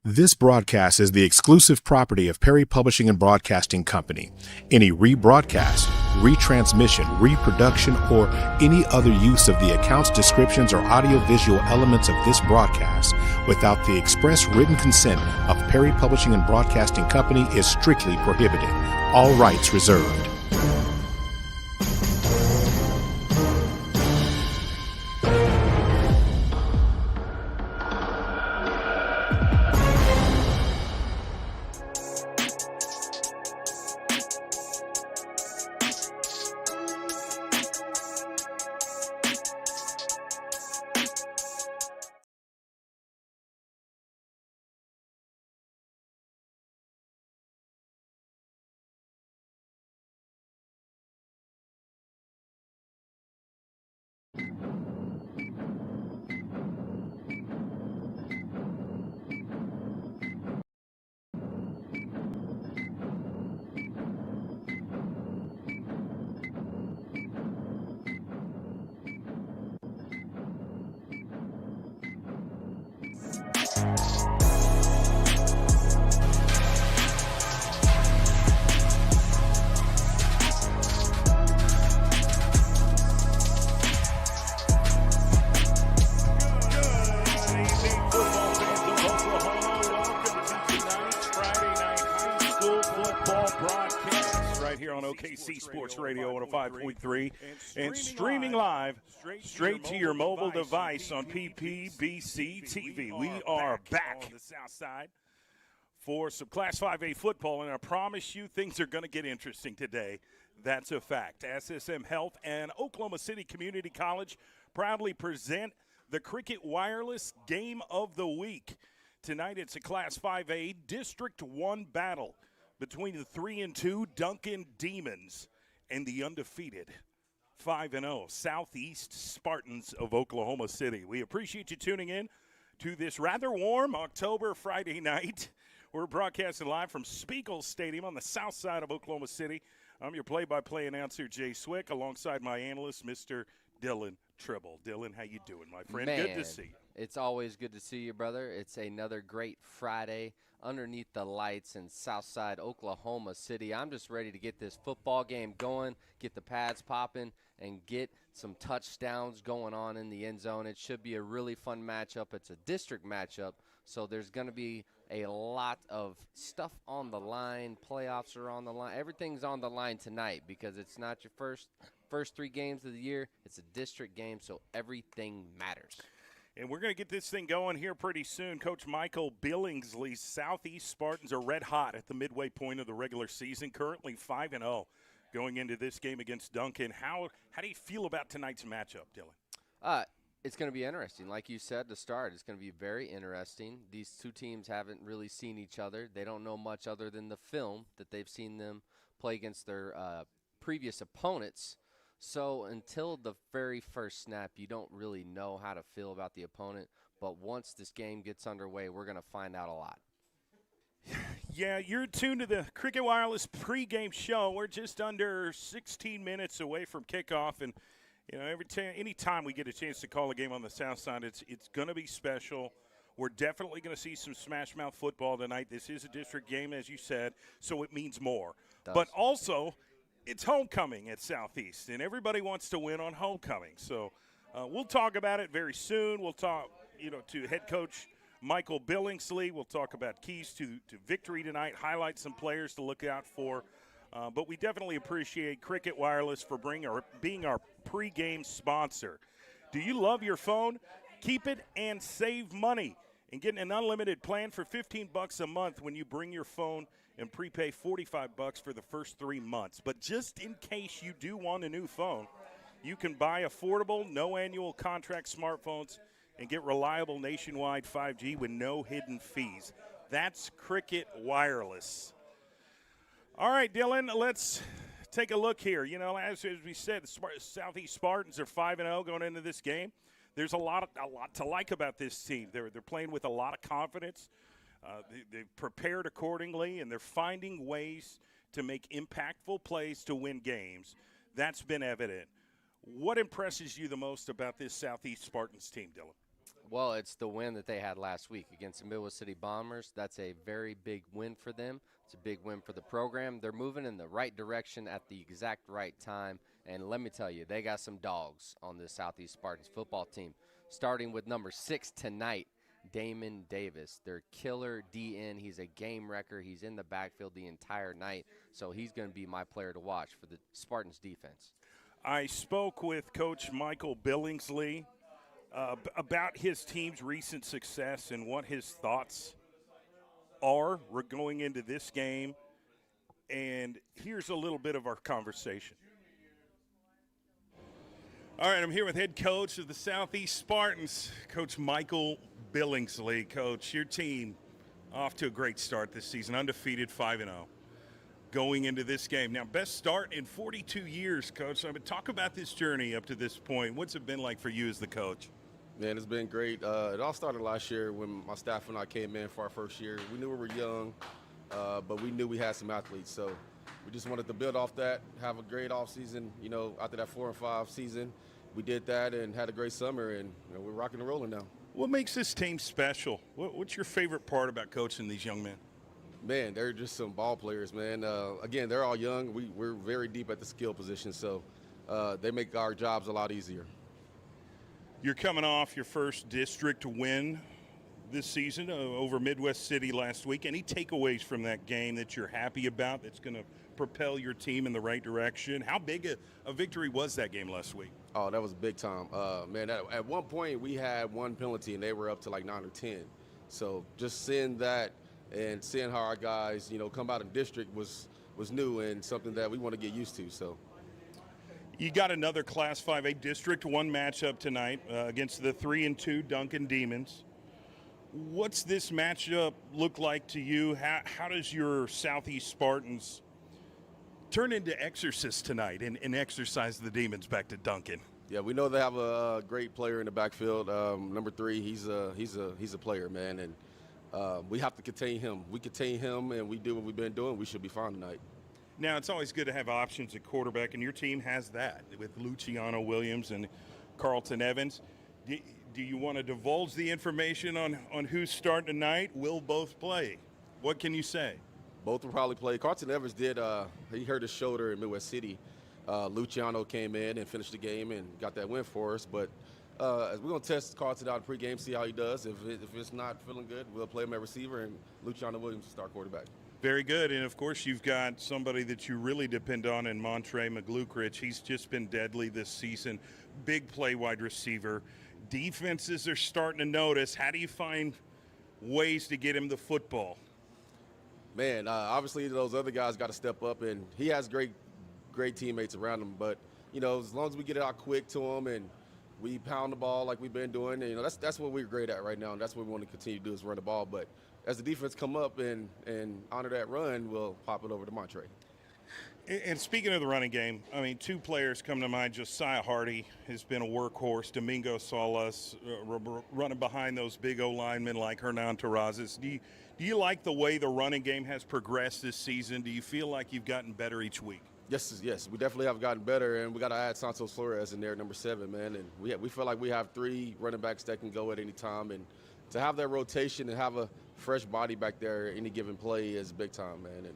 This broadcast is the exclusive property of Perry Publishing and Broadcasting Company. Any rebroadcast, retransmission, reproduction, or any other use of the accounts, descriptions, or audiovisual elements of this broadcast without the express written consent of Perry Publishing and Broadcasting Company is strictly prohibited. All rights reserved. Sports Radio 105.3 and streaming live straight to your mobile device on PPBC TV. We are back on the south side for some Class 5A football, and I promise you things are going to get interesting today. That's a fact. SSM Health and Oklahoma City Community College proudly present the Cricket Wireless Game of the Week. Tonight it's a Class 5A District 1 battle between the 3-2 Duncan Demons and the undefeated 5-0 Southeast Spartans of Oklahoma City. We appreciate you tuning in to this rather warm October Friday night. We're broadcasting live from Spiegel Stadium on the south side of Oklahoma City. I'm your play-by-play announcer, Jay Swick, alongside my analyst, Mr. Dylan Tribble. Dylan, how you doing, my friend? Man, good to see you. It's always good to see you, brother. It's another great Friday underneath the lights in Southside Oklahoma City. I'm just ready to get this football game going, get the pads popping, and get some touchdowns going on in the end zone. It should be a really fun matchup. It's a district matchup, so there's going to be a lot of stuff on the line. Playoffs are on the line. Everything's on the line tonight because it's not your first 3 games of the year. It's a district game, so everything matters. And we're going to get this thing going here pretty soon. Coach Michael Billingsley's Southeast Spartans are red hot at the midway point of the regular season, currently 5-0 going into this game against Duncan. How do you feel about tonight's matchup, Dylan? It's going to be interesting. Like you said to start, it's going to be very interesting. These two teams haven't really seen each other. They don't know much other than the film that they've seen them play against their previous opponents. So until the very first snap, you don't really know how to feel about the opponent. But once this game gets underway, we're going to find out a lot. Yeah, you're tuned to the Cricket Wireless pregame show. We're just under 16 minutes away from kickoff. And, you know, any time we get a chance to call a game on the south side, it's going to be special. We're definitely going to see some smash mouth football tonight. This is a district game, as you said, so it means more. But also – it's homecoming at Southeast, and everybody wants to win on homecoming. So we'll talk about it very soon. We'll talk, to head coach Michael Billingsley. We'll talk about keys to victory tonight, highlight some players to look out for. But we definitely appreciate Cricket Wireless for being our pregame sponsor. Do you love your phone? Keep it and save money. And get an unlimited plan for $15 a month when you bring your phone and prepay $45 for the first 3 months. But just in case you do want a new phone, you can buy affordable, no annual contract smartphones and get reliable nationwide 5G with no hidden fees. That's Cricket Wireless. All right, Dylan, let's take a look here. As we said, the Southeast Spartans are 5-0 going into this game. There's a lot to like about this team. They're playing with a lot of confidence. They've prepared accordingly, and they're finding ways to make impactful plays to win games. That's been evident. What impresses you the most about this Southeast Spartans team, Dylan? Well, it's the win that they had last week against the Midwest City Bombers. That's a very big win for them. It's a big win for the program. They're moving in the right direction at the exact right time. And let me tell you, they got some dogs on this Southeast Spartans football team. Starting with number 6 tonight, Damon Davis, their killer DN. He's a game wrecker. He's in the backfield the entire night. So he's going to be my player to watch for the Spartans defense. I spoke with Coach Michael Billingsley about his team's recent success and what his thoughts are going into this game. And here's a little bit of our conversation. All right, I'm here with head coach of the Southeast Spartans, Coach Michael Billingsley. Coach, your team off to a great start this season, undefeated 5-0. Going into this game. Now, best start in 42 years, Coach. So, talk about this journey up to this point. What's it been like for you as the coach? Man, it's been great. It all started last year when my staff and I came in for our first year. We knew we were young, but we knew we had some athletes. So we just wanted to build off that, have a great offseason. You know, after that 4-5 season, we did that and had a great summer, and we're rocking and rolling now. What makes this team special? What's your favorite part about coaching these young men? Man, they're just some ball players, man. Again, they're all young. We're very deep at the skill position, so they make our jobs a lot easier. You're coming off your first district win this season over Midwest City last week. Any takeaways from that game that you're happy about that's going to propel your team in the right direction? How big a victory was that game last week? Oh, that was big time. Man, at one point we had one penalty, and they were up to like 9 or 10. So just seeing that and seeing how our guys, come out in district was new and something that we want to get used to. So. You got another Class 5A District 1 matchup tonight against the 3-2 Duncan Demons. What's this matchup look like to you? How does your Southeast Spartans turn into exorcists tonight and exercise the Demons back to Duncan? Yeah, we know they have a great player in the backfield. Number 3, he's a player, man, and we have to contain him. We contain him, and we do what we've been doing. We should be fine tonight. Now, it's always good to have options at quarterback, and your team has that with Luciano Williams and Carlton Evans. Do you want to divulge the information on who's starting tonight? Will both play? What can you say? Both will probably play. Carlton Evans did. He hurt his shoulder in Midwest City. Luciano came in and finished the game and got that win for us. But we're going to test Carlton out in pregame, see how he does. If it's not feeling good, we'll play him at receiver, and Luciano Williams will start quarterback. Very good. And, of course, you've got somebody that you really depend on in Montre McGluckrich. He's just been deadly this season. Big play wide receiver. Defenses are starting to notice. How do you find ways to get him the football? Man, obviously those other guys got to step up, and he has great teammates around him. But, as long as we get it out quick to him and we pound the ball like we've been doing, and, that's what we're great at right now, and that's what we want to continue to do is run the ball. But as the defense come up and honor that run, we'll pop it over to Montre. And speaking of the running game, two players come to mind. Josiah Hardy has been a workhorse. Domingo Salas running behind those big O-linemen like Hernan Terrazas. Do you like the way the running game has progressed this season? Do you feel like you've gotten better each week? Yes, we definitely have gotten better, and we got to add Santos Flores in there, number 7, man. And we feel like we have 3 running backs that can go at any time, and to have that rotation and have a fresh body back there any given play is big time, man. And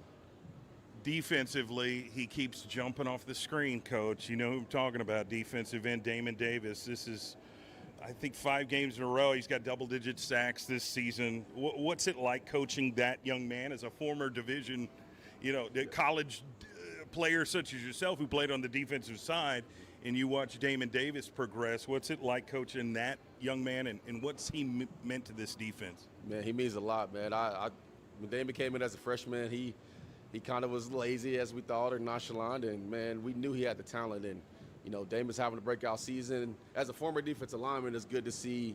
defensively, he keeps jumping off the screen, Coach. You know who I'm talking about, defensive end Damon Davis. This is, I think, 5 games in a row. He's got double-digit sacks this season. What's it like coaching that young man as a former division, college player such as yourself who played on the defensive side, and you watch Damon Davis progress? What's it like coaching that young man, and what's he meant to this defense? Man, he means a lot, man. When Damon came in as a freshman, he kind of was lazy as we thought, or nonchalant, and, man, we knew he had the talent. And, Damon's having a breakout season. As a former defensive lineman, it's good to see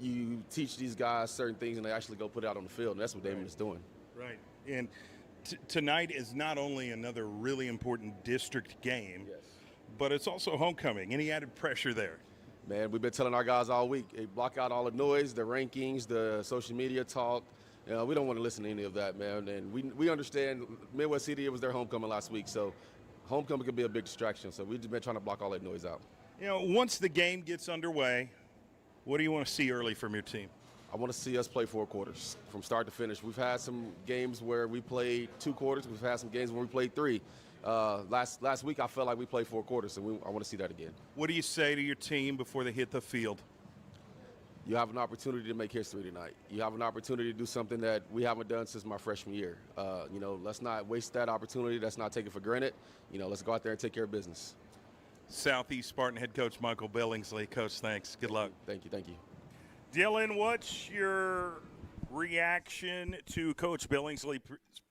you teach these guys certain things and they actually go put it out on the field, and that's what Damon is doing. Right. And tonight is not only another really important district game, yes, but it's also homecoming. Any added pressure there? Man, we've been telling our guys all week, hey, block out all the noise, the rankings, the social media talk. We don't want to listen to any of that, man. And we understand Midwest City, it was their homecoming last week. So homecoming can be a big distraction. So we've just been trying to block all that noise out. You know, once the game gets underway, what do you want to see early from your team? I want to see us play 4 quarters from start to finish. We've had some games where we played 2 quarters. We've had some games where we played 3. Last week, I felt like we played 4 quarters, and I want to see that again. What do you say to your team before they hit the field? You have an opportunity to make history tonight. You have an opportunity to do something that we haven't done since my freshman year. You know, let's not waste that opportunity. Let's not take it for granted. You know, let's go out there and take care of business. Southeast Spartan head coach Michael Billingsley. Coach, thanks. Good luck. Thank you. Thank you. Dylan, what's your reaction to Coach Billingsley's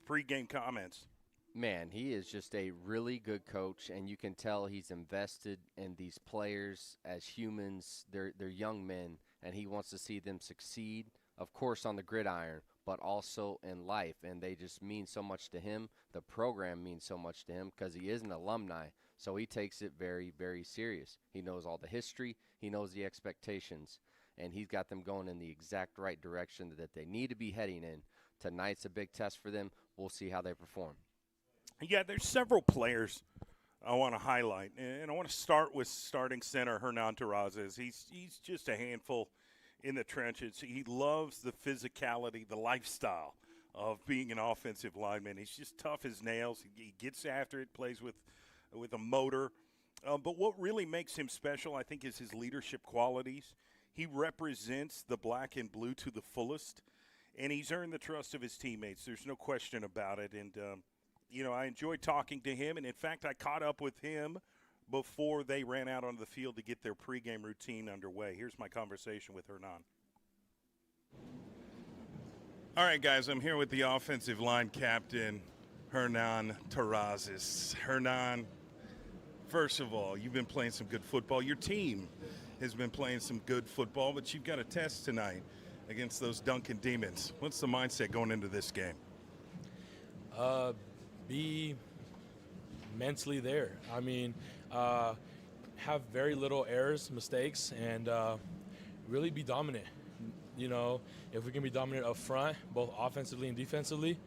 pregame comments? Man, he is just a really good coach, and you can tell he's invested in these players as humans. They're young men, and he wants to see them succeed, of course, on the gridiron, but also in life, and they just mean so much to him. The program means so much to him because he is an alumni, so he takes it very, very serious. He knows all the history. He knows the expectations, and he's got them going in the exact right direction that they need to be heading in. Tonight's a big test for them. We'll see how they perform. Yeah, there's several players I want to highlight, and I want to start with starting center Hernan Terrazas. He's just a handful in the trenches. He loves the physicality, the lifestyle of being an offensive lineman. He's just tough as nails. He gets after it, plays with a motor. But what really makes him special, I think, is his leadership qualities. He represents the black and blue to the fullest, and he's earned the trust of his teammates. There's no question about it. And, you know, I enjoyed talking to him, and, in fact, I caught up with him before they ran out onto the field to get their pregame routine underway. Here's my conversation with Hernan. All right, guys, I'm here with the offensive line captain, Hernan Terrazas. Hernan, first of all, you've been playing some good football. Your team has been playing some good football, but you've got a test tonight against those Duncan Demons. What's the mindset going into this game? Be mentally there. I mean, have very little errors, mistakes, and really be dominant. You know, if we can be dominant up front, both offensively and defensively,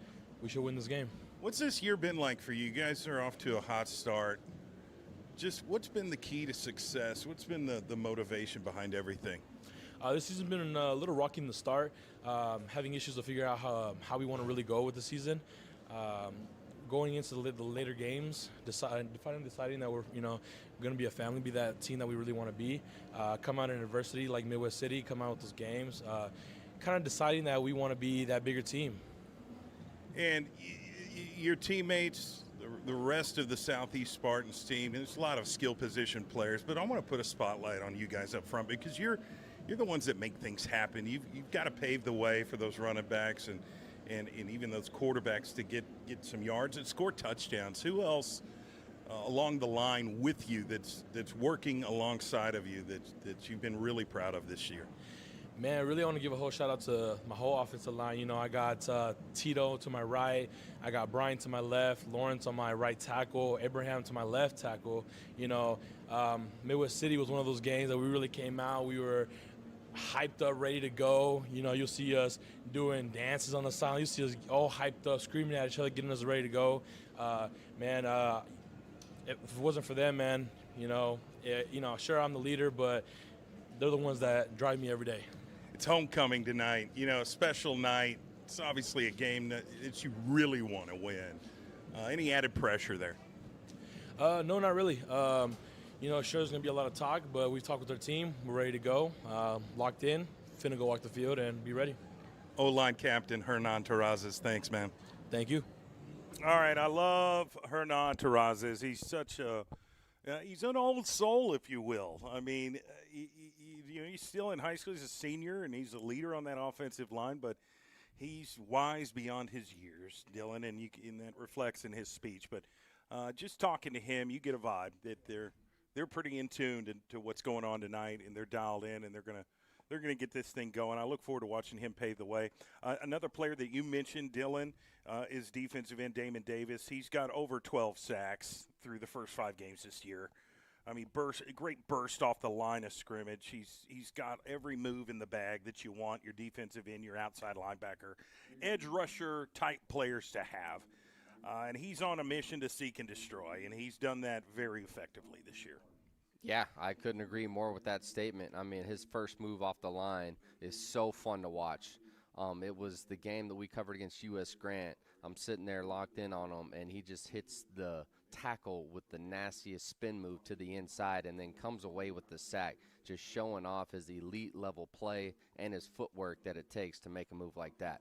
we should win this game. What's this year been like for you? You guys are off to a hot start. Just what's been the key to success? What's been the motivation behind everything? This season's been a little rocky in the start, having issues to figure out how we want to really go with the season. Going into the later games, deciding that we're going to be a family, be that team that we really want to be. Come out in adversity like Midwest City, come out with those games. Kind of deciding that we want to be that bigger team. And your teammates, the rest of the Southeast Spartans team, there's a lot of skill position players, but I want to put a spotlight on you guys up front because you're the ones that make things happen. You've got to pave the way for those running backs and even those quarterbacks to get some yards and score touchdowns. Who else along the line with you that's working alongside of you that you've been really proud of this year? Man, I really want to give a whole shout out to my whole offensive line. You know, I got Tito to my right, I got Brian to my left, Lawrence on my right tackle, Abraham to my left tackle. You know, Midwest City was one of those games that we really came out. We were hyped up, ready to go. You know, you'll see us doing dances on the sideline. You'll see us all hyped up, screaming at each other, getting us ready to go. If it wasn't for them, man, sure I'm the leader, but they're the ones that drive me every day. It's homecoming tonight, a special night. It's obviously a game that you really want to win. Any added pressure there? No, not really. Sure there's going to be a lot of talk, but we've talked with our team. We're ready to go, locked in, finna go walk the field and be ready. O-line captain Hernan Terrazas, thanks, man. Thank you. All right, I love Hernan Terrazas. He's such he's an old soul, if you will. I mean, he's still in high school. He's a senior, and he's a leader on that offensive line, but he's wise beyond his years, Dylan, and that reflects in his speech. But just talking to him, you get a vibe that they're pretty in tune to what's going on tonight, and they're dialed in, and they're gonna get this thing going. I look forward to watching him pave the way. Another player that you mentioned, Dylan, is defensive end Damon Davis. He's got over 12 sacks through the first 5 games this year. I mean, great burst off the line of scrimmage. He's got every move in the bag that you want your defensive end, your outside linebacker, edge rusher type players to have. and he's on a mission to seek and destroy, and he's done that very effectively this year. Yeah, I couldn't agree more with that statement. I mean, his first move off the line is so fun to watch. It was the game that we covered against U.S. Grant. I'm sitting there locked in on him, and he just hits the tackle with the nastiest spin move to the inside and then comes away with the sack, just showing off his elite-level play and his footwork that it takes to make a move like that.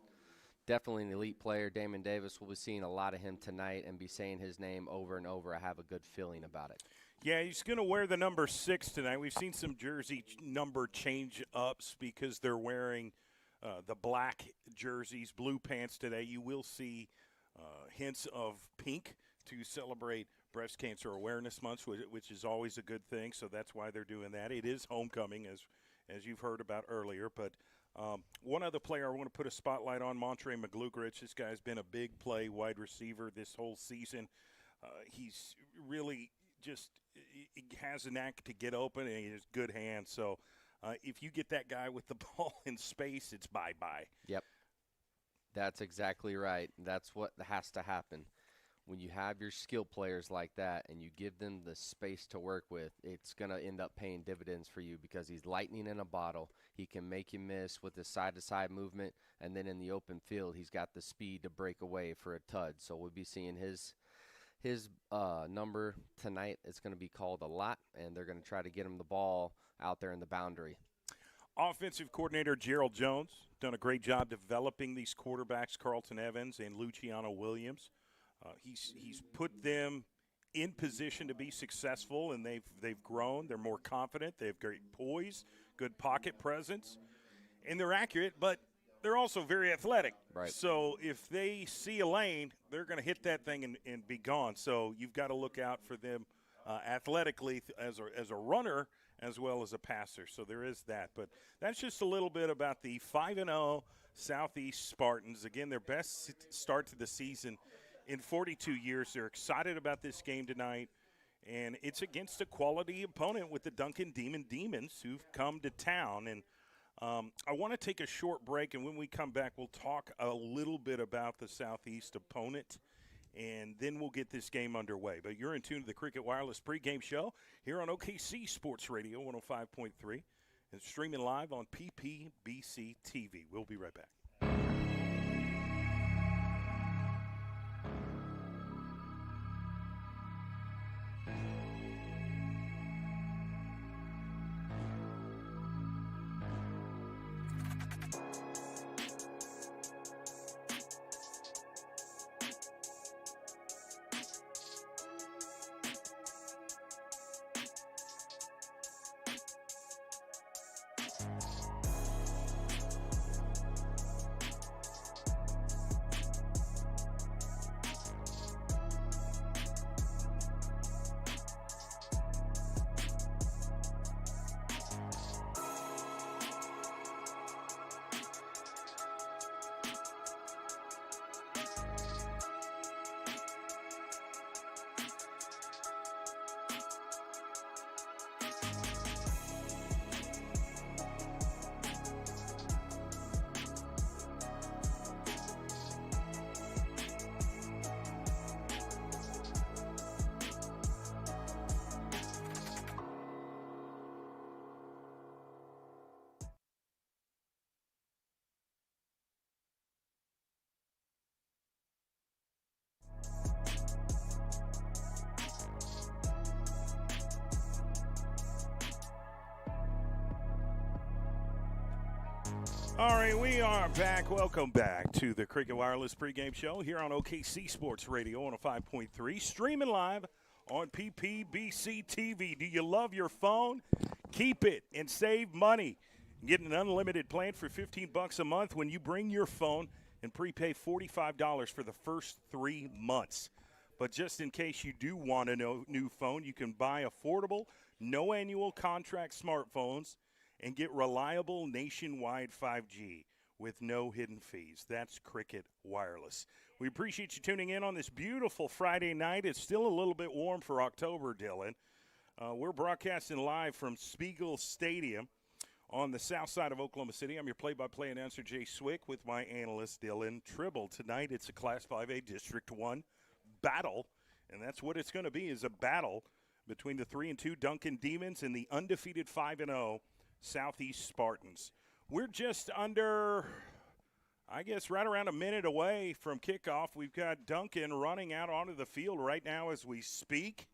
Definitely an elite player. Damon Davis, will be seeing a lot of him tonight and be saying his name over and over. I have a good feeling about it. Yeah, he's going to wear the number 6 tonight. We've seen some jersey number change-ups because they're wearing the black jerseys, blue pants today. You will see hints of pink to celebrate Breast Cancer Awareness Month, which is always a good thing, so that's why they're doing that. It is homecoming, as you've heard about earlier, but one other player I want to put a spotlight on, Montre McGlugrich. This guy's been a big play wide receiver this whole season. He's really just he has a knack to get open, and he has good hands. So if you get that guy with the ball in space, it's bye-bye. Yep. That's exactly right. That's what has to happen. When you have your skill players like that and you give them the space to work with, it's going to end up paying dividends for you because he's lightning in a bottle. He can make you miss with his side-to-side movement, and then in the open field, he's got the speed to break away for a tud. So we'll be seeing his number tonight. It's going to be called a lot, and they're going to try to get him the ball out there in the boundary. Offensive coordinator Gerald Jones done a great job developing these quarterbacks, Carlton Evans and Luciano Williams. He's put them in position to be successful, and they've grown. They're more confident. They have great poise, good pocket presence, and they're accurate, but they're also very athletic. Right. So if they see a lane, they're going to hit that thing and be gone. So you've got to look out for them athletically as a runner as well as a passer. So there is that. But that's just a little bit about the 5-0 Southeast Spartans. Again, their best start to the season in 42 years. They're excited about this game tonight, and it's against a quality opponent with the Duncan Demons who've come to town. And I want to take a short break, and when we come back, we'll talk a little bit about the Southeast opponent, and then we'll get this game underway. But you're in tune to the Cricket Wireless pregame show here on OKC Sports Radio 105.3 and streaming live on PPBC TV. We'll be right back. All right, we are back. Welcome back to the Cricket Wireless pregame show here on OKC Sports Radio 105.3, streaming live on PPBC TV. Do you love your phone? Keep it and save money. Get an unlimited plan for $15 a month when you bring your phone and prepay $45 for the first 3 months. But just in case you do want a new phone, you can buy affordable, no annual contract smartphones and get reliable nationwide 5G with no hidden fees. That's Cricket Wireless. We appreciate you tuning in on this beautiful Friday night. It's still a little bit warm for October, Dylan. We're broadcasting live from Spiegel Stadium on the south side of Oklahoma City. I'm your play-by-play announcer, Jay Swick, with my analyst, Dylan Tribble. Tonight, it's a Class 5A District 1 battle, and that's what it's going to be, is a battle between the 3-2 Duncan Demons and the undefeated 5-0 Southeast Spartans. We're just under, I guess, right around a minute away from kickoff. We've got Duncan running out onto the field right now as we speak.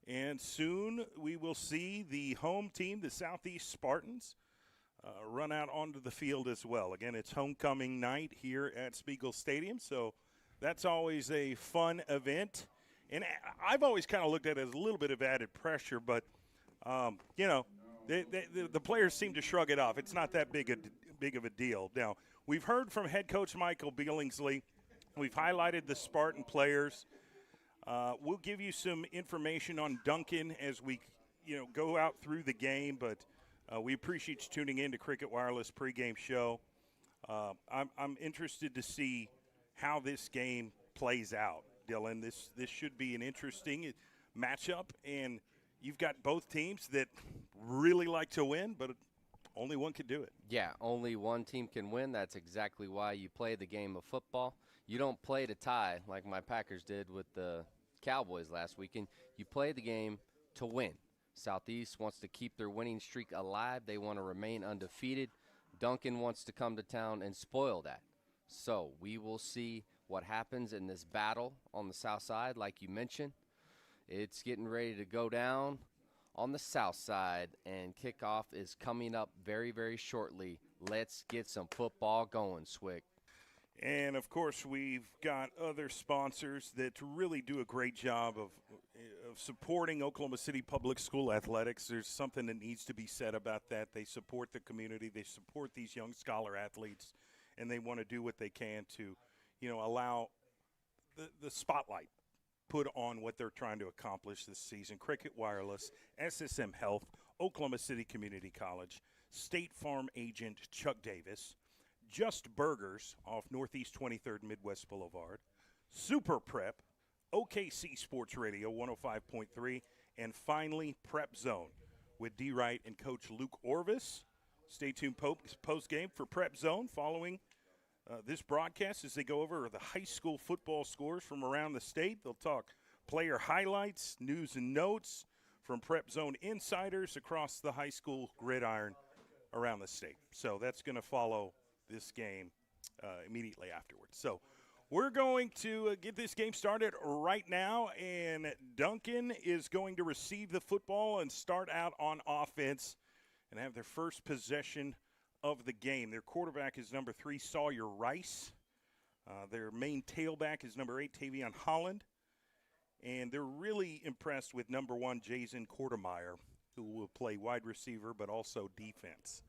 And soon we will see the home team, the Southeast Spartans, run out onto the field as well. Again, it's homecoming night here at Spiegel Stadium, so that's always a fun event. And I've always kind of looked at it as a little bit of added pressure, but, the players seem to shrug it off. It's not that big of a deal. Now, we've heard from head coach Michael Billingsley. We've highlighted the Spartan players. We'll give you some information on Duncan as we, go out through the game, but we appreciate you tuning in to Cricket Wireless pregame show. I'm interested to see how this game plays out, Dylan. This should be an interesting matchup, and you've got both teams that really like to win, but only one can do it. Yeah, only one team can win. That's exactly why you play the game of football. You don't play to tie like my Packers did with the Cowboys last weekend. You play the game to win. Southeast wants to keep their winning streak alive. They want to remain undefeated. Duncan wants to come to town and spoil that. So we will see what happens in this battle on the south side, like you mentioned. It's getting ready to go down on the south side, and kickoff is coming up very, very shortly. Let's get some football going, Swick. And, of course, we've got other sponsors that really do a great job of supporting Oklahoma City Public School athletics. There's something that needs to be said about that. They support the community. They support these young scholar athletes, and they want to do what they can to, allow the spotlight put on what they're trying to accomplish this season. Cricket Wireless, SSM Health, Oklahoma City Community College, State Farm agent Chuck Davis, Just Burgers off Northeast 23rd Midwest Boulevard, Super Prep, OKC Sports Radio 105.3, and finally Prep Zone with D. Wright and Coach Luke Orvis. Stay tuned post-game for Prep Zone following this broadcast as they go over the high school football scores from around the state. They'll talk player highlights, news and notes from Prep Zone insiders across the high school gridiron around the state. So that's going to follow this game immediately afterwards. So we're going to get this game started right now, and Duncan is going to receive the football and start out on offense and have their first possession of the game. Their quarterback is number 3, Sawyer Rice. Their main tailback is number 8, Tavion Holland. And they're really impressed with number 1, Jason Quartermeyer, who will play wide receiver but also defense.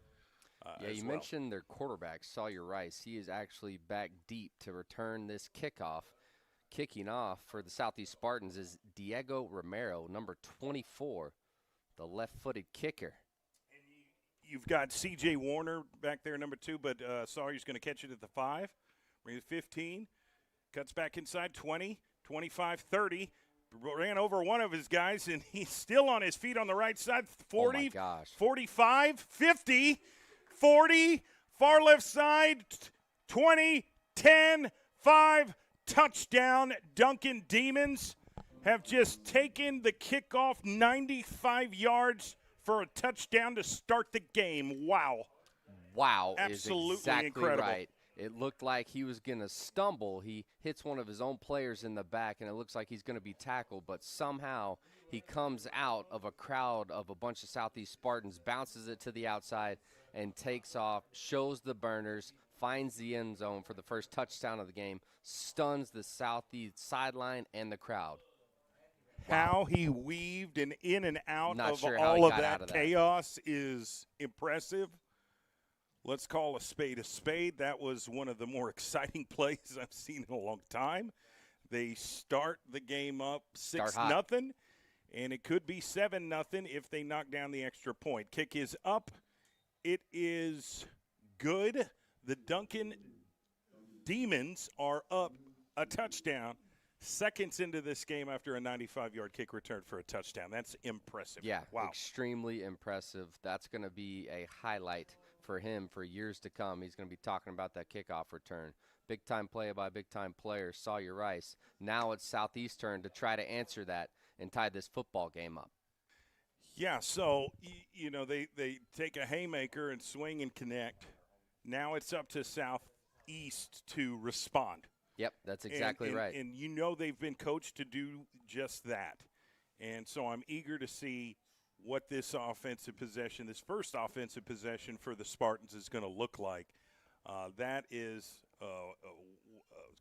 You mentioned their quarterback, Sawyer Rice. He is actually back deep to return this kickoff. Kicking off for the Southeast Spartans is Diego Romero, number 24, the left-footed kicker. You've got C.J. Warner back there, number 2, but Sawyer's going to catch it at the 5. Brings 15. Cuts back inside, 20, 25, 30. Ran over one of his guys, and he's still on his feet on the right side. 40, oh my gosh. 45, 50, 40, far left side, 20, 10, 5, touchdown. Duncan Demons have just taken the kickoff 95 yards for a touchdown to start the game. Wow. Wow. Absolutely is exactly incredible. Right. It looked like he was going to stumble. He hits one of his own players in the back, and it looks like he's going to be tackled. But somehow he comes out of a crowd of a bunch of Southeast Spartans, bounces it to the outside, and takes off, shows the burners, finds the end zone for the first touchdown of the game, stuns the Southeast sideline and the crowd. How he weaved and in and out Not of sure all of got that out of chaos is impressive. Let's call a spade a spade. That was one of the more exciting plays I've seen in a long time. They start the game up 6-0, and it could be 7-0 if they knock down the extra point. Kick is up. It is good. The Duncan Demons are up a touchdown seconds into this game after a 95-yard kick return for a touchdown. That's impressive. Yeah, wow. Extremely impressive. That's going to be a highlight for him for years to come. He's going to be talking about that kickoff return. Big-time play by big-time player, Sawyer Rice. Now it's Southeast turn to try to answer that and tie this football game up. Yeah, so, they take a haymaker and swing and connect. Now it's up to Southeast to respond. Yep, that's exactly right. And they've been coached to do just that. And so I'm eager to see what this first offensive possession for the Spartans is going to look like. That is a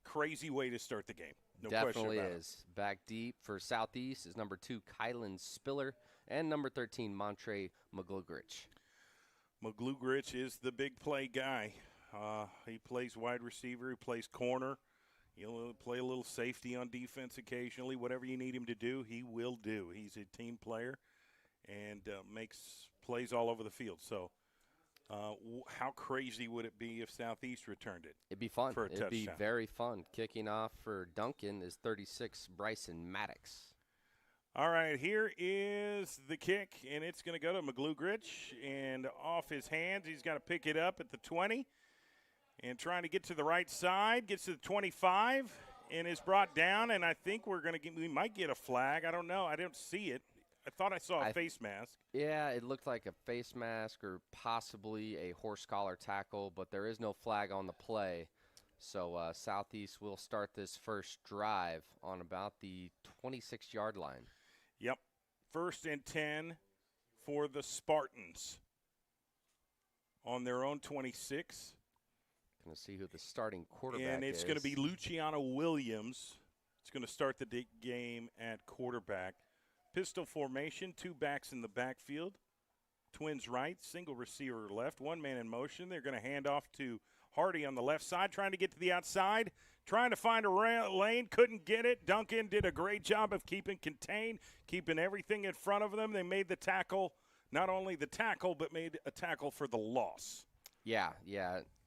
crazy way to start the game. No Definitely question about is. Back deep for Southeast is number 2, Kylan Spiller, and number 13, Montre McGlugrich. McGlugrich is the big play guy. He plays wide receiver. He plays corner. He'll play a little safety on defense occasionally. Whatever you need him to do, he will do. He's a team player and makes plays all over the field. So how crazy would it be if Southeast returned it? It'd be fun. For a touchdown. It'd be very fun. Kicking off for Duncan is 36, Bryson Maddox. All right, here is the kick, and it's going to go to McGlugrich. And off his hands, he's got to pick it up at the 20. And trying to get to the right side, gets to the 25, and is brought down. And I think we might get a flag. I don't know. I don't see it. I thought I saw a face mask. Yeah, it looked like a face mask or possibly a horse collar tackle, but there is no flag on the play. So Southeast will start this first drive on about the 26-yard line. Yep. 1st and 10 for the Spartans on their own 26. Going to see who the starting quarterback is. And it's going to be Luciano Williams. It's going to start the game at quarterback. Pistol formation, 2 backs in the backfield. Twins right, single receiver left, 1 man in motion. They're going to hand off to Hardy on the left side, trying to get to the outside, trying to find a lane, couldn't get it. Duncan did a great job of keeping contained, keeping everything in front of them. They made the tackle, not only the tackle, but made a tackle for the loss. Yeah.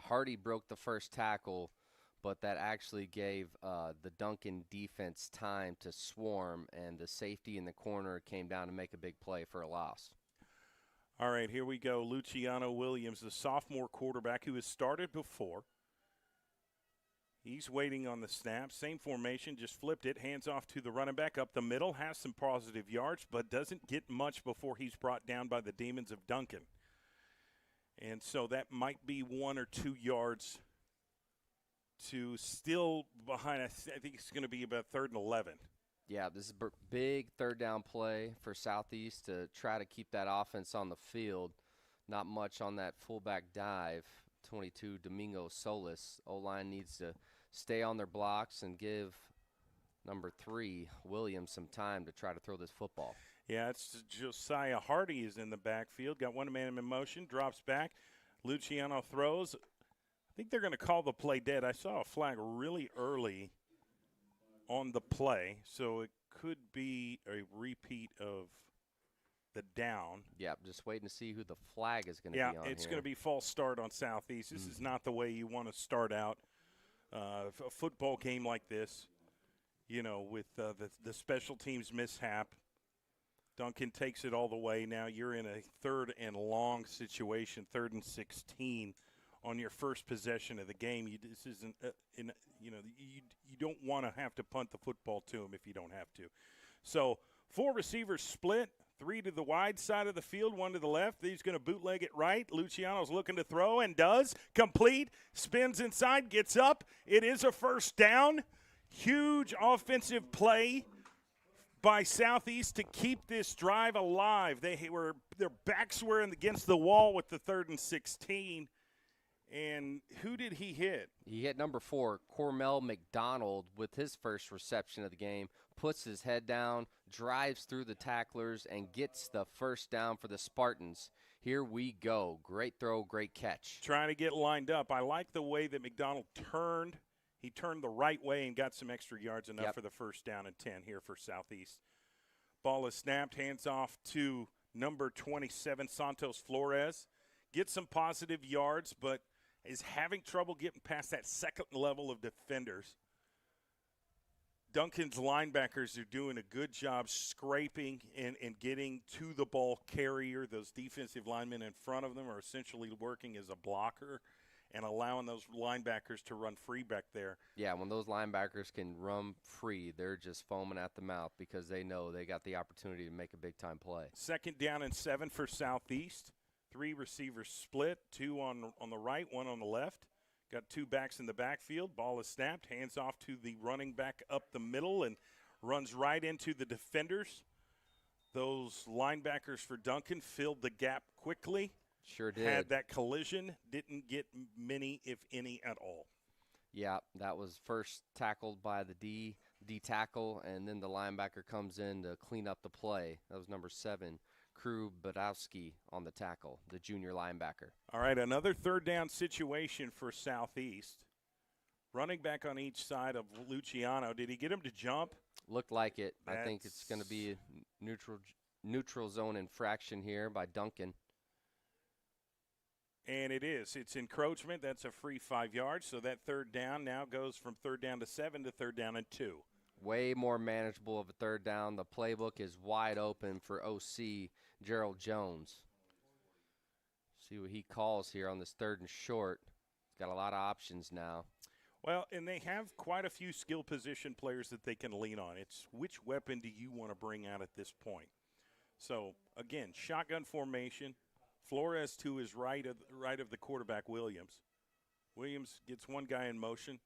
Hardy broke the first tackle, but that actually gave the Duncan defense time to swarm, and the safety in the corner came down to make a big play for a loss. All right, here we go. Luciano Williams, the sophomore quarterback who has started before. He's waiting on the snap. Same formation, just flipped it. Hands off to the running back up the middle. Has some positive yards, but doesn't get much before he's brought down by the demons of Duncan. And so that might be 1 or 2 yards to still behind. I think it's going to be about 3rd and 11. Yeah, this is a big 3rd down play for Southeast to try to keep that offense on the field. Not much on that fullback dive. 22, Domingo Solis. O-line needs to stay on their blocks and give number 3, Williams, some time to try to throw this football. Yeah, it's Josiah Hardy is in the backfield. Got 1 man in motion, drops back. Luciano throws. I think they're going to call the play dead. I saw a flag really early on the play, so it could be a repeat of the down. Yeah, just waiting to see who the flag is going to be on. Yeah, it's going to be false start on Southeast. This is not the way you want to start out a football game like this, with the special teams mishap. Duncan takes it all the way. Now you're in a 3rd and long situation, 3rd and 16 on your first possession of the game. This isn't, you don't want to have to punt the football to him if you don't have to. So 4 receivers split, 3 to the wide side of the field, 1 to the left. He's going to bootleg it right. Luciano's looking to throw and does. Complete, spins inside, gets up. It is a 1st down. Huge offensive play by Southeast to keep this drive alive. Their backs were against the wall with the 3rd and 16. And who did he hit? He hit number 4, Cormel McDonald, with his first reception of the game. Puts his head down, drives through the tacklers, and gets the 1st down for the Spartans. Here we go. Great throw, great catch. Trying to get lined up. I like the way that McDonald turned. He turned the right way and got some extra yards, enough for the 1st down and 10 here for Southeast. Ball is snapped, hands off to number 27, Santos Flores. Gets some positive yards, but is having trouble getting past that 2nd level of defenders. Duncan's linebackers are doing a good job scraping and getting to the ball carrier. Those defensive linemen in front of them are essentially working as a blocker and allowing those linebackers to run free back there. Yeah, when those linebackers can run free, they're just foaming at the mouth because they know they got the opportunity to make a big-time play. 2nd down and 7 for Southeast. 3 receivers split, 2 on the right, 1 on the left. Got 2 backs in the backfield. Ball is snapped, hands off to the running back up the middle and runs right into the defenders. Those linebackers for Duncan filled the gap quickly. Sure did. Had that collision, didn't get many, if any, at all. Yeah, that was first tackled by the D tackle, and then the linebacker comes in to clean up the play. That was number 7, Crew Badowski on the tackle, the junior linebacker. All right, another 3rd down situation for Southeast. Running back on each side of Luciano. Did he get him to jump? Looked like it. I think it's going to be a neutral zone infraction here by Duncan. And it is. It's encroachment. That's a free 5 yards. So that 3rd down now goes from 3rd down to 7 to 3rd down and 2. Way more manageable of a 3rd down. The playbook is wide open for OC Gerald Jones. See what he calls here on this 3rd and short. He's got a lot of options now. Well, and they have quite a few skill position players that they can lean on. It's which weapon do you want to bring out at this point? So, again, shotgun formation. Flores to his right of the quarterback, Williams. Williams gets one guy in motion.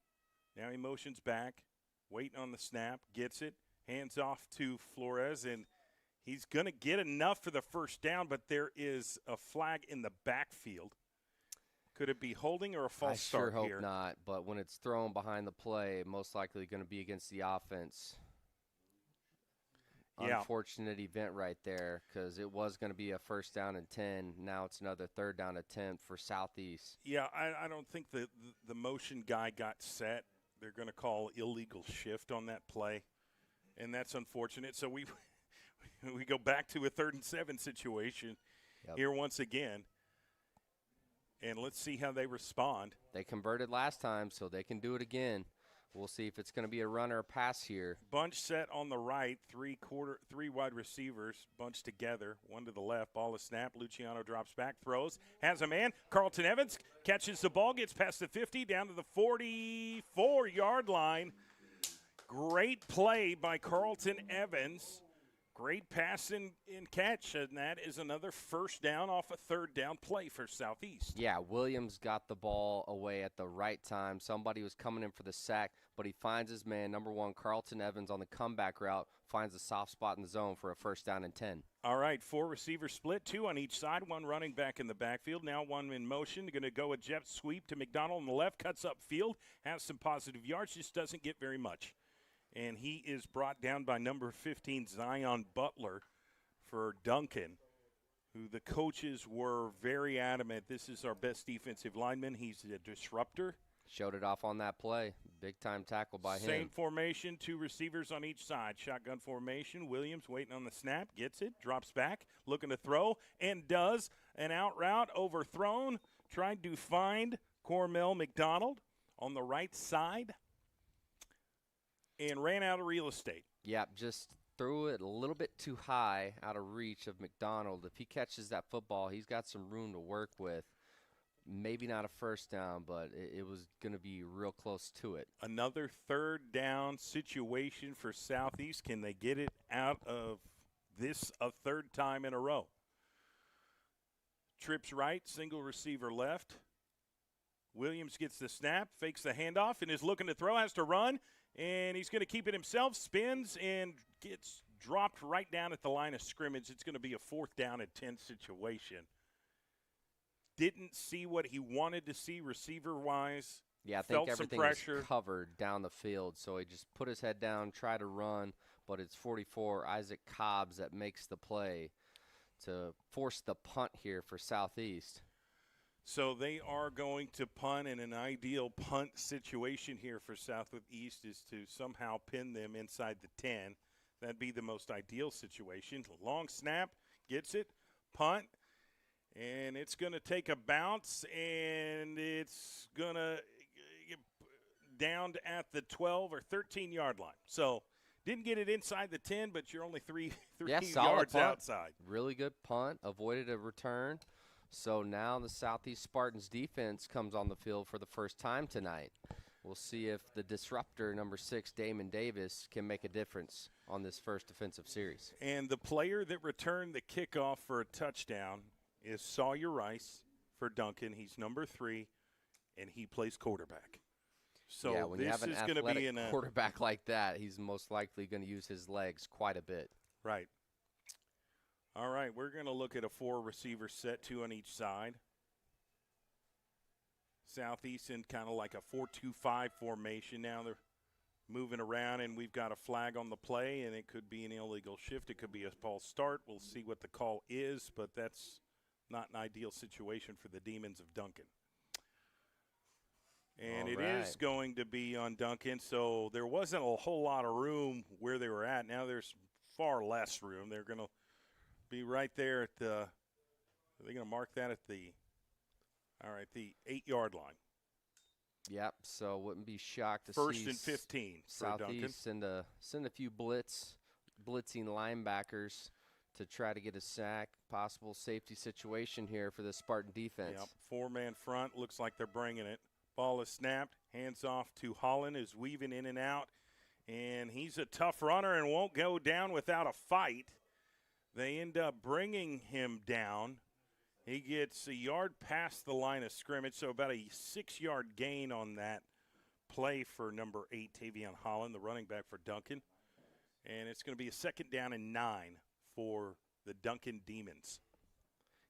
Now he motions back, waiting on the snap, gets it, hands off to Flores, and he's going to get enough for the 1st down, but there is a flag in the backfield. Could it be holding or a false start here? I sure hope not, but when it's thrown behind the play, most likely going to be against the offense. Yeah. Unfortunate event right there because it was going to be a 1st down and 10. Now it's another 3rd down attempt for Southeast. Yeah, I don't think the motion guy got set. They're going to call illegal shift on that play, and that's unfortunate. So we go back to a 3rd and 7 situation here once again, and let's see how they respond. They converted last time, so they can do it again. We'll see if it's going to be a run or a pass here. Bunch set on the right, 3 wide receivers bunched together, 1 to the left. Ball is snapped. Luciano drops back, throws, has a man. Carlton Evans catches the ball, gets past the 50, down to the 44-yard line. Great play by Carlton Evans. Great pass and catch, and that is another 1st down off a 3rd down play for Southeast. Yeah, Williams got the ball away at the right time. Somebody was coming in for the sack, but he finds his man, number 1, Carlton Evans, on the comeback route, finds a soft spot in the zone for a 1st down and 10. All right, 4 receivers split, 2 on each side, 1 running back in the backfield. Now 1 in motion. Going to go a jet sweep to McDonald on the left, cuts up field, has some positive yards, just doesn't get very much. And he is brought down by number 15, Zion Butler, for Duncan, who the coaches were very adamant. This is our best defensive lineman. He's a disruptor. Showed it off on that play. Big-time tackle by him. Same formation, 2 receivers on each side. Shotgun formation. Williams waiting on the snap, gets it, drops back, looking to throw, and does. An out route overthrown. Tried to find Cormel McDonald on the right side. And ran out of real estate. Yeah, just threw it a little bit too high out of reach of McDonald. If he catches that football, he's got some room to work with. Maybe not a 1st down, but it was going to be real close to it. Another 3rd down situation for Southeast. Can they get it out of this a 3rd time in a row? Trips right, single receiver left. Williams gets the snap, fakes the handoff, and is looking to throw, has to run. And he's going to keep it himself, spins, and gets dropped right down at the line of scrimmage. It's going to be a 4th down and 10 situation. Didn't see what he wanted to see receiver-wise. Yeah, I think everything was pressure. Covered down the field, so he just put his head down, tried to run, but it's 44, Isaac Cobbs, that makes the play to force the punt here for Southeast. So they are going to punt, in an ideal punt situation here for Southeast is to somehow pin them inside the 10. That'd be the most ideal situation. Long snap, gets it, punt, and it's going to take a bounce, and it's going to down at the 12 or 13-yard line. So didn't get it inside the 10, but you're only three yards outside. Really good punt, avoided a return. So now the Southeast Spartans defense comes on the field for the first time tonight. We'll see if the disruptor, number 6, Damon Davis, can make a difference on this first defensive series. And the player that returned the kickoff for a touchdown is Sawyer Rice for Duncan. He's number 3, and he plays quarterback. So yeah, when this you have an is going to be in a quarterback like that, he's most likely going to use his legs quite a bit. Right. All right, we're going to look at a 4-receiver set, 2 on each side. Southeast in kind of like a 4-2-5 formation. Now they're moving around, and we've got a flag on the play, and it could be an illegal shift. It could be a false start. We'll see what the call is, but that's not an ideal situation for the Demons of Duncan. And it is going to be on Duncan, so there wasn't a whole lot of room where they were at. Now there's far less room. They're going to be right there at the – are they going to mark that at the – all right, the 8-yard line. Yep, so wouldn't be shocked to First see and 15 for Duncan. Southeast send a few blitzing linebackers to try to get a sack, possible safety situation here for the Spartan defense. Yep, 4-man front. Looks like they're bringing it. Ball is snapped. Hands off to Holland, who's weaving in and out. And he's a tough runner and won't go down without a fight. They end up bringing him down. He gets a yard past the line of scrimmage, so about a 6-yard gain on that play for number 8, Tavion Holland, the running back for Duncan. And it's going to be a 2nd down and 9 for the Duncan Demons.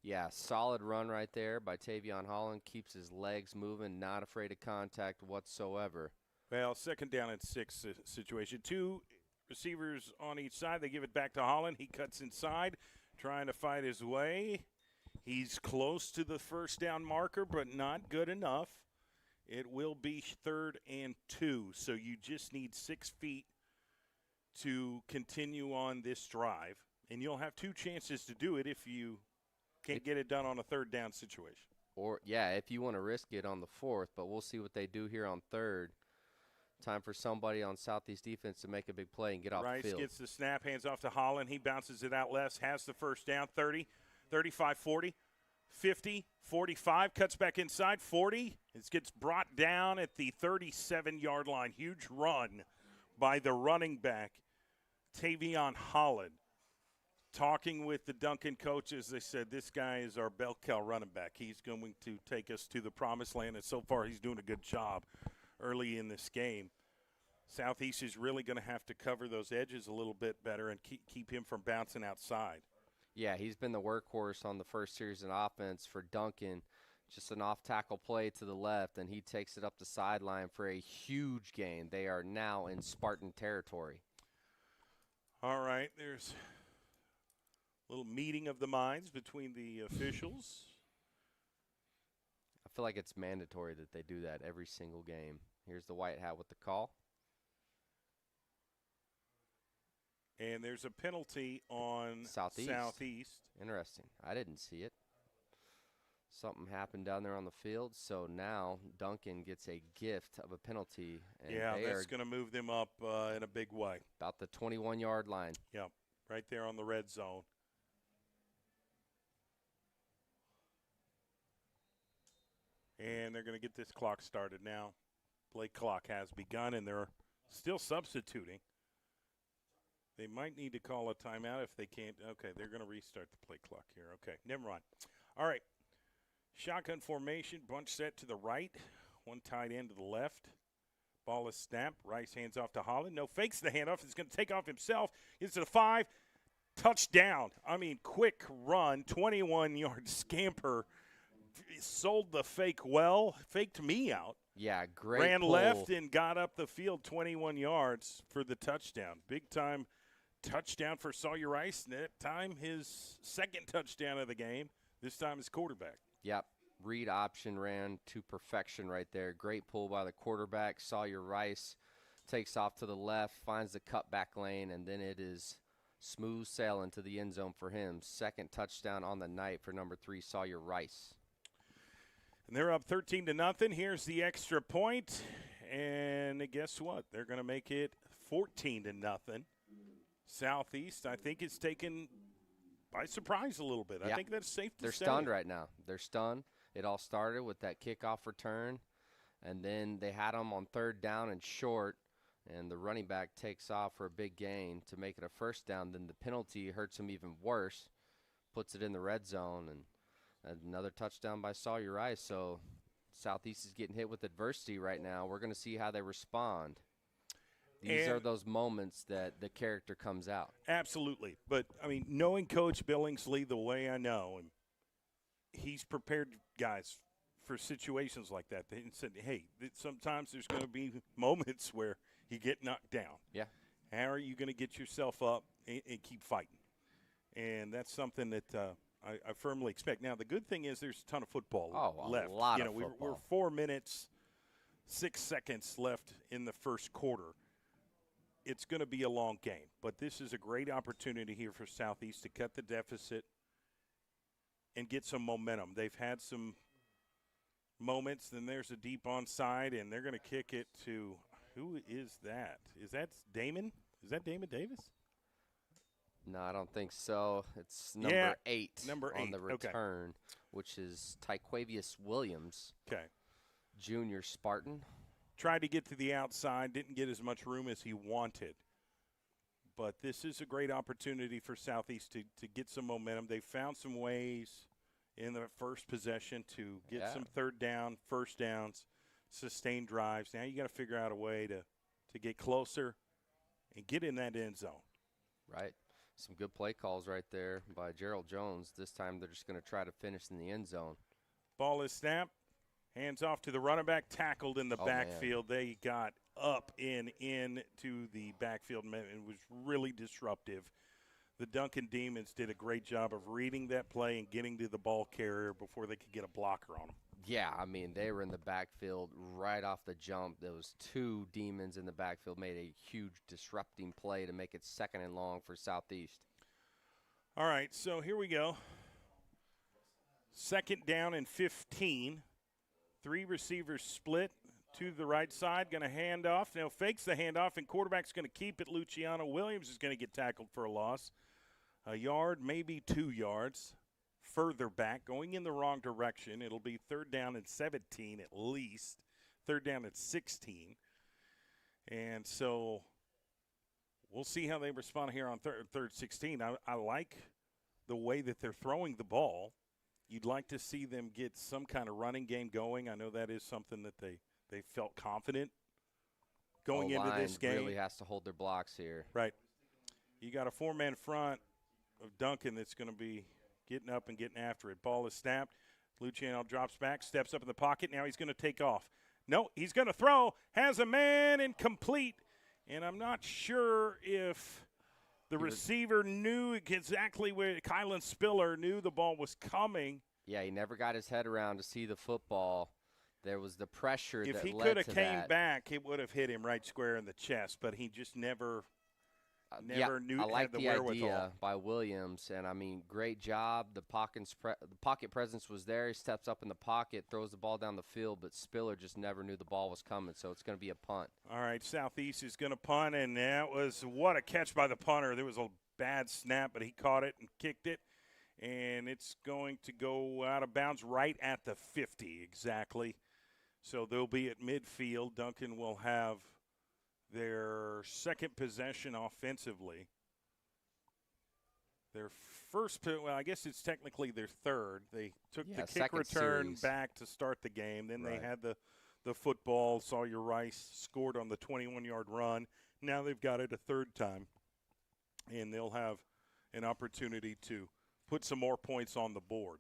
Yeah, solid run right there by Tavion Holland. Keeps his legs moving, not afraid of contact whatsoever. Well, 2nd down and 6 situation. 2 receivers on each side. They give it back to Holland. He cuts inside, trying to fight his way. He's close to the 1st down marker, but not good enough. It will be 3rd and 2, so you just need 6 feet to continue on this drive. And you'll have 2 chances to do it if you can't get it done on a 3rd down situation. Or, yeah, if you want to risk it on the 4th, but we'll see what they do here on 3rd. Time for somebody on Southeast defense to make a big play and get off the field. Rice gets the snap, hands off to Holland. He bounces it out left, has the 1st down, 30, 35, 40, 50, 45, cuts back inside, 40. It gets brought down at the 37-yard line. Huge run by the running back, Tavion Holland. Talking with the Duncan coaches, they said this guy is our bell cow running back. He's going to take us to the promised land, and so far he's doing a good job early in this game. Southeast is really going to have to cover those edges a little bit better and keep him from bouncing outside. Yeah, he's been the workhorse on the first series of offense for Duncan. Just an off-tackle play to the left, and he takes it up the sideline for a huge gain. They are now in Spartan territory. All right, there's a little meeting of the minds between the officials. I feel like it's mandatory that they do that every single game. Here's the white hat with the call. And there's a penalty on Southeast. Interesting. I didn't see it. Something happened down there on the field, so now Duncan gets a gift of a penalty. And yeah, that's going to move them up in a big way. About the 21-yard line. Yep, right there on the red zone. And they're going to get this clock started now. Play clock has begun, and they're still substituting. They might need to call a timeout if they can't. Okay, they're going to restart the play clock here. Okay, never mind. All right. Shotgun formation, bunch set to the right, one tight end to the left. Ball is snapped. Rice hands off to Holland. No, fakes the handoff. He's going to take off himself. Gets to the 5. Touchdown. I mean, quick run, 21-yard scamper. Sold the fake well. Faked me out. Yeah, great Ran pull. left and got up the field 21 yards for the touchdown. Big-time touchdown for Sawyer Rice. That time his 2nd touchdown of the game. This time his quarterback. Yep. Read option ran to perfection right there. Great pull by the quarterback. Sawyer Rice takes off to the left, finds the cutback lane, and then it is smooth sailing to the end zone for him. 2nd touchdown on the night for number 3, Sawyer Rice. And they're up 13-0. Here's the extra point, and guess what? They're going to make it 14-0. Southeast, I think, is taken by surprise a little bit. Yeah. I think that's safe to They're say. stunned right now. They're stunned. It all started with that kickoff return, and then they had them on 3rd down and short, and the running back takes off for a big gain to make it a 1st down. Then the penalty hurts them even worse, puts it in the red zone, and another touchdown by Sawyer Rice. So Southeast is getting hit with adversity right now. We're going to see how they respond. These are those moments that the character comes out. Absolutely. But, I mean, knowing Coach Billingsley the way I know him, he's prepared guys for situations like that. They said, hey, sometimes there's going to be moments where you get knocked down. Yeah. How are you going to get yourself up and keep fighting? And that's something that I firmly expect. Now, the good thing is there's a ton of football left. A lot of We're football. 4 minutes, 6 seconds left in the first quarter. It's going to be a long game, but this is a great opportunity here for Southeast to cut the deficit and get some momentum. They've had some moments, then there's a deep onside, and they're going to kick it to – who is that? Is that Damon? Is that Damon Davis? No, I don't think so. It's number 8 on the Okay. return, which is Tyquavius Williams, Okay. junior Spartan. Tried to get to the outside, didn't get as much room as he wanted. But this is a great opportunity for Southeast to get some momentum. They found some ways in the first possession to get some 3rd down, 1st downs, sustain drives. Now you got to figure out a way to get closer and get in that end zone. Right. Some good play calls right there by Gerald Jones. This time they're just going to try to finish in the end zone. Ball is snapped. Hands off to the running back, tackled in the backfield. Man. They got up and into the backfield. It was really disruptive. The Duncan Demons did a great job of reading that play and getting to the ball carrier before they could get a blocker on them. Yeah, I mean, they were in the backfield right off the jump. There was 2 Demons in the backfield, made a huge disrupting play to make it 2nd and long for Southeast. All right, so here we go. 2nd down and 15. 3 receivers split to the right side, going to hand off. Now fakes the handoff, and quarterback's going to keep it. Luciano Williams is going to get tackled for a loss. A yard, maybe 2 yards further back, going in the wrong direction. It'll be 3rd down and 17 at least. 3rd down and 16. And so we'll see how they respond here on 3rd 16. I like the way that they're throwing the ball. You'd like to see them get some kind of running game going. I know that is something that they felt confident going into this game. Really has to hold their blocks here. Right. You got a 4-man front of Duncan that's going to be getting up and getting after it. Ball is snapped. Luciano drops back, steps up in the pocket. Now he's going to take off. No, he's going to throw. Has a man incomplete. And I'm not sure if the receiver knew exactly where Kylan Spiller knew the ball was coming. Yeah, he never got his head around to see the football. There was the pressure if that he led could have to came that. back, it would have hit him right square in the chest, but he just never knew I like had the the wherewithal. idea by Williams, and I mean, great job. The pocket presence was there. He steps up in the pocket, throws the ball down the field, but Spiller just never knew the ball was coming, so it's going to be a punt. All right, Southeast is going to punt, and that was what a catch by the punter. There was a bad snap, but he caught it and kicked it, and it's going to go out of bounds right at the 50 exactly. So they'll be at midfield. Duncan will have their 2nd possession offensively. Their first, well, I guess it's technically their 3rd. They took the kick return series back to start the game. Then Right. they had the football. Sawyer Rice scored on the 21-yard run. Now they've got it a 3rd time, and they'll have an opportunity to put some more points on the board.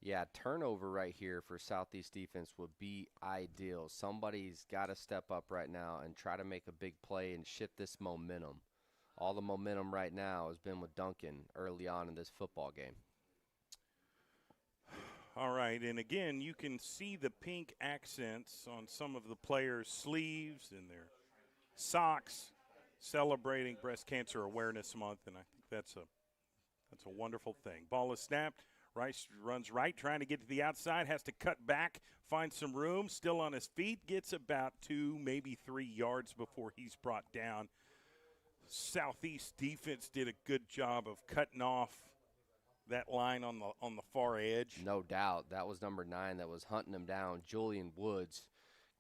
Yeah, turnover right here for Southeast defense would be ideal. Somebody's got to step up right now and try to make a big play and shift this momentum. All the momentum right now has been with Duncan early on in this football game. All right, and again, you can see the pink accents on some of the players' sleeves and their socks celebrating Breast Cancer Awareness Month, and I think that's a wonderful thing. Ball is snapped. Rice runs right, trying to get to the outside, has to cut back, find some room, still on his feet, gets about 2, maybe 3 yards before he's brought down. Southeast defense did a good job of cutting off that line on the far edge. No doubt. That was number 9 that was hunting him down. Julian Woods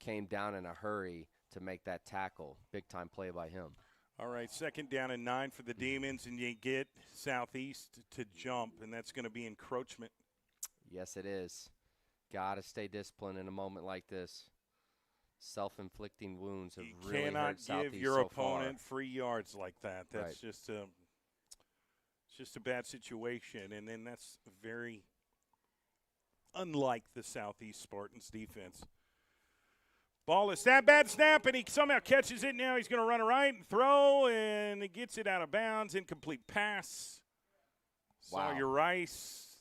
came down in a hurry to make that tackle. Big-time play by him. All right, 2nd down and 9 for the Demons, and you get Southeast to jump, and that's going to be encroachment. Yes, it is. Got to stay disciplined in a moment like this. Self-inflicting wounds have really hurt Southeast so far. You cannot give your opponent free yards like that. That's right. It's just a bad situation, and then that's very unlike the Southeast Spartans defense. Ball is bad snap, and he somehow catches it. Now he's going to run right and throw, and he gets it out of bounds. Incomplete pass. Wow. Sawyer Rice,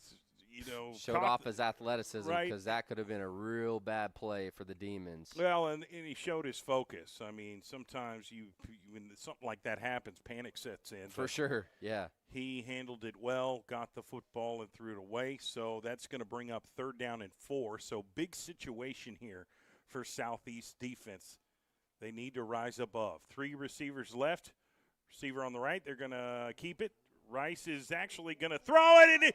showed off his athleticism, right, because that could have been a real bad play for the Demons. Well, and he showed his focus. I mean, sometimes when something like that happens, panic sets in. For sure, yeah. He handled it well, got the football and threw it away. So that's going to bring up 3rd down and 4. So big situation here for Southeast defense. They need to rise above. 3 receivers left. Receiver on the right. They're going to keep it. Rice is actually going to throw it. And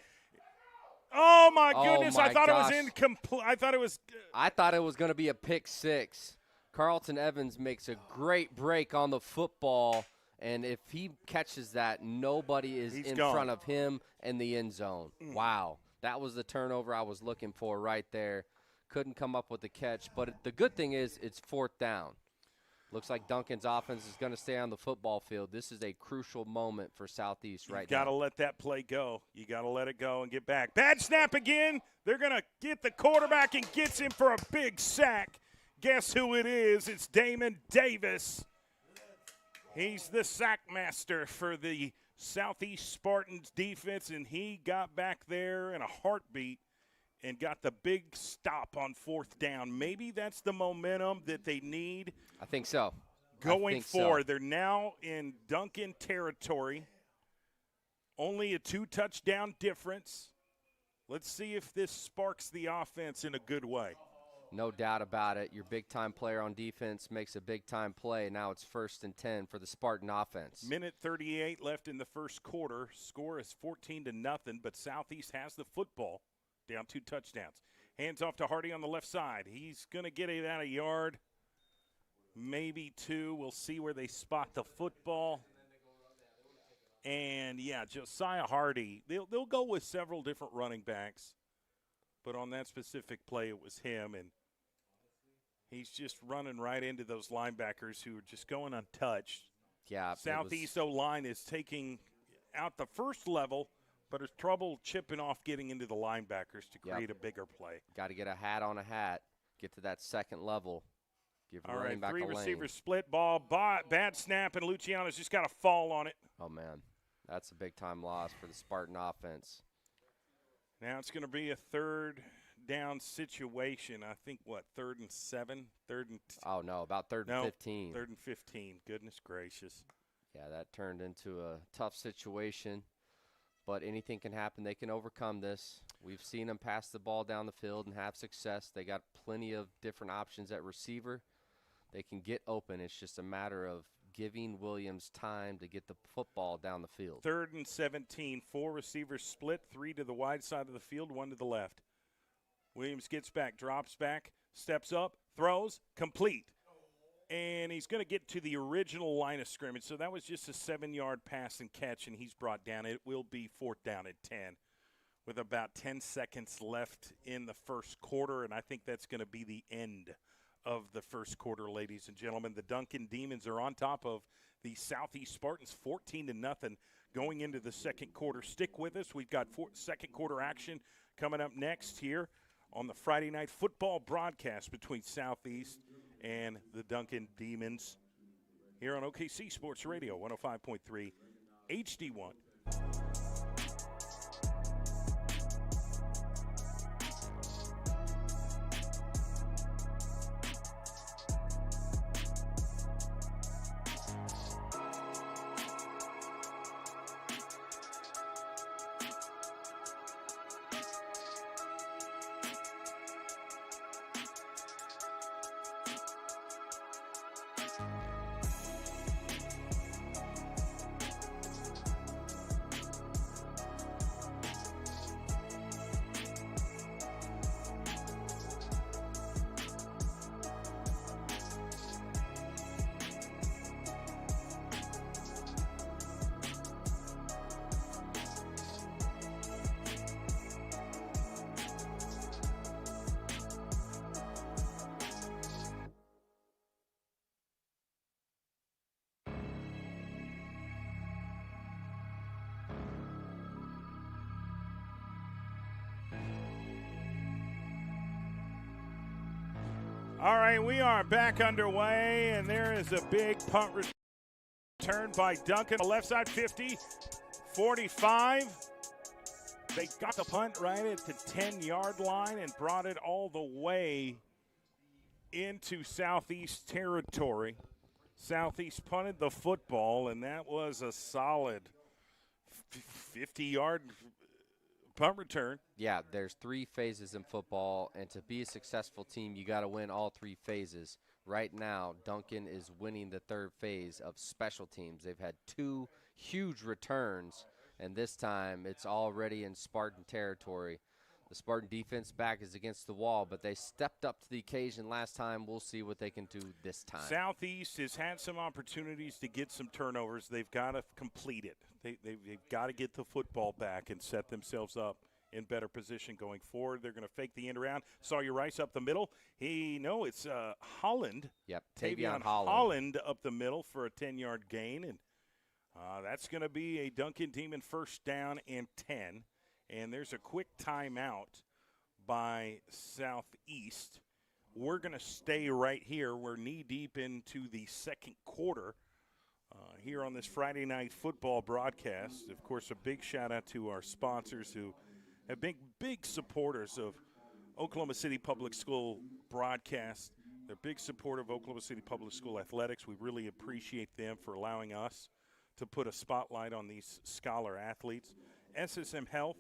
oh, my goodness. My I thought gosh. it was incomplete. I thought it was going to be a pick 6. Carlton Evans makes a great break on the football, and if he catches that, nobody is in front of him in the end zone. Wow. That was the turnover I was looking for right there. Couldn't come up with the catch, but the good thing is it's 4th down. Looks like Duncan's offense is going to stay on the football field. This is a crucial moment for Southeast right now. You got to let that play go. You got to let it go and get back. Bad snap again. They're going to get the quarterback and gets him for a big sack. Guess who it is? It's Damon Davis. He's the sack master for the Southeast Spartans defense, and he got back there in a heartbeat and got the big stop on 4th down. Maybe that's the momentum that they need. I think so. Going forward, they're now in Duncan territory. Only a 2-touchdown difference. Let's see if this sparks the offense in a good way. No doubt about it. Your big-time player on defense makes a big-time play. Now it's 1st and 10 for the Spartan offense. Minute 38 left in the first quarter. Score is 14-0, but Southeast has the football. Down 2 touchdowns. Hands off to Hardy on the left side. He's going to get it out a yard, maybe 2. We'll see where they spot the football. And, yeah, Josiah Hardy, they'll go with several different running backs. But on that specific play, it was him. And he's just running right into those linebackers who are just going untouched. Yeah. Southeast O-line is taking out the first level, but has trouble chipping off getting into the linebackers to create a bigger play. Got to get a hat on a hat, get to that 2nd level. Give All running right, back 3 a lane. receivers split ball, bad snap, and Luciano's just got to fall on it. Oh, man. That's a big-time loss for the Spartan offense. Now it's going to be a 3rd down situation. I think, 3rd and 7? Oh, no, about 3rd and 15. 3rd and 15. Goodness gracious. Yeah, that turned into a tough situation. But anything can happen. They can overcome this. We've seen them pass the ball down the field and have success. They got plenty of different options at receiver. They can get open. It's just a matter of giving Williams time to get the football down the field. 3rd and 17. 4 receivers split, 3 to the wide side of the field, 1 to the left. Williams gets back, drops back, steps up, throws, complete. And he's going to get to the original line of scrimmage. So that was just a 7-yard pass and catch, and he's brought down. It will be 4th down at 10 with about 10 seconds left in the first quarter, and I think that's going to be the end of the first quarter, ladies and gentlemen. The Duncan Demons are on top of the Southeast Spartans 14-0 going into the second quarter. Stick with us. We've got second quarter action coming up next here on the Friday night football broadcast between Southeast and the Duncan Demons here on OKC Sports Radio 105.3 HD1. All right, we are back underway, and there is a big punt return by Duncan. Left side, 50, 45. They got the punt right at the 10-yard line and brought it all the way into Southeast territory. Southeast punted the football, and that was a solid 50-yard punt return. Yeah, there's 3 phases in football, and to be a successful team, you got to win all 3 phases. Right now, Duncan is winning the 3rd phase of special teams. They've had 2 huge returns, and this time it's already in Spartan territory. The Spartan defense back is against the wall, but they stepped up to the occasion last time. We'll see what they can do this time. Southeast has had some opportunities to get some turnovers. They've got to complete it. They've got to get the football back and set themselves up in better position going forward. They're going to fake the end around. Sawyer Rice up the middle. It's Holland. Yep, Tavion Holland up the middle for a 10-yard gain, and that's going to be a Duncan Demon first down and 10. And there's a quick timeout by Southeast. We're going to stay right here. We're knee-deep into the second quarter here on this Friday night football broadcast. Of course, a big shout-out to our sponsors who have been big supporters of Oklahoma City Public School broadcast. They're big support of Oklahoma City Public School athletics. We really appreciate them for allowing us to put a spotlight on these scholar athletes. SSM Health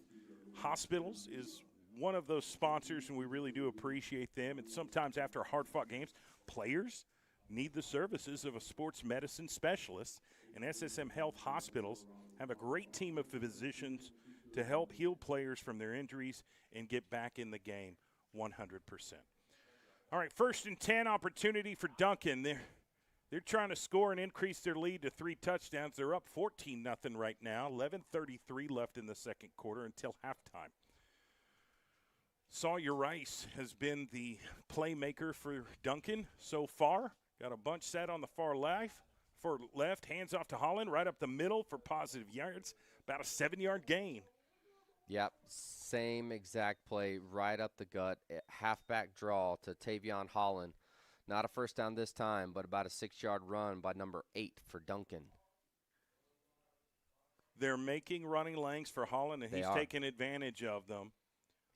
Hospitals is one of those sponsors, and we really do appreciate them. And sometimes after hard-fought games, players need the services of a sports medicine specialist. And SSM Health Hospitals have a great team of physicians to help heal players from their injuries and get back in the game 100%. All right, 1st and 10 opportunity for Duncan. They're trying to score and increase their lead to 3 touchdowns. They're up 14-0 right now. 11:33 left in the second quarter until halftime. Sawyer Rice has been the playmaker for Duncan so far. Got a bunch set on the far left, hands off to Holland, right up the middle for positive yards. About a 7-yard gain. Yep, same exact play, right up the gut, halfback draw to Tavion Holland. Not a first down this time, but about a 6-yard run by number 8 for Duncan. They're making running lanes for Holland, and he's taking advantage of them.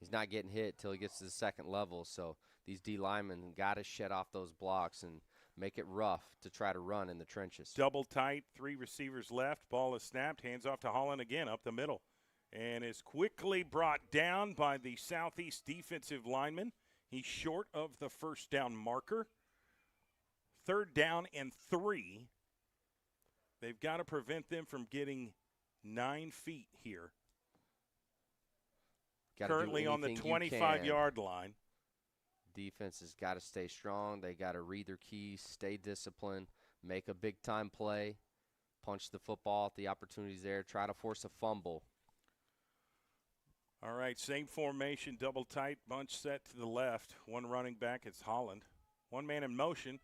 He's not getting hit till he gets to the second level, so these D linemen got to shed off those blocks and make it rough to try to run in the trenches. Double tight, 3 receivers left. Ball is snapped, hands off to Holland again up the middle. And is quickly brought down by the Southeast defensive lineman. He's short of the first down marker. 3rd down and 3. They've got to prevent them from getting 9 feet here. Currently on the 25-yard line. Defense has got to stay strong. They got to read their keys, stay disciplined, make a big-time play, punch the football at the opportunities there, try to force a fumble. All right, same formation, double tight, bunch set to the left. One running back, it's Holland. One man in motion.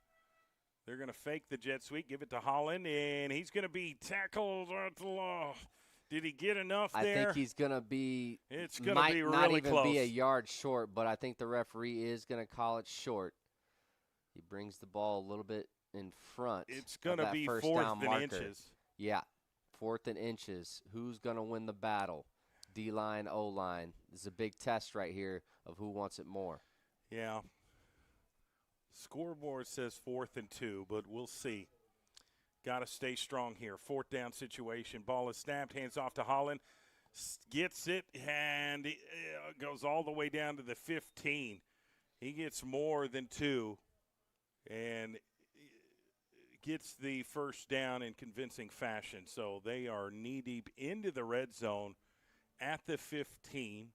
They're going to fake the jet sweep, give it to Holland, and he's going to be tackled at the law. Did he get enough there? I think he's going to be – it's going to be really not even close. Be a yard short, but I think the referee is going to call it short. He brings the ball a little bit in front. It's going to be 4th and inches. Yeah, 4th and inches. Who's going to win the battle? D-line, O-line. This is a big test right here of who wants it more. Yeah. Scoreboard says 4th and 2, but we'll see. Got to stay strong here. 4th down situation. Ball is snapped. Hands off to Holland. Gets it, and it goes all the way down to the 15. He gets more than 2 and gets the first down in convincing fashion. So they are knee-deep into the red zone at the 15.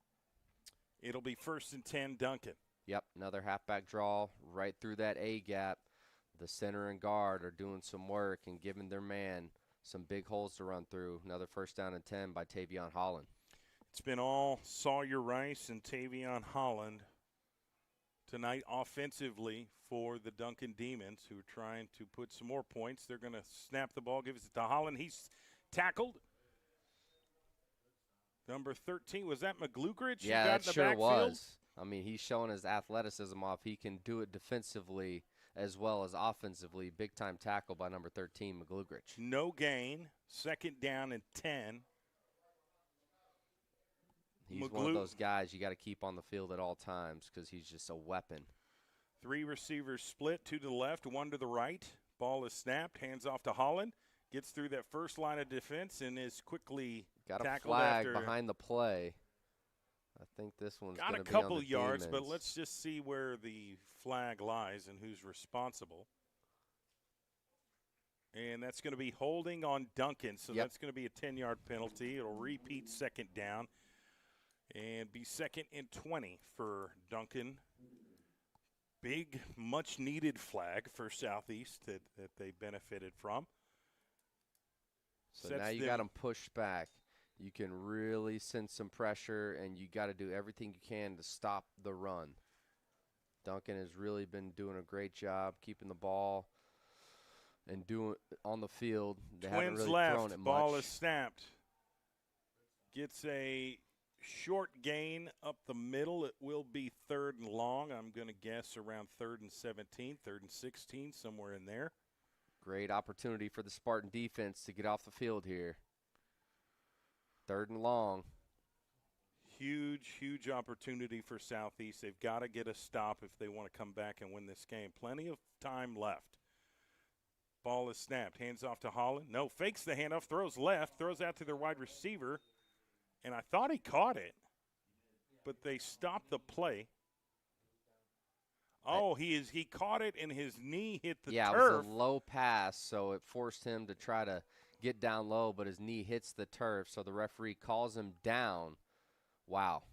It'll be 1st and 10, Duncan. Yep, another halfback draw right through that A gap. The center and guard are doing some work and giving their man some big holes to run through. Another 1st down and 10 by Tavion Holland. It's been all Sawyer Rice and Tavion Holland tonight offensively for the Duncan Demons, who are trying to put some more points. They're going to snap the ball, gives it to Holland. He's tackled. Number 13, was that McGlugridge? Yeah, that sure was. I mean, he's showing his athleticism off. He can do it defensively as well as offensively. Big-time tackle by number 13, McGlugrich. No gain. 2nd down and 10. He's one of those guys you got to keep on the field at all times because he's just a weapon. 3 receivers split, 2 to the left, 1 to the right. Ball is snapped, hands off to Holland. Gets through that first line of defense and is quickly got tackled a flag after behind the play. I think this one's got going a to be on couple the yards, Demons. but let's just see where the flag lies and who's responsible. And that's going to be holding on Duncan, so that's going to be a 10-yard penalty. It'll repeat 2nd down and be 2nd and 20 for Duncan. Big, much-needed flag for Southeast that they benefited from. So now you got them pushed back. You can really send some pressure, and you got to do everything you can to stop the run. Duncan has really been doing a great job keeping the ball and doing on the field. They haven't really thrown it much. Ball is snapped. Gets a short gain up the middle. It will be 3rd and long. I'm going to guess around 3rd and 17, 3rd and 16, somewhere in there. Great opportunity for the Spartan defense to get off the field here. 3rd and long. Huge, huge opportunity for Southeast. They've got to get a stop if they want to come back and win this game. Plenty of time left. Ball is snapped. Hands off to Holland. No, fakes the handoff, throws left, throws out to their wide receiver. And I thought he caught it, but they stopped the play. Oh, he caught it and his knee hit the turf. Yeah, it was a low pass, so it forced him to try to get down low, but his knee hits the turf, so the referee calls him down. Wow.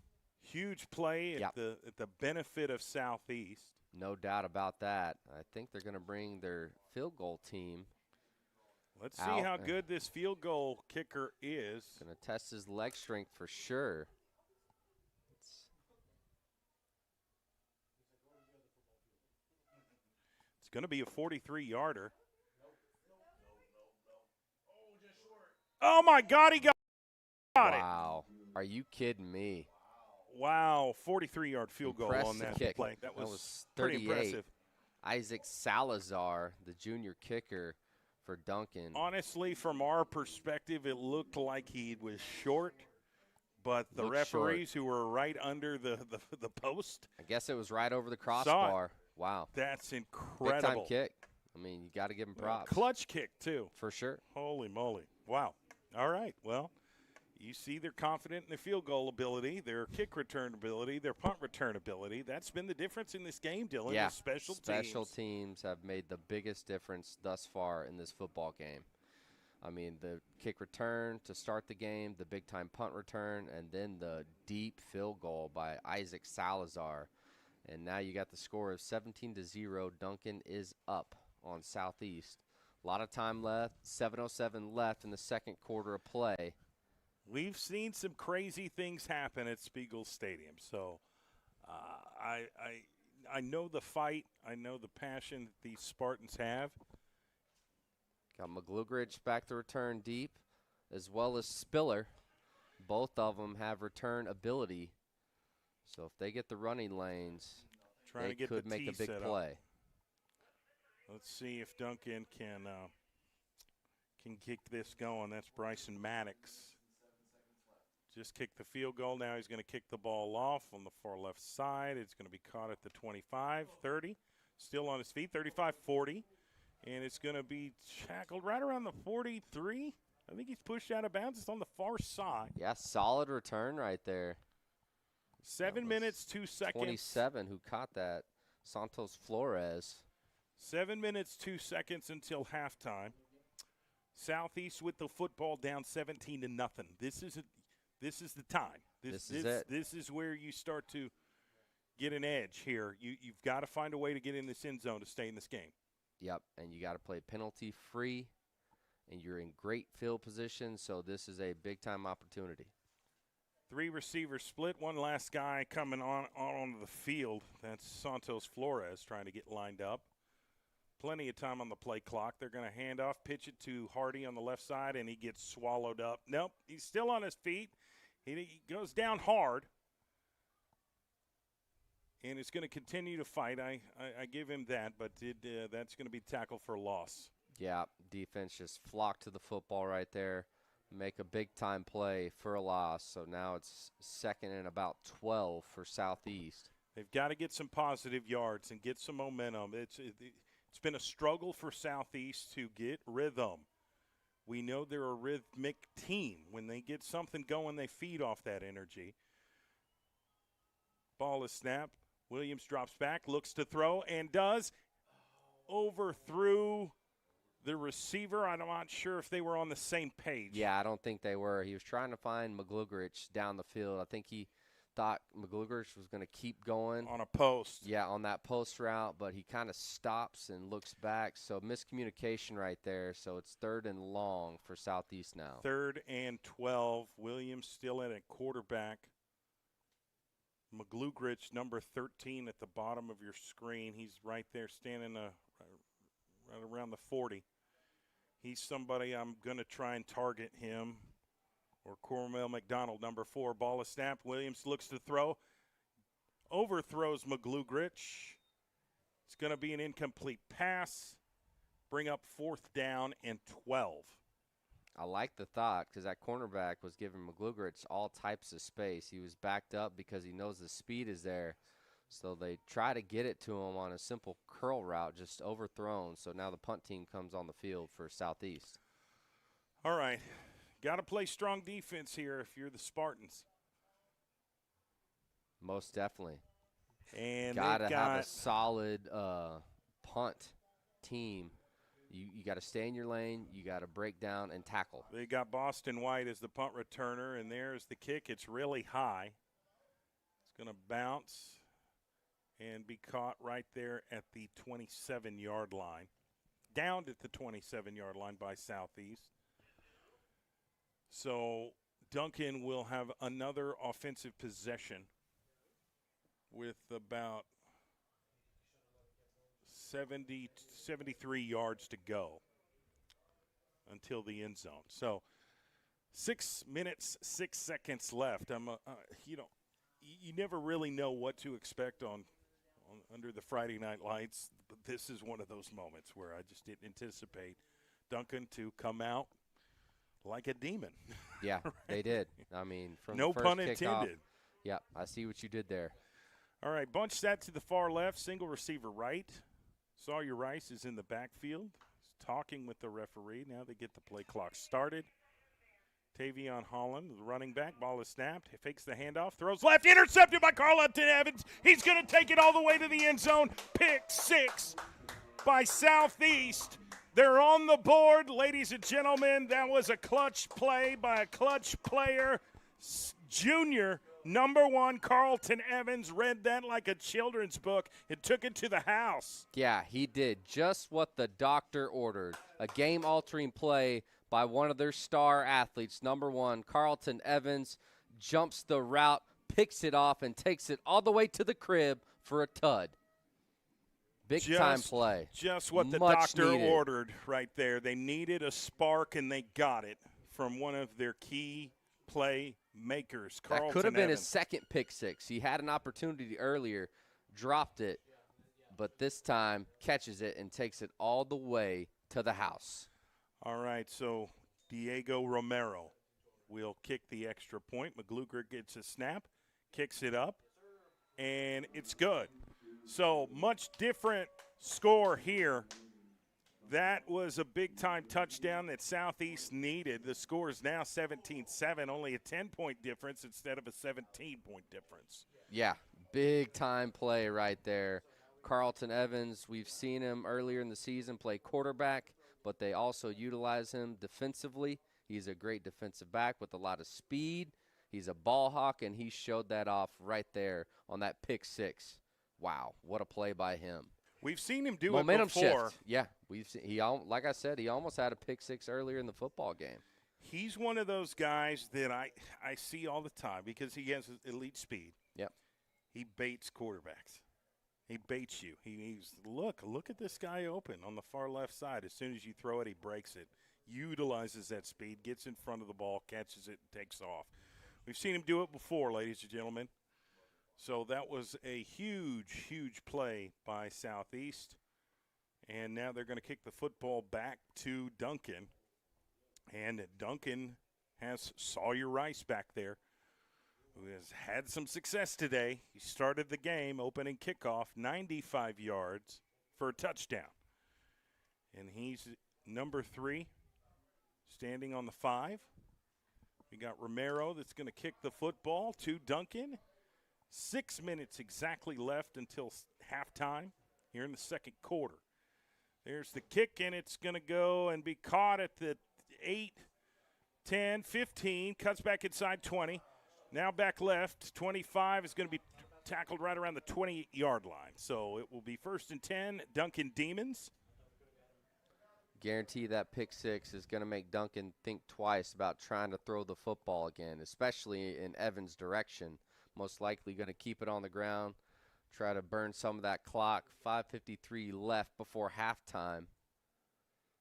Huge play at the benefit of Southeast. No doubt about that. I think they're going to bring their field goal team. Let's see how good this field goal kicker is. Going to test his leg strength for sure. It's going to be a 43-yarder. Oh, my God, he got it. Wow. Are you kidding me? Wow, 43-yard field goal on that kick. play. That was 38. pretty impressive. Isaac Salazar, the junior kicker for Duncan. Honestly, from our perspective, it looked like he was short, but the referees who were right under the post. I guess it was right over the crossbar. Wow. That's incredible. Big-time kick. I mean, you got to give him props. Clutch kick, too. For sure. Holy moly. Wow. All right. Well, you see they're confident in their field goal ability, their kick return ability, their punt return ability. That's been the difference in this game, Dylan. Yeah, Special teams have made the biggest difference thus far in this football game. I mean, the kick return to start the game, the big-time punt return, and then the deep field goal by Isaac Salazar. And now you got the score of 17-0. Duncan is up on Southeast. A lot of time left, 7:07 left in the second quarter of play. We've seen some crazy things happen at Spiegel Stadium. So I know the fight. I know the passion that these Spartans have. Got McGlugrich back to return deep, as well as Spiller. Both of them have return ability. So if they get the running lanes, they could make a big play. Let's see if Duncan can kick this going. That's Bryson Maddox. Just kicked the field goal. Now he's going to kick the ball off on the far left side. It's going to be caught at the 25, 30. Still on his feet, 35, 40. And it's going to be tackled right around the 43. I think he's pushed out of bounds. It's on the far side. Yeah, solid return right there. 7 minutes, 2 seconds. 27 who caught that. Santos Flores. 7 minutes, 2 seconds until halftime. Southeast with the football down 17-0. This is the time. This is it. This is where you start to get an edge here. You've got to find a way to get in this end zone to stay in this game. Yep, and you got to play penalty free, and you're in great field position, so this is a big-time opportunity. 3 receivers split. One last guy coming onto the field. That's Santos Flores trying to get lined up. Plenty of time on the play clock. They're going to hand off, pitch it to Hardy on the left side, and he gets swallowed up. Nope, he's still on his feet. He goes down hard. and is going to continue to fight. I give him that, but that's going to be tackle for loss. Yeah, defense just flocked to the football right there, make a big-time play for a loss. So now it's 2nd and about 12 for Southeast. They've got to get some positive yards and get some momentum. It's been a struggle for Southeast to get rhythm. We know they're a rhythmic team. When they get something going, they feed off that energy. Ball is snapped. Williams drops back, looks to throw, and does. Overthrew the receiver. I'm not sure if they were on the same page. Yeah, I don't think they were. He was trying to find McGlugrich down the field. I think he thought McGlugrich was going to keep going. On a post. Yeah, on that post route, but he kind of stops and looks back. So miscommunication right there. So it's 3rd and long for Southeast now. 3rd and 12. Williams still in at quarterback. McGlugrich, number 13 at the bottom of your screen. He's right there standing right around the 40. He's somebody I'm going to try and target him. Or Cormel McDonald, number 4. Ball is snapped. Williams looks to throw. Overthrows McGlugrich. It's going to be an incomplete pass. Bring up 4th down and 12. I like the thought because that cornerback was giving McGlugrich all types of space. He was backed up because he knows the speed is there. So they try to get it to him on a simple curl route, just overthrown. So now the punt team comes on the field for Southeast. All right. Got to play strong defense here if you're the Spartans. Most definitely. And got to have a solid punt team. You got to stay in your lane. You got to break down and tackle. They got Boston White as the punt returner, and there's the kick. It's really high. It's going to bounce and be caught right there at the 27-yard line. Downed at the 27-yard line by Southeast. So Duncan will have another offensive possession with about 73 yards to go until the end zone. So 6 minutes, 6 seconds left. You never really know what to expect on under the Friday Night Lights, but this is one of those moments where I just didn't anticipate Duncan to come out like a demon. Yeah, right? They did. I mean, from no the first pun kickoff, intended. Yeah, I see what you did there. All right, bunch that to the far left, single receiver right. Sawyer Rice is in the backfield. He's talking with the referee. Now they get the play clock started. Tavion Holland, the running back, ball is snapped. He fakes the handoff, throws left, intercepted by Carlton Evans. He's going to take it all the way to the end zone. Pick 6 by Southeast. They're on the board, ladies and gentlemen. That was a clutch play by a clutch player. Junior, number 1, Carlton Evans, read that like a children's book and took it to the house. Yeah, he did just what the doctor ordered. A game-altering play by one of their star athletes, number 1, Carlton Evans, jumps the route, picks it off, and takes it all the way to the crib for a tud. Big-time play. Just what the Much doctor needed. ordered right there. They needed a spark, and they got it from one of their key play makers, Carlton That could have been Evans. his second pick 6. He had an opportunity earlier, dropped it, but this time catches it and takes it all the way to the house. All right, so Diego Romero will kick the extra point. McGluger gets a snap, kicks it up, and it's good. So much different score here. That was a big-time touchdown that Southeast needed. The score is now 17-7, only a 10-point difference instead of a 17-point difference. Yeah, big-time play right there. Carlton Evans, we've seen him earlier in the season play quarterback, but they also utilize him defensively. He's a great defensive back with a lot of speed. He's a ball hawk, and he showed that off right there on that pick 6. Wow, what a play by him. We've seen him do Momentum it before. shift. Yeah, we've seen, like I said, he almost had a pick 6 earlier in the football game. He's one of those guys that I see all the time because he has elite speed. Yep. He baits quarterbacks. He baits you. He's look at this guy open on the far left side. As soon as you throw it, he breaks it, utilizes that speed, gets in front of the ball, catches it, and takes off. We've seen him do it before, ladies and gentlemen. So that was a huge, huge play by Southeast. And now they're going to kick the football back to Duncan. And Duncan has Sawyer Rice back there, who has had some success today. He started the game, opening kickoff, 95 yards for a touchdown. And he's number 3, standing on the 5. We got Romero that's going to kick the football to Duncan. 6 minutes exactly left until halftime here in the second quarter. There's the kick, and it's going to go and be caught at the 8, 10, 15, cuts back inside 20. Now back left, 25 is going to be tackled right around the 20-yard line. So it will be 1st and 10, Duncan Demons. Guarantee that pick 6 is going to make Duncan think twice about trying to throw the football again, especially in Evans' direction. Most likely going to keep it on the ground, try to burn some of that clock. 5:53 left before halftime.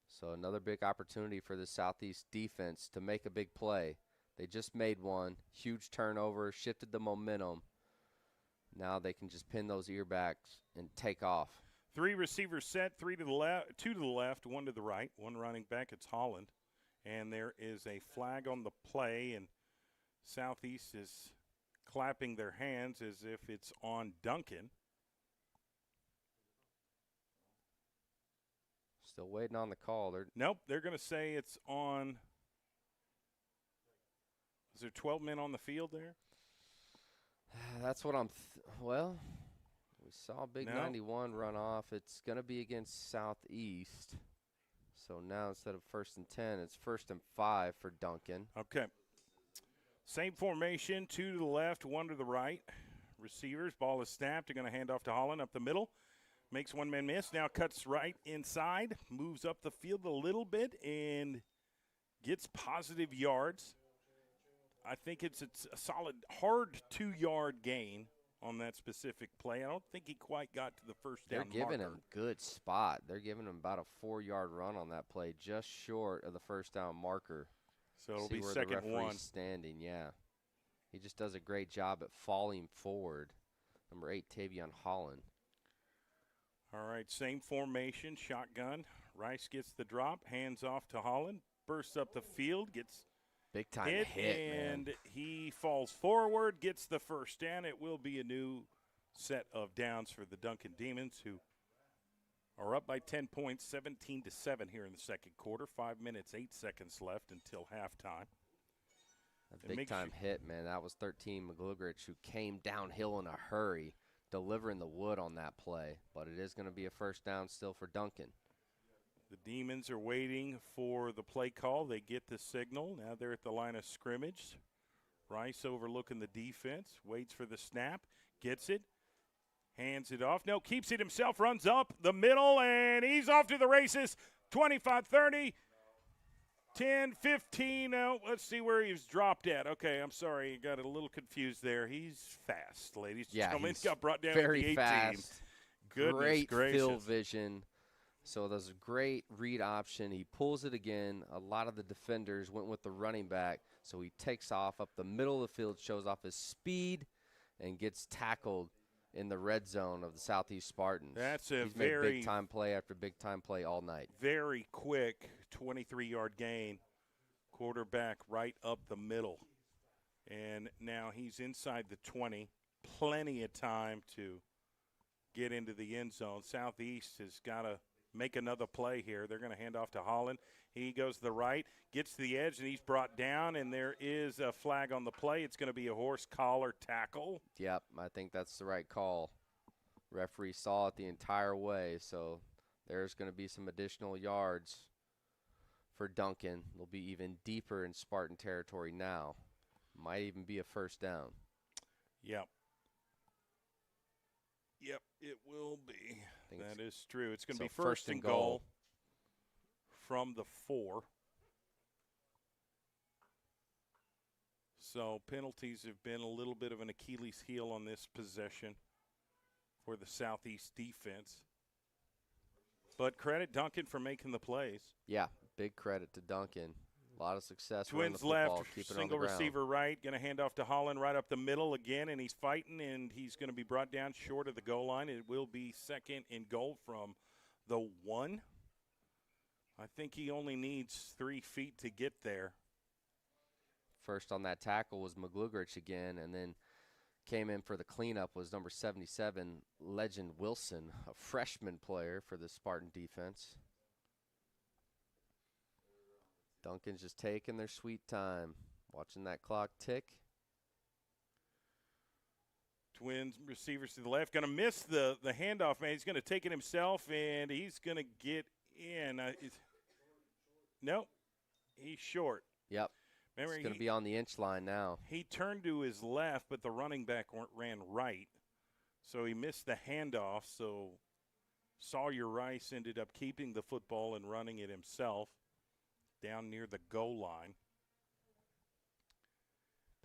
So another big opportunity for the Southeast defense to make a big play. They just made one. Huge turnover, shifted the momentum. Now they can just pin those earbacks and take off. 3 receivers set, 3 to the left, 2 to the left, 1 to the right. 1 running back, it's Holland. And there is a flag on the play, and Southeast is clapping their hands as if it's on Duncan. Still waiting on the call. Nope, they're going to say it's on. Is there 12 men on the field there? That's what I'm well, we saw Big 91 run off. It's going to be against Southeast. So now instead of 1st and 10, it's 1st and 5 for Duncan. Okay. Same formation, 2 to the left, 1 to the right. Receivers, ball is snapped. They're going to hand off to Holland up the middle. Makes one man miss. Now cuts right inside, moves up the field a little bit, and gets positive yards. I think it's a solid, hard 2-yard gain on that specific play. I don't think he quite got to the first down marker. They're giving him good spot. They're giving him about a 4-yard run on that play, just short of the first down marker. So it'll See be where 2nd the and 1. referee's standing, yeah. He just does a great job at falling forward. Number 8, Tavion Holland. All right, same formation, shotgun. Rice gets the drop, hands off to Holland, bursts up the field, gets big time hit, and man. he falls forward, gets the first down. It will be a new set of downs for the Duncan Demons, who are up by 10 points, 17-7 here in the second quarter. 5 minutes, 8 seconds left until halftime. A big time hit, man. That was 13 McGlugrich, who came downhill in a hurry, delivering the wood on that play. But it is going to be a first down still for Duncan. The Demons are waiting for the play call. They get the signal. Now they're at the line of scrimmage. Rice overlooking the defense, waits for the snap, gets it, hands it off. No, keeps it himself, runs up the middle, and he's off to the races. 25-30, 10, 15. Now let's see where he's dropped at. Okay, I'm sorry. You got a little confused there. He's fast, ladies and gentlemen. He got brought down very to the 18. Fast. Goodness great gracious. field vision. So there's a great read option. He pulls it again. A lot of the defenders went with the running back. So he takes off up the middle of the field, shows off his speed, and gets tackled in the red zone of the Southeast Spartans. That's a He's made big-time play after big-time play all night. Very quick 23-yard gain. Quarterback right up the middle. And now he's inside the 20. Plenty of time to get into the end zone. Southeast has got to make another play here. They're going to hand off to Holland. He goes to the right, gets to the edge, and he's brought down, and there is a flag on the play. It's going to be a horse collar tackle. Yep, I think that's the right call. Referee saw it the entire way, so there's going to be some additional yards for Duncan. They'll be even deeper in Spartan territory now. Might even be a first down. Yep. Yep, it will be. That is true. It's going to be first and goal from the 4. So penalties have been a little bit of an Achilles heel on this possession for the Southeast defense. But credit Duncan for making the plays. Yeah, big credit to Duncan. A lot of success running the Twins football, left, keeping it on the single ground. receiver right, going to hand off to Holland right up the middle again, and he's fighting, and he's going to be brought down short of the goal line. It will be 2nd and goal from the 1. I think he only needs 3 feet to get there. First on that tackle was McGlugrich again, and then came in for the cleanup was number 77, Legend Wilson, a freshman player for the Spartan defense. Duncan's just taking their sweet time, watching that clock tick. Twins receivers to the left. Going to miss the handoff, man. He's going to take it himself, and he's going to get in. Nope. He's short. Yep. Remember, He's going to be on the inch line now. He turned to his left, but the running back ran right. So he missed the handoff. So Sawyer Rice ended up keeping the football and running it himself down near the goal line.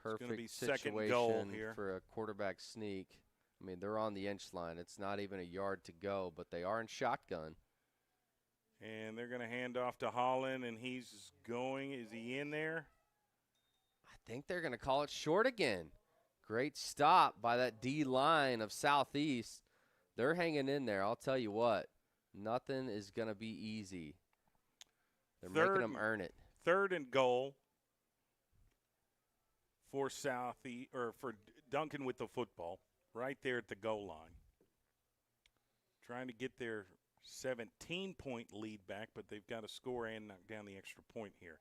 Perfect second goal situation here for a quarterback sneak. I mean, they're on the inch line. It's not even a yard to go, but they are in shotgun. And they're going to hand off to Holland, and he's going. Is he in there? I think they're going to call it short again. Great stop by that D line of Southeast. They're hanging in there. I'll tell you what, nothing is going to be easy. They're making them earn it. 3rd and goal for Southeast, or for Duncan with the football, right there at the goal line. Trying to get their 17-point lead back, but they've got to score and knock down the extra point here.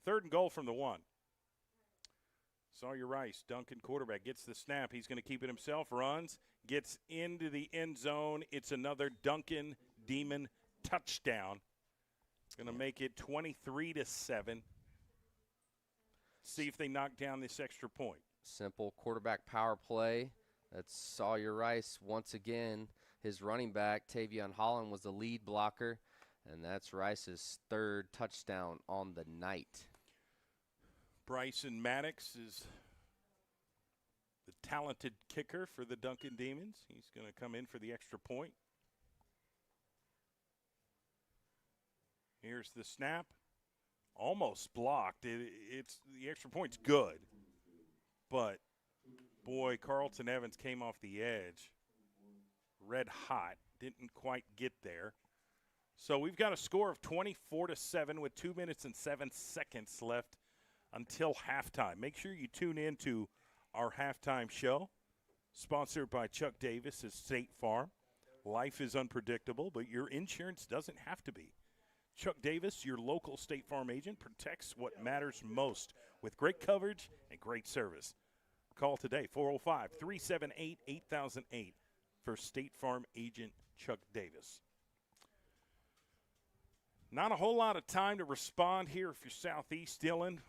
3rd and goal from the 1. Sawyer Rice, Duncan quarterback, gets the snap. He's going to keep it himself, runs, gets into the end zone. It's another Duncan Demon touchdown. Going to make it 23-7. See if they knock down this extra point. Simple quarterback power play. That's Sawyer Rice once again. His running back, Tavion Holland, was the lead blocker, and that's Rice's 3rd touchdown on the night. Bryson Maddox is the talented kicker for the Duncan Demons. He's going to come in for the extra point. Here's the snap. Almost blocked. It's the extra point's good. But, boy, Carlton Evans came off the edge. Red hot. Didn't quite get there. So we've got a score of 24-7 with 2 minutes and 7 seconds left until halftime. Make sure you tune in to our halftime show, sponsored by Chuck Davis at State Farm. Life is unpredictable, but your insurance doesn't have to be. Chuck Davis, your local State Farm agent, protects what matters most with great coverage and great service. Call today, 405-378-8008 for State Farm agent Chuck Davis. Not a whole lot of time to respond here if you're Southeast, Dylan,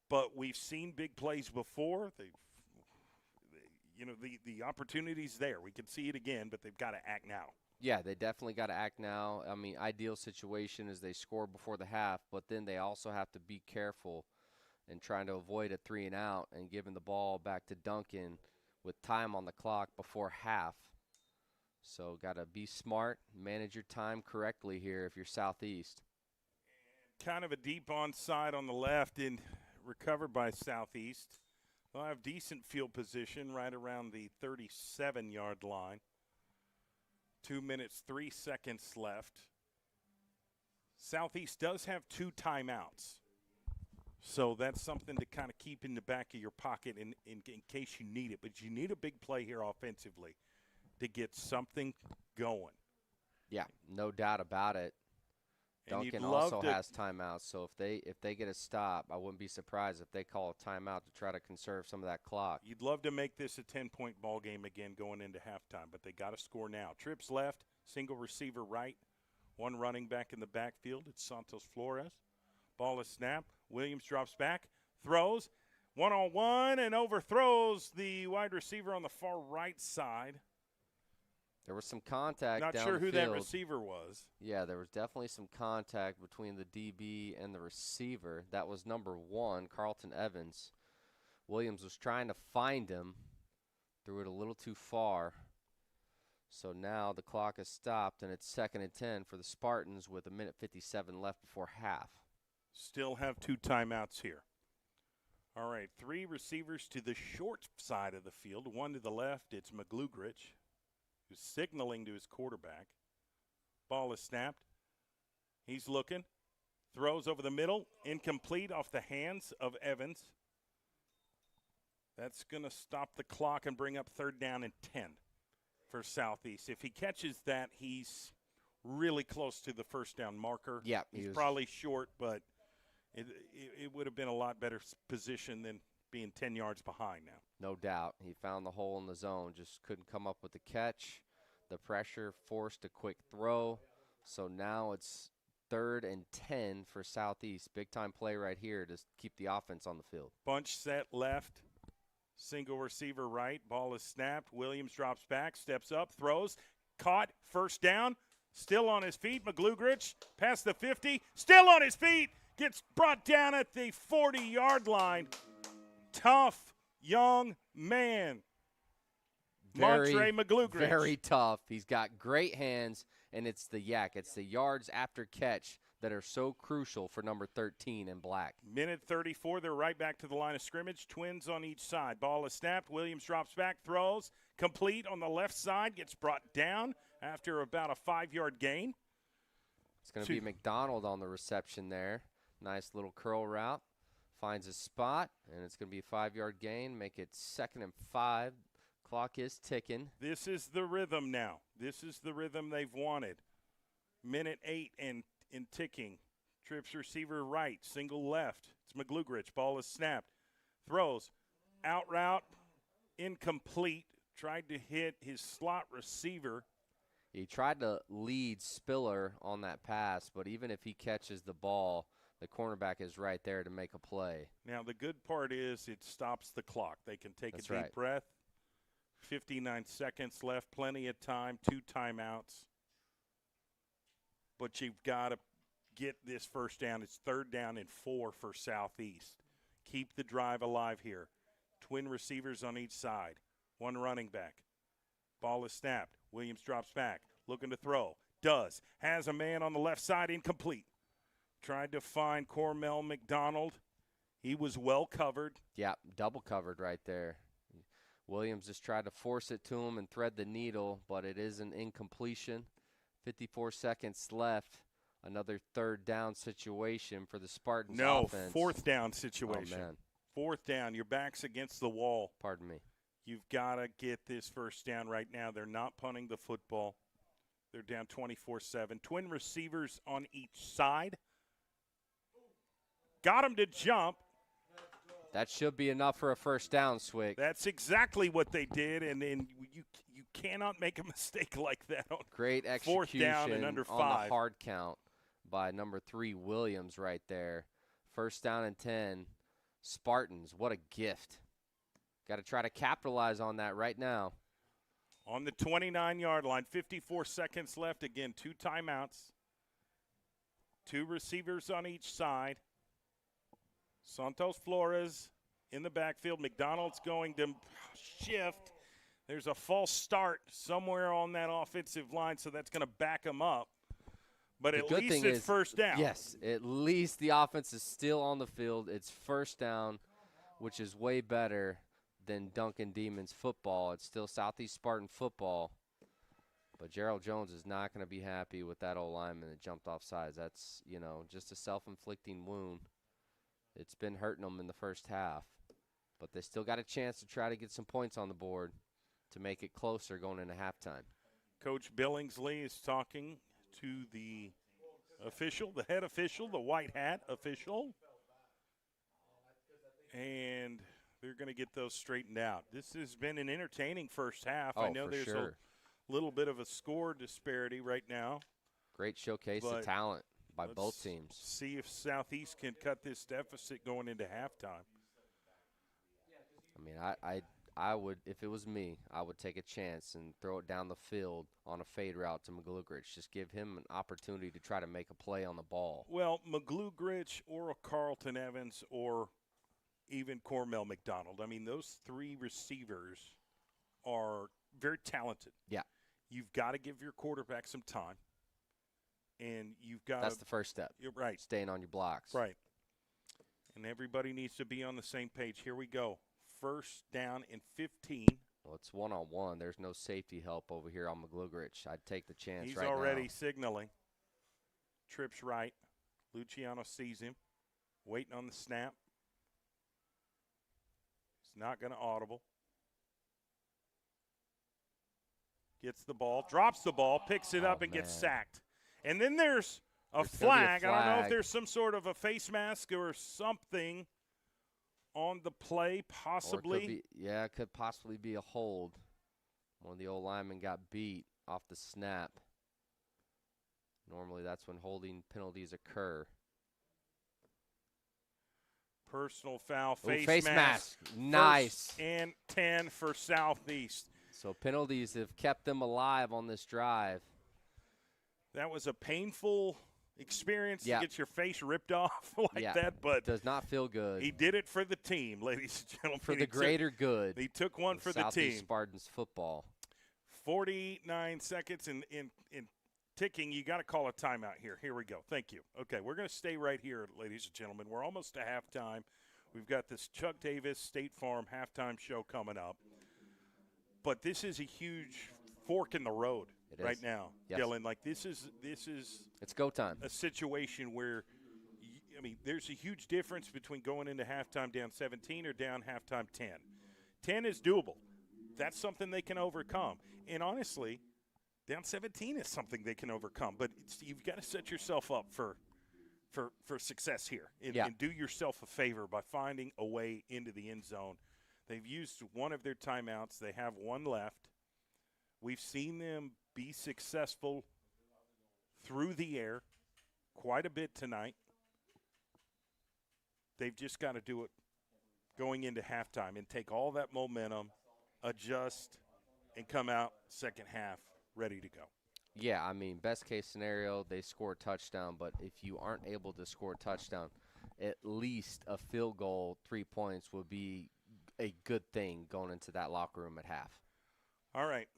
but we've seen big plays before. The opportunity's there. We can see it again, but they've got to act now. Yeah, they definitely got to act now. I mean, ideal situation is they score before the half, but then they also have to be careful in trying to avoid a 3-and-out and giving the ball back to Duncan with time on the clock before half. So got to be smart, manage your time correctly here if you're Southeast. Kind of a deep onside on the left and recovered by Southeast. They'll have decent field position right around the 37-yard line. 2 minutes, 3 seconds left. Southeast does have 2 timeouts. So that's something to kind of keep in the back of your pocket in case you need it. But you need a big play here offensively to get something going. Yeah, no doubt about it. And Duncan also has timeouts, so if they get a stop, I wouldn't be surprised if they call a timeout to try to conserve some of that clock. You'd love to make this a 10-point ball game again going into halftime, but they got to score now. Trips left, single receiver right, 1 running back in the backfield. It's Santos Flores. Ball is snapped. Williams drops back, throws, 1-on-1, and overthrows the wide receiver on the far right side. There was some contact Not down sure the who field. that receiver was. Yeah, there was definitely some contact between the DB and the receiver. That was number 1, Carlton Evans. Williams was trying to find him, threw it a little too far. So now the clock is stopped, and it's 2nd and 10 for the Spartans with 1:57 left before half. Still have 2 timeouts here. All right, 3 receivers to the short side of the field. 1 to the left. It's McGlugrich, who's signaling to his quarterback. Ball is snapped. He's looking. Throws over the middle. Incomplete off the hands of Evans. That's going to stop the clock and bring up 3rd down and 10 for Southeast. If he catches that, he's really close to the first down marker. Yeah, he's probably short, but it would have been a lot better position than being 10 yards behind now. No doubt. He found the hole in the zone, just couldn't come up with the catch. The pressure forced a quick throw. So now it's 3rd and 10 for Southeast. Big-time play right here to keep the offense on the field. Bunch set left. Single receiver right. Ball is snapped. Williams drops back, steps up, throws. Caught. First down. Still on his feet. McGlugrich past the 50. Still on his feet. Gets brought down at the 40-yard line. Tough young man. Montre McGlugrich. Very tough. He's got great hands, and it's the yak. It's the yards after catch that are so crucial for number 13 in black. Minute 34, they're right back to the line of scrimmage. Twins on each side. Ball is snapped. Williams drops back, throws. Complete on the left side. Gets brought down after about a 5-yard gain. It's going to be McDonald on the reception there. Nice little curl route. Finds a spot, and it's going to be a 5-yard gain. Make it 2nd and 5. Clock is ticking. This is the rhythm now. This is the rhythm they've wanted. Minute 8 and ticking. Trips receiver right, single left. It's McGlugrich. Ball is snapped. Throws. Out route. Incomplete. Tried to hit his slot receiver. He tried to lead Spiller on that pass, but even if he catches the ball, the cornerback is right there to make a play. Now, the good part is it stops the clock. They can take a deep breath. 59 seconds left, plenty of time, 2 timeouts. But you've got to get this first down. It's 3rd down and 4 for Southeast. Keep the drive alive here. Twin receivers on each side. 1 running back. Ball is snapped. Williams drops back, looking to throw. Does. Has a man on the left side, incomplete. Tried to find Cormel McDonald. He was well covered. Yeah, double covered right there. Williams just tried to force it to him and thread the needle, but it is an incompletion. 54 seconds left. Another 3rd down situation for the Spartans offense. 4th down situation. Oh, man. 4th down. Your back's against the wall. Pardon me. You've got to get this first down right now. They're not punting the football. They're down 24-7. Twin receivers on each side. Got him to jump. That should be enough for a first down, Swick. That's exactly what they did, and you cannot make a mistake like that on great execution 4th down and under 5. On the hard count by number 3 Williams right there. First down and 10. Spartans, what a gift. Got to try to capitalize on that right now. On the 29-yard line, 54 seconds left. Again, 2 timeouts. 2 receivers on each side. Santos Flores in the backfield. McDonald's going to shift. There's a false start somewhere on that offensive line, so that's going to back them up. But at least it's first down. Yes, at least the offense is still on the field. It's first down, which is way better than Duncan Demons football. It's still Southeast Spartan football. But Gerald Jones is not going to be happy with that old lineman that jumped off sides. That's, just a self-inflicting wound. It's been hurting them in the first half. But they still got a chance to try to get some points on the board to make it closer going into halftime. Coach Billingsley is talking to the official, the head official, the white hat official. And they're going to get those straightened out. This has been an entertaining first half. I know there's a little bit of a score disparity right now. Great showcase of talent by both teams. See if Southeast can cut this deficit going into halftime. I mean, I would, if it was me, I would take a chance and throw it down the field on a fade route to McGlugrich. Just give him an opportunity to try to make a play on the ball. Well, McGlugrich or a Carlton Evans or even Cormel McDonald. I mean, those 3 receivers are very talented. Yeah. You've got to give your quarterback some time. and you've got That's the first step. You're right. Staying on your blocks. Right. And everybody needs to be on the same page. Here we go. First down and 15. Well, it's one-on-one. There's no safety help over here on McGlugrich. I'd take the chance He's right now. He's already signaling. Trips right. Luciano sees him. Waiting on the snap. He's not going to audible. Gets the ball. Drops the ball. Picks it up and gets sacked. And then there's a flag. I don't know if there's some sort of a face mask or something on the play, possibly. It could possibly be a hold. One of the old linemen got beat off the snap. Normally that's when holding penalties occur. Personal foul, face mask. Nice. First and 10 for Southeast. So penalties have kept them alive on this drive. That was a painful experience to get your face ripped off that, but does not feel good. He did it for the team, ladies and gentlemen. For the greater good. He took one for the Southeast team. Spartans football. 49 seconds in ticking. You got to call a timeout here. Here we go. Thank you. Okay, we're going to stay right here, ladies and gentlemen. We're almost to halftime. We've got this Chuck Davis State Farm halftime show coming up. But this is a huge fork in the road right now, Dylan. Like this is it's go time. A situation where, there's a huge difference between going into halftime down 17 or down halftime 10. 10 is doable. That's something they can overcome. And honestly, down 17 is something they can overcome. But you've got to set yourself up for success here and do yourself a favor by finding a way into the end zone. They've used one of their timeouts. They have one left. We've seen them be successful through the air quite a bit tonight. They've just got to do it going into halftime and take all that momentum, adjust, and come out second half ready to go. Yeah, best case scenario, they score a touchdown. But if you aren't able to score a touchdown, at least a field goal, 3 points, would be a good thing going into that locker room at half. All right.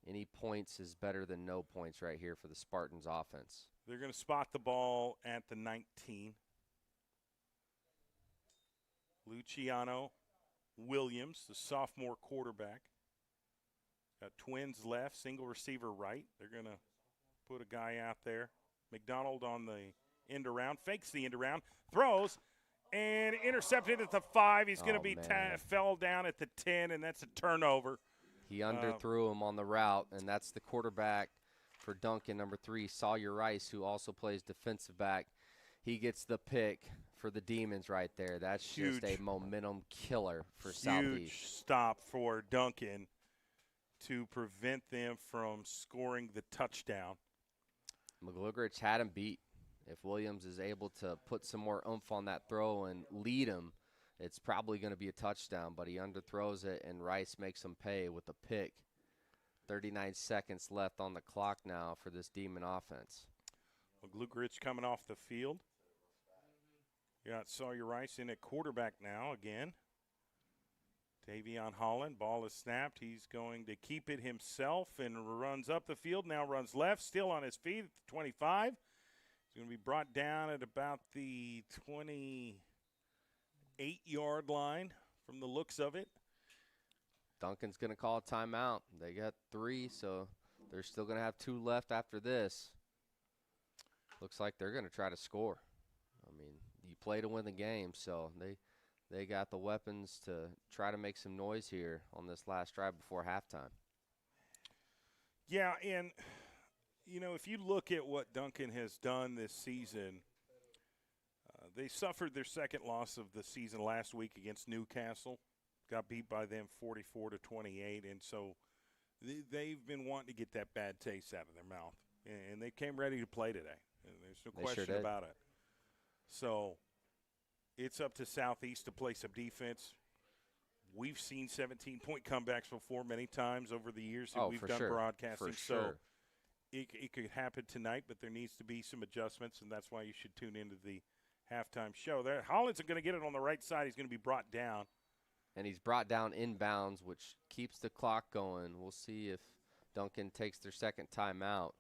Any points is better than no points right here for the Spartans offense. They're going to spot the ball at the 19. Luciano Williams, the sophomore quarterback. Got twins left, single receiver right. They're going to put a guy out there. McDonald on the end around, fakes the end around, throws, and intercepted at the 5. He's going to be fell down at the 10, and that's a turnover. He underthrew him on the route, and that's the quarterback for Duncan, number 3, Sawyer Rice, who also plays defensive back. He gets the pick for the Demons right there. That's huge. Just a momentum killer for Southeast. Huge stop for Duncan to prevent them from scoring the touchdown. McGlugrich had him beat. If Williams is able to put some more oomph on that throw and lead him, it's probably going to be a touchdown, but he underthrows it, and Rice makes him pay with a pick. 39 seconds left on the clock now for this Demon offense. McGlugrich coming off the field. You got Sawyer Rice in at quarterback now again. Davion Holland, ball is snapped. He's going to keep it himself and runs up the field, now runs left, still on his feet at the 25. He's going to be brought down at about the 28-yard line from the looks of it. Duncan's going to call a timeout. They got 3, so they're still going to have 2 left after this. Looks like they're going to try to score. You play to win the game, so they got the weapons to try to make some noise here on this last drive before halftime. Yeah, and if you look at what Duncan has done this season, they suffered their second loss of the season last week against Newcastle. Got beat by them 44-28, and so they've been wanting to get that bad taste out of their mouth, and they came ready to play today. And there's no question about it. So it's up to Southeast to play some defense. We've seen 17-point comebacks before many times over the years that we've done broadcasting. So it could happen tonight, but there needs to be some adjustments, and that's why you should tune into the halftime show. Holland's going to get it on the right side. He's going to be brought down. And he's brought down inbounds, which keeps the clock going. We'll see if Duncan takes their second timeout.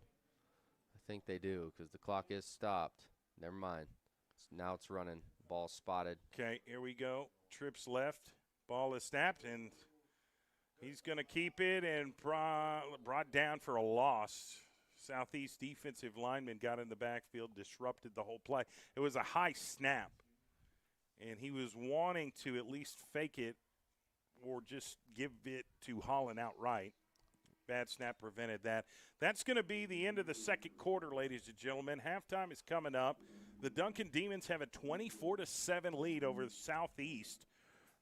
think they do because the clock is stopped. Never mind. Now it's running. Ball spotted. Okay, here we go. Trips left. Ball is snapped, and he's going to keep it and brought down for a loss. Southeast defensive lineman got in the backfield, disrupted the whole play. It was a high snap, and he was wanting to at least fake it or just give it to Holland outright. Bad snap prevented that. That's going to be the end of the second quarter, ladies and gentlemen. Halftime is coming up. The Duncan Demons have a 24-7 lead over the Southeast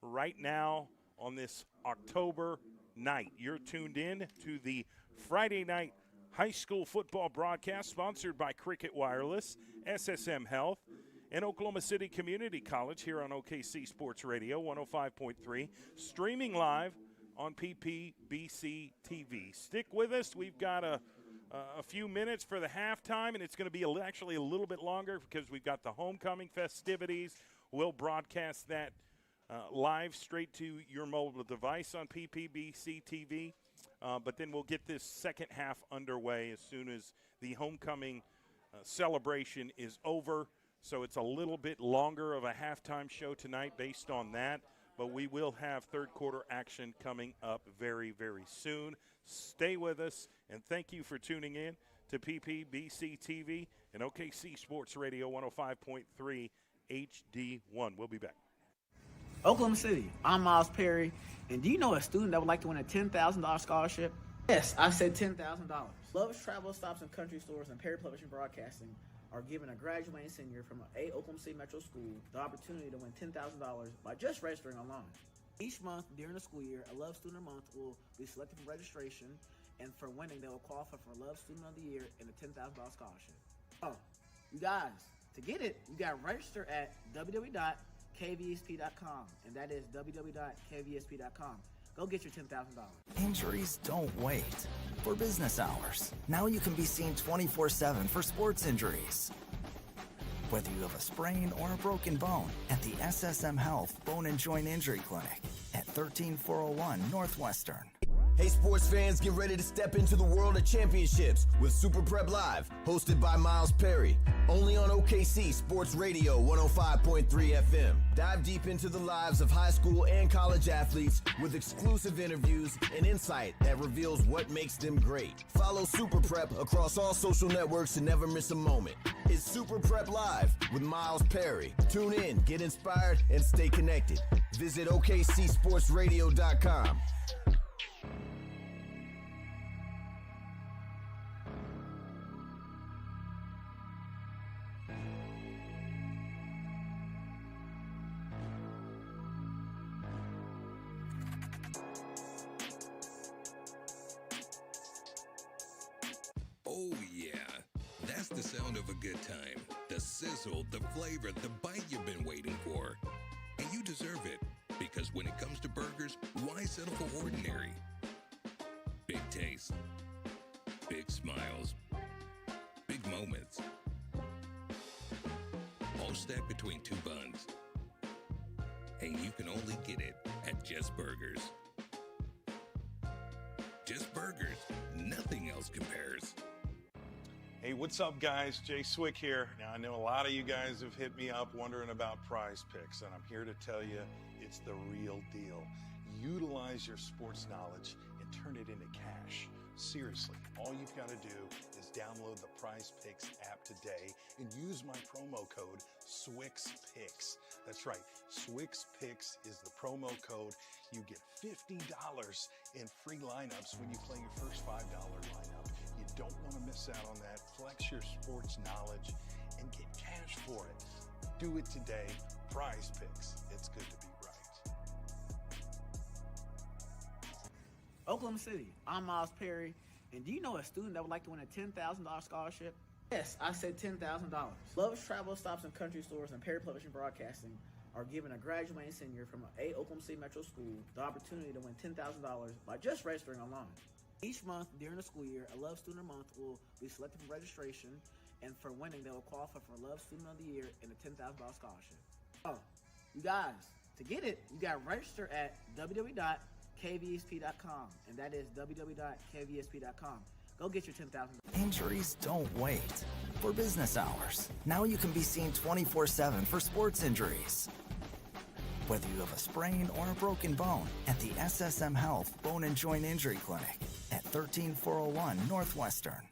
right now on this October night. You're tuned in to the Friday night high school football broadcast sponsored by Cricket Wireless, SSM Health, and Oklahoma City Community College here on OKC Sports Radio 105.3, streaming live on PPBC TV. Stick with us. We've got a few minutes for the halftime, and it's going to be actually a little bit longer because we've got the homecoming festivities. We'll broadcast that live straight to your mobile device on PPBC TV. But then we'll get this second half underway as soon as the homecoming celebration is over. So it's a little bit longer of a halftime show tonight based on that. But we will have third quarter action coming up very, very soon. Stay with us, and thank you for tuning in to PPBC TV and OKC Sports Radio 105.3 HD1. We'll be back. Oklahoma City, I'm Miles Perry, and do you know a student that would like to win a $10,000 scholarship? Yes, I said $10,000. Love's Travel Stops and Country Stores and Perry Publishing Broadcasting are giving a graduating senior from a Oklahoma City Metro school the opportunity to win $10,000 by just registering online. Each month during the school year, a Love Student Month will be selected for registration, and for winning, they will qualify for Love Student of the Year and a $10,000 scholarship. Oh, you guys, to get it, you got to register at www.kvsp.com, and that is www.kvsp.com. Go get your $10,000. Injuries don't wait for business hours. Now you can be seen 24/7 for sports injuries. Whether you have a sprain or a broken bone, at the SSM Health Bone and Joint Injury Clinic at 13401 Northwestern. Hey sports fans, get ready to step into the world of championships with Super Prep Live, hosted by Miles Perry, only on OKC Sports Radio 105.3 FM. Dive deep into the lives of high school and college athletes with exclusive interviews and insight that reveals what makes them great. Follow Super Prep across all social networks to never miss a moment. It's Super Prep Live with Miles Perry. Tune in, get inspired, and stay connected. Visit OKCSportsRadio.com. Oh yeah, that's the sound of a good time. The sizzle, the flavor, the bite you've been waiting for. And you deserve it, because when it comes to burgers, why settle for ordinary? Big taste, big smiles, big moments. All stacked between two buns. And you can only get it at Just Burgers. Just Burgers, nothing else compares. Hey, what's up, guys? Jay Swick here. Now, I know a lot of you guys have hit me up wondering about Prize Picks, and I'm here to tell you it's the real deal. Utilize your sports knowledge and turn it into cash. Seriously, all you've got to do is download the Prize Picks app today and use my promo code SWIXPICKS. That's right, SWIXPICKS is the promo code. You get $50 in free lineups when you play your first $5 lineup. You don't want to miss out on that. Flex your sports knowledge and get cash for it. Do it today. Prize Picks. It's good to be right. Oklahoma City, I'm Miles Perry, and do you know a student that would like to win a $10,000 scholarship? Yes, I said $10,000. Love's Travel Stops and Country Stores and Perry Publishing Broadcasting are giving a graduating senior from a Oklahoma City Metro school the opportunity to win $10,000 by just registering online. Each month during the school year, a Love Student Month will be selected for registration, and for winning, they will qualify for Love Student of the Year and a $10,000 scholarship. Oh, you guys, to get it, you got to register at www.kvsp.com, and that is www.kvsp.com. Go get your $10,000. Injuries don't wait. For business hours, now you can be seen 24/7 for sports injuries. Whether you have a sprain or a broken bone, at the SSM Health Bone and Joint Injury Clinic at 13401 Northwestern.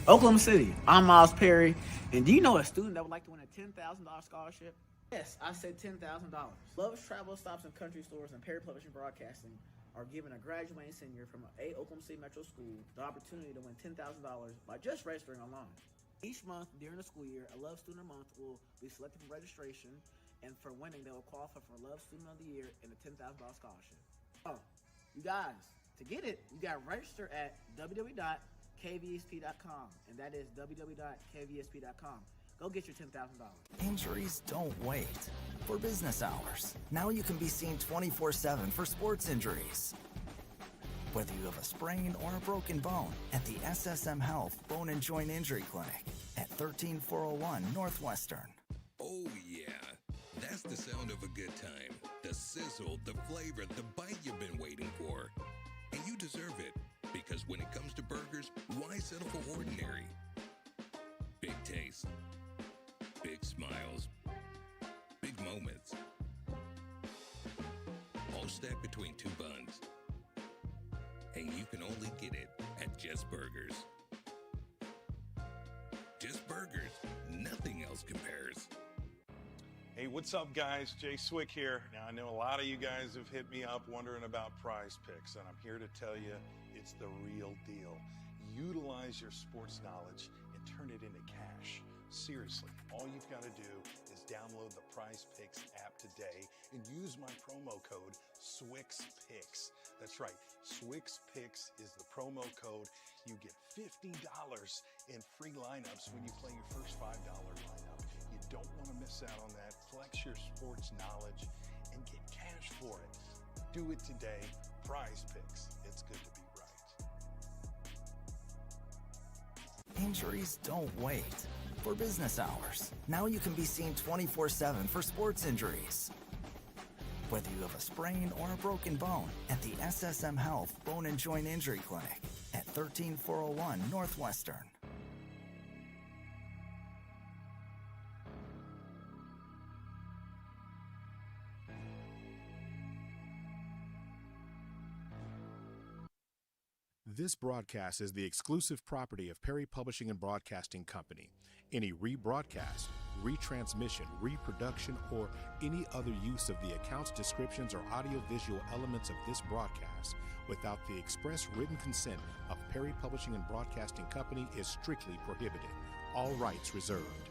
Oklahoma City, I'm Miles Perry, and do you know a student that would like to win a $10,000 scholarship? Yes, I said $10,000. Love's Travel Stops and Country Stores and Perry Publishing Broadcasting are giving a graduating senior from a Oklahoma City Metro school the opportunity to win $10,000 by just registering online. Each month during the school year, a Love Student Month will be selected for registration, and for winning, they will qualify for Love Student of the Year and a $10,000 scholarship. Oh, you guys, to get it, you got to register at www.kvsp.com, and that is www.kvsp.com. Go get your $10,000. Injuries don't wait. For business hours, now you can be seen 24/7 for sports injuries. Whether you have a sprain or a broken bone, at the SSM Health Bone and Joint Injury Clinic at 13401 Northwestern. Oh, yeah. That's the sound of a good time. The sizzle, the flavor, the bite you've been waiting for. And you deserve it, because when it comes to burgers, why settle for ordinary? Big taste, big smiles, big moments. All stacked between two buns. And you can only get it at Just Burgers. Just Burgers. Nothing else compares. Hey, what's up, guys? Jay Swick here. Now, I know a lot of you guys have hit me up wondering about Prize Picks, and I'm here to tell you it's the real deal. Utilize your sports knowledge and turn it into cash. Seriously, all you've got to do is download the Prize Picks app today and use my promo code SWIXPICks. That's right, SWIXPICks is the promo code. You get $50 in free lineups when you play your first $5 lineup. You don't want to miss out on that. Flex your sports knowledge and get cash for it. Do it today. Prize Picks. It's good to be right. Injuries don't wait. For business hours, now you can be seen 24/7 for sports injuries. Whether you have a sprain or a broken bone, at the SSM Health Bone and Joint Injury Clinic at 13401 Northwestern. This broadcast is the exclusive property of Perry Publishing and Broadcasting Company. Any rebroadcast, retransmission, reproduction, or any other use of the accounts, descriptions, or audiovisual elements of this broadcast without the express written consent of Perry Publishing and Broadcasting Company is strictly prohibited. All rights reserved.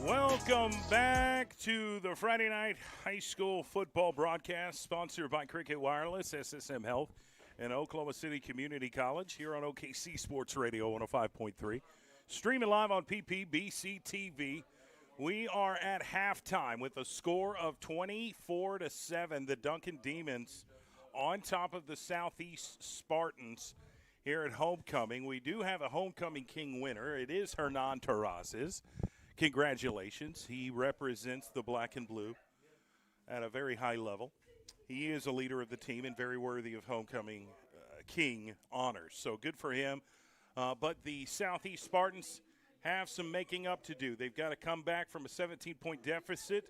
Welcome back to the Friday night high school football broadcast sponsored by Cricket Wireless, SSM Health, and Oklahoma City Community College here on OKC Sports Radio 105.3. Streaming live on PPBC TV. We are at halftime with a score of 24-7. The Duncan Demons on top of the Southeast Spartans here at homecoming. We do have a homecoming king winner. It is Hernan Terrazas. Congratulations. He represents the black and blue at a very high level. He is a leader of the team and very worthy of homecoming king honors. So good for him. But the Southeast Spartans have some making up to do. They've got to come back from a 17-point deficit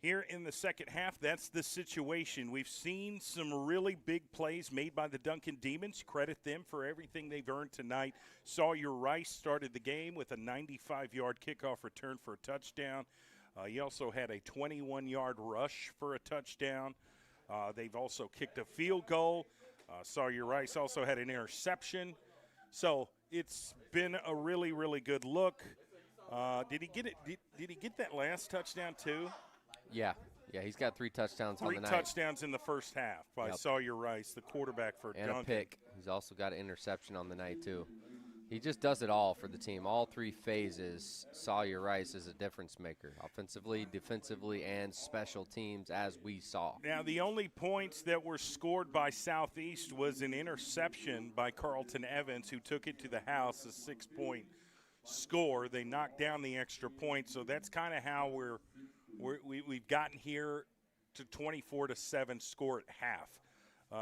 here in the second half. That's the situation. We've seen some really big plays made by the Duncan Demons. Credit them for everything they've earned tonight. Sawyer Rice started the game with a 95-yard kickoff return for a touchdown. He also had a 21-yard rush for a touchdown. They've also kicked a field goal. Sawyer Rice also had an interception. So it's been a really, really good look. Did he get it? Did he get that last touchdown too? Yeah, he's got 3 touchdowns on the night. 3 touchdowns in the first half by Sawyer Rice, the quarterback for and Duncan. A pick. He's also got an interception on the night too. He just does it all for the team. All 3 phases, Sawyer Rice is a difference maker, offensively, defensively, and special teams, as we saw. Now, the only points that were scored by Southeast was an interception by Carlton Evans, who took it to the house, a 6-point score. They knocked down the extra point, so that's kind of how we've gotten here to 24-7 score at half.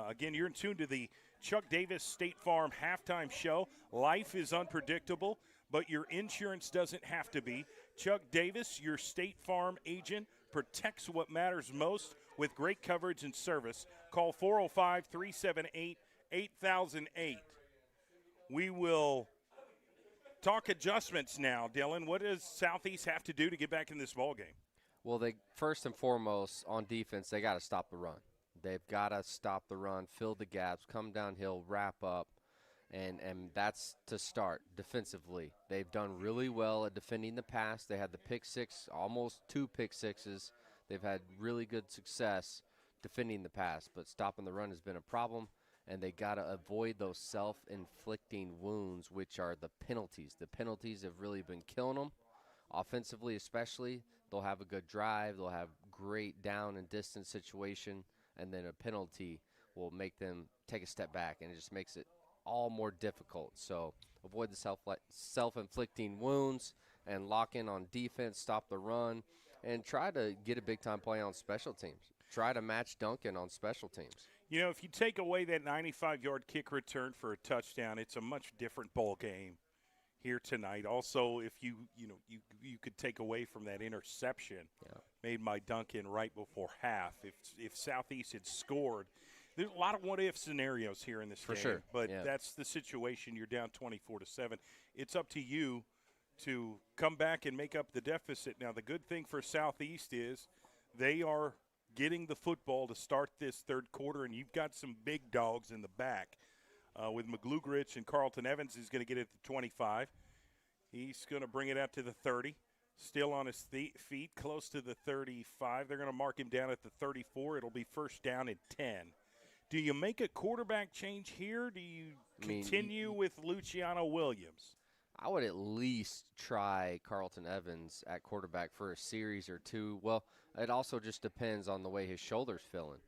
Again, you're in tune to the Chuck Davis State Farm halftime show. Life is unpredictable, but your insurance doesn't have to be. Chuck Davis, your State Farm agent, protects what matters most with great coverage and service. Call 405-378-8008. We will talk adjustments now. Dylan, what does Southeast have to do to get back in this ballgame? Well, they first and foremost on defense, they got to stop the run. They've got to stop the run, fill the gaps, come downhill, wrap up, and that's to start defensively. They've done really well at defending the pass. They had the pick 6, almost 2 pick 6s. They've had really good success defending the pass, but stopping the run has been a problem, and they got to avoid those self-inflicting wounds, which are the penalties. The penalties have really been killing them, offensively especially. They'll have a good drive. They'll have great down and distance situation, and then a penalty will make them take a step back, and it just makes it all more difficult. So avoid the self-inflicting wounds and lock in on defense, stop the run, and try to get a big-time play on special teams. Try to match Duncan on special teams. You know, if you take away that 95-yard kick return for a touchdown, it's a much different ball game here tonight. Also, if you could take away from that interception made by Duncan right before half. If Southeast had scored, there's a lot of what-if scenarios here in this game. For sure. But that's the situation. You're down 24-7. It's up to you to come back and make up the deficit. Now, the good thing for Southeast is they are getting the football to start this third quarter, and you've got some big dogs in the back. With McGlugrich and Carlton Evans, he's going to get it to 25. He's going to bring it out to the 30. Still on his feet, close to the 35. They're going to mark him down at the 34. It'll be first down and 10. Do you make a quarterback change here? Do you continue with Luciano Williams? I would at least try Carlton Evans at quarterback for a series or two. Well, it also just depends on the way his shoulder's feeling.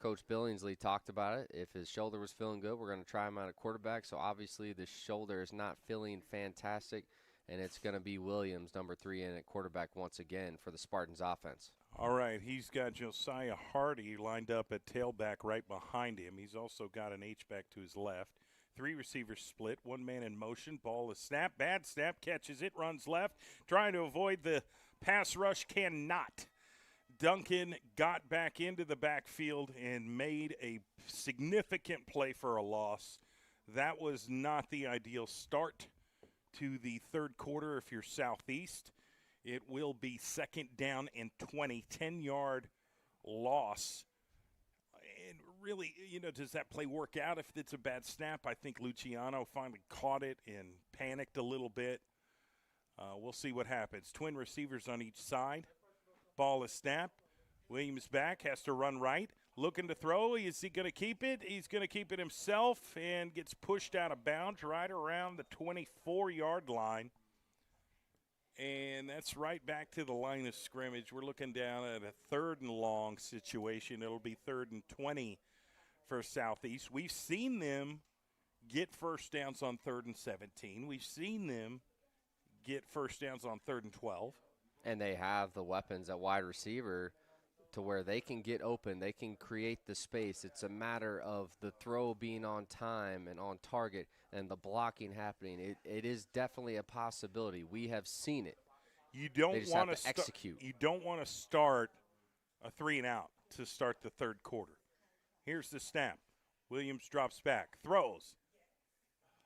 Coach Billingsley talked about it. If his shoulder was feeling good, we're going to try him out at quarterback. So obviously the shoulder is not feeling fantastic, and it's going to be Williams, number 3, in at quarterback once again for the Spartans offense. All right, he's got Josiah Hardy lined up at tailback right behind him. He's also got an H-back to his left. 3 receivers split, 1 man in motion. Ball is snapped, bad snap, catches it, runs left, trying to avoid the pass rush, cannot. Duncan got back into the backfield and made a significant play for a loss. That was not the ideal start to the third quarter if you're Southeast. It will be second down and 20, 10-yard loss. And really, does that play work out if it's a bad snap? I think Luciano finally caught it and panicked a little bit. We'll see what happens. Twin receivers on each side. Ball is snapped. Williams back, has to run right. Looking to throw. Is he going to keep it? He's going to keep it himself and gets pushed out of bounds right around the 24-yard line. And that's right back to the line of scrimmage. We're looking down at a 3rd and long situation. It'll be 3rd and 20 for Southeast. We've seen them get first downs on 3rd and 17. We've seen them get first downs on 3rd and 12. And they have the weapons at wide receiver to where they can get open. They can create the space. It's a matter of the throw being on time and on target and the blocking happening. It is definitely a possibility. We have seen it. You don't want to execute. You don't want to start a 3-and-out to start the 3rd quarter. Here's the snap. Williams drops back, throws.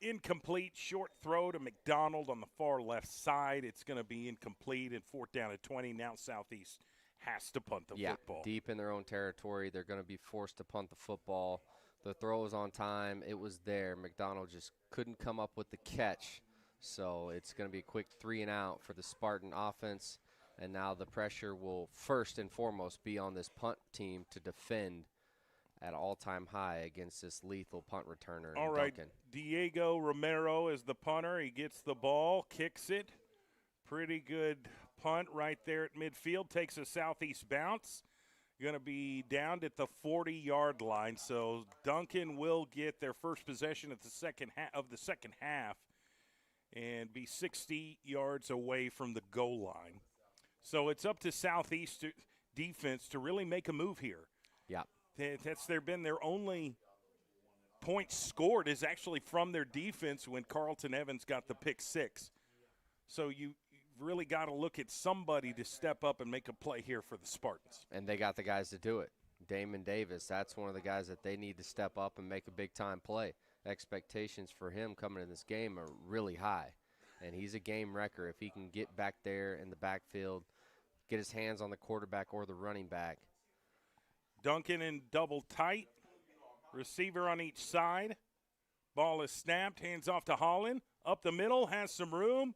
Incomplete, short throw to McDonald on the far left side. It's going to be incomplete, and 4th down at 20. Now Southeast has to punt the football. Deep in their own territory. They're going to be forced to punt the football. The throw was on time. It was there. McDonald just couldn't come up with the catch. So it's going to be a quick 3-and-out for the Spartan offense. And now the pressure will first and foremost be on this punt team to defend at all-time high against this lethal punt returner. All right, Duncan. Diego Romero is the punter. He gets the ball, kicks it. Pretty good punt right there at midfield. Takes a Southeast bounce. Going to be down at the 40-yard line. So Duncan will get their first possession of the second half and be 60 yards away from the goal line. So it's up to Southeast defense to really make a move here. Yeah. That's been their only points scored is actually from their defense when Carlton Evans got the pick 6. So you've really got to look at somebody to step up and make a play here for the Spartans. And they got the guys to do it. Damon Davis, that's one of the guys that they need to step up and make a big-time play. Expectations for him coming in this game are really high. And he's a game wrecker. If he can get back there in the backfield, get his hands on the quarterback or the running back. Duncan in double tight. Receiver on each side. Ball is snapped. Hands off to Holland. Up the middle. Has some room.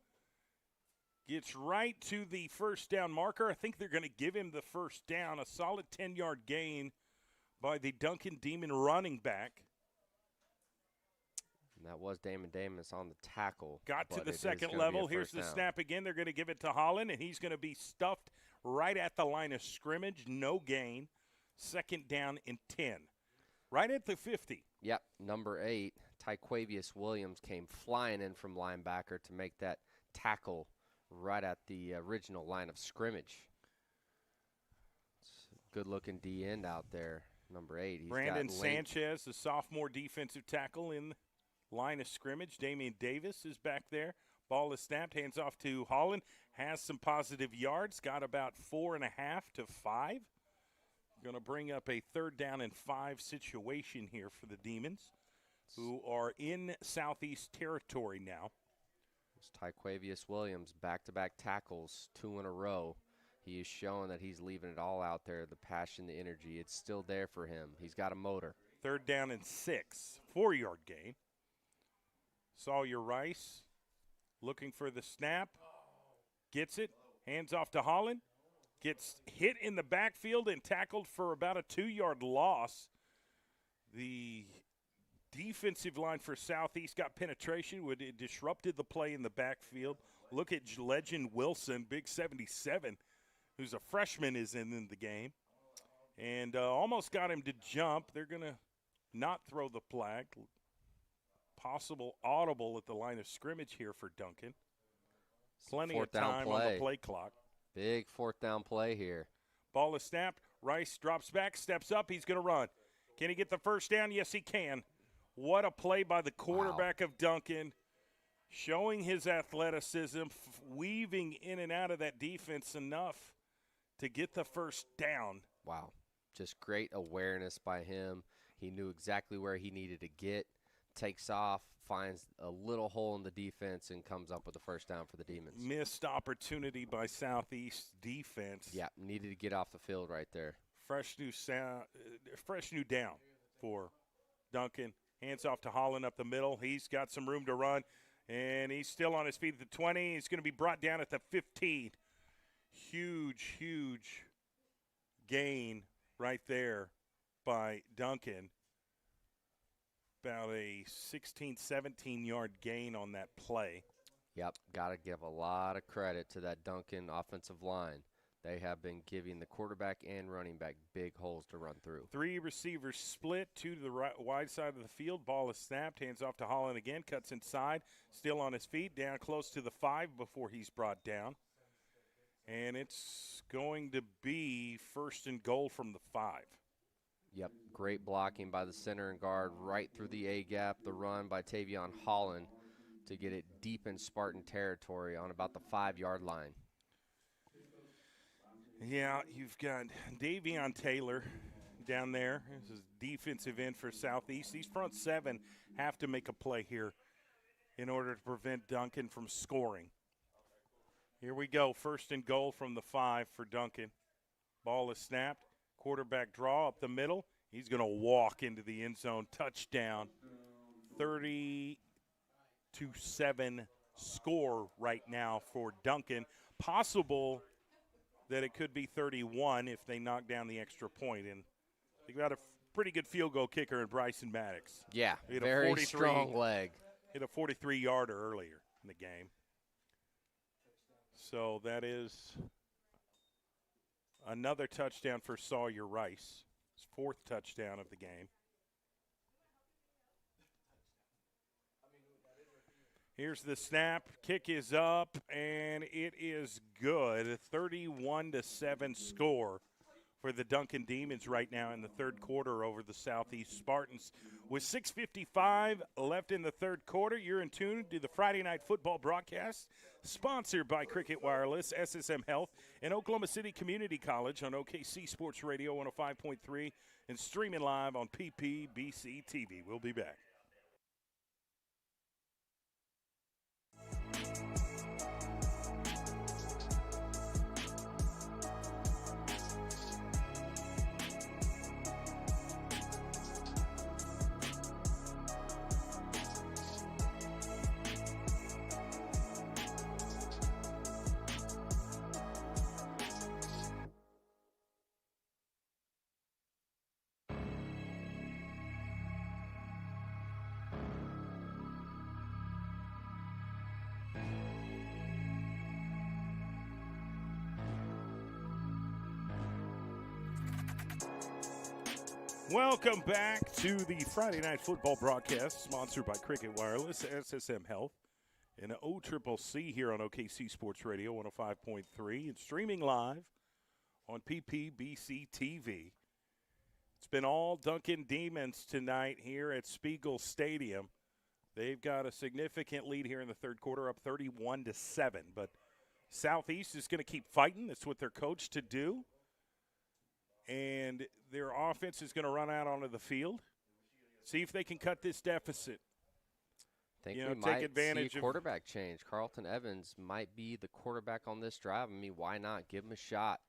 Gets right to the first down marker. I think they're going to give him the first down. A solid 10-yard gain by the Duncan Demon running back. And that was Damon Davis on the tackle. Got to the second level. Here's the snap again. They're going to give it to Holland, and he's going to be stuffed right at the line of scrimmage. No gain. 2nd down and 10. Right at the 50. Yep, number 8, Tyquavius Williams came flying in from linebacker to make that tackle right at the original line of scrimmage. Good-looking D-end out there, number 8. He's Brandon Sanchez, the sophomore defensive tackle in line of scrimmage. Damian Davis is back there. Ball is snapped, hands off to Holland. Has some positive yards, got about 4.5 to 5. Going to bring up a 3rd down and 5 situation here for the Demons, who are in Southeast territory now. It's Tyquavius Williams, back-to-back tackles, 2 in a row. He is showing that he's leaving it all out there, the passion, the energy. It's still there for him. He's got a motor. 3rd down and 6, 4-yard gain. Sawyer Rice looking for the snap. Gets it, hands off to Holland. Gets hit in the backfield and tackled for about a 2-yard loss. The defensive line for Southeast got penetration. It disrupted the play in the backfield. Look at Legend Wilson, big 77, who's a freshman, is in the game. And almost got him to jump. They're going to not throw the flag. Possible audible at the line of scrimmage here for Duncan. Plenty of time on the play clock. Big 4th down play here. Ball is snapped. Rice drops back, steps up. He's going to run. Can he get the first down? Yes, he can. What a play by the quarterback of Duncan, showing his athleticism, weaving in and out of that defense enough to get the first down. Wow. Just great awareness by him. He knew exactly where he needed to get, takes off, finds a little hole in the defense, and comes up with the first down for the Demons. Missed opportunity by Southeast defense. Yeah, needed to get off the field right there. Fresh new down for Duncan. Hands off to Holland up the middle. He's got some room to run. And he's still on his feet at the 20. He's going to be brought down at the 15. Huge, huge gain right there by Duncan. About a 16, 17-yard gain on that play. Yep, got to give a lot of credit to that Duncan offensive line. They have been giving the quarterback and running back big holes to run through. 3 receivers split, 2 to the right, wide side of the field. Ball is snapped, hands off to Holland again, cuts inside, still on his feet, down close to the 5 before he's brought down. And it's going to be 1st and goal from the 5. Yep, great blocking by the center and guard right through the A-gap. The run by Tavion Holland to get it deep in Spartan territory on about the 5-yard line. Yeah, you've got Davion Taylor down there. This is defensive end for Southeast. These front 7 have to make a play here in order to prevent Duncan from scoring. Here we go, 1st and goal from the 5 for Duncan. Ball is snapped. Quarterback draw up the middle. He's going to walk into the end zone. Touchdown. 30-7 score right now for Duncan. Possible that it could be 31 if they knock down the extra point. And they got a pretty good field goal kicker in Bryson Maddox. Yeah, very strong leg. Hit a 43-yarder earlier in the game. So that is another touchdown for Sawyer Rice. His 4th touchdown of the game. Here's the snap. Kick is up, and it is good. 31-7 score for the Duncan Demons right now in the 3rd quarter over the Southeast Spartans. With 6:55 left in the 3rd quarter, you're in tune to the Friday Night Football broadcast, sponsored by Cricket Wireless, SSM Health, and Oklahoma City Community College on OKC Sports Radio 105.3 and streaming live on PPBC TV. We'll be back. Welcome back to the Friday Night Football broadcast, sponsored by Cricket Wireless, SSM Health, and OCCC here on OKC Sports Radio 105.3 and streaming live on PPBC TV. It's been all Duncan Demons tonight here at Spiegel Stadium. They've got a significant lead here in the 3rd quarter, up 31-7. But Southeast is going to keep fighting. That's what they're coached to do. And their offense is going to run out onto the field, see if they can cut this deficit. I think we might see a quarterback change. Carlton Evans might be the quarterback on this drive. I mean, why not? Give him a shot.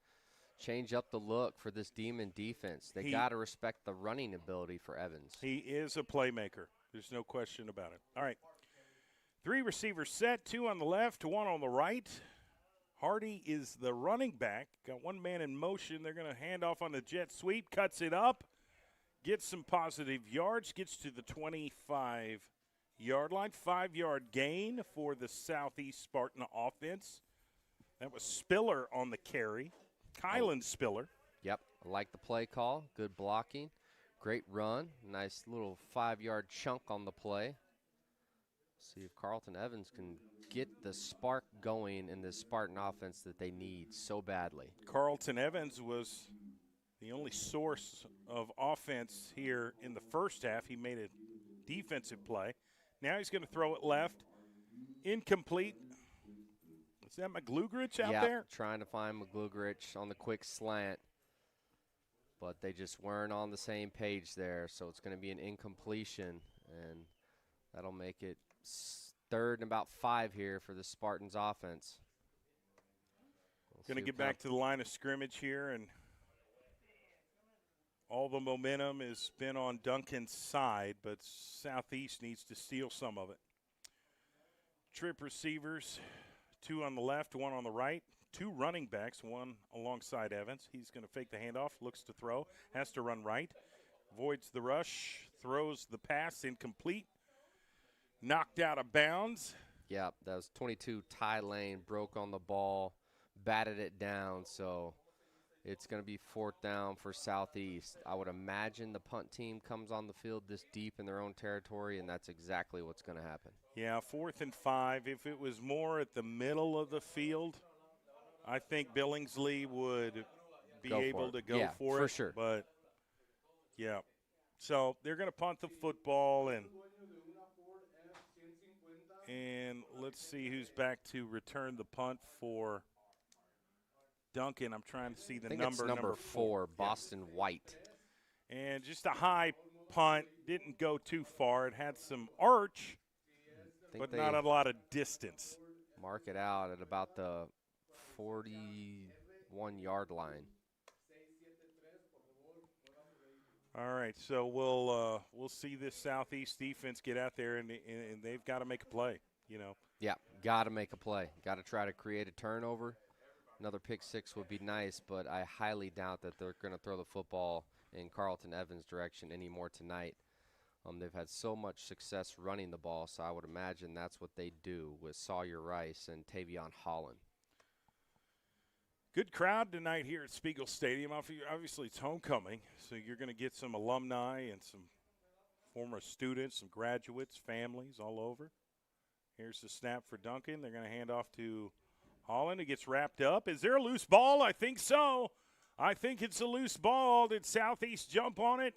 Change up the look for this Demon defense. They got to respect the running ability for Evans. He is a playmaker. There's no question about it. All right. 3 receivers set, 2 on the left, 1 on the right. Hardy is the running back. Got 1 man in motion. They're going to hand off on the jet sweep. Cuts it up. Gets some positive yards. Gets to the 25-yard line. 5-yard gain for the Southeast Spartan offense. That was Spiller on the carry. Kylan Spiller. Yep. I like the play call. Good blocking. Great run. Nice little 5-yard chunk on the play. See if Carlton Evans can get the spark going in this Spartan offense that they need so badly. Carlton Evans was the only source of offense here in the first half. He made a defensive play. Now he's going to throw it left. Incomplete. Is that McGlugrich out there? Trying to find McGlugrich on the quick slant. But they just weren't on the same page there, so it's going to be an incompletion, and that'll make it 3rd and about 5 here for the Spartans offense. Going to get back to the line of scrimmage here, and all the momentum has been on Duncan's side, but Southeast needs to steal some of it. trip receivers, 2 on the left, 1 on the right. 2 running backs, 1 alongside Evans. He's going to fake the handoff, looks to throw, has to run right, avoids the rush, throws the pass incomplete, knocked out of bounds. Yeah, that was 22 Ty Lane, broke on the ball, batted it down, so it's going to be 4th down for Southeast. I would imagine the punt team comes on the field this deep in their own territory, and that's exactly what's going to happen. Yeah, 4th and 5. If it was more at the middle of the field, I think Billingsley would be able to go for it. For sure. But, yeah. So they're going to punt the football, and let's see who's back to return the punt for Duncan. I'm trying to see the I think number. It's number 4, Boston White. And just a high punt. Didn't go too far. It had some arch, but not a lot of distance. Mark it out at about the 41-yard line. All right, so we'll see this Southeast defense get out there, and they've got to make a play, you know. Yeah, got to make a play. Got to try to create a turnover. Another pick 6 would be nice, but I highly doubt that they're going to throw the football in Carlton Evans' direction anymore tonight. They've had so much success running the ball, so I would imagine that's what they do with Sawyer Rice and Tavion Holland. Good crowd tonight here at Spiegel Stadium. Obviously, it's homecoming, so you're going to get some alumni and some former students, some graduates, families all over. Here's the snap for Duncan. They're going to hand off to Holland. It gets wrapped up. Is there a loose ball? I think so. I think it's a loose ball. Did Southeast jump on it?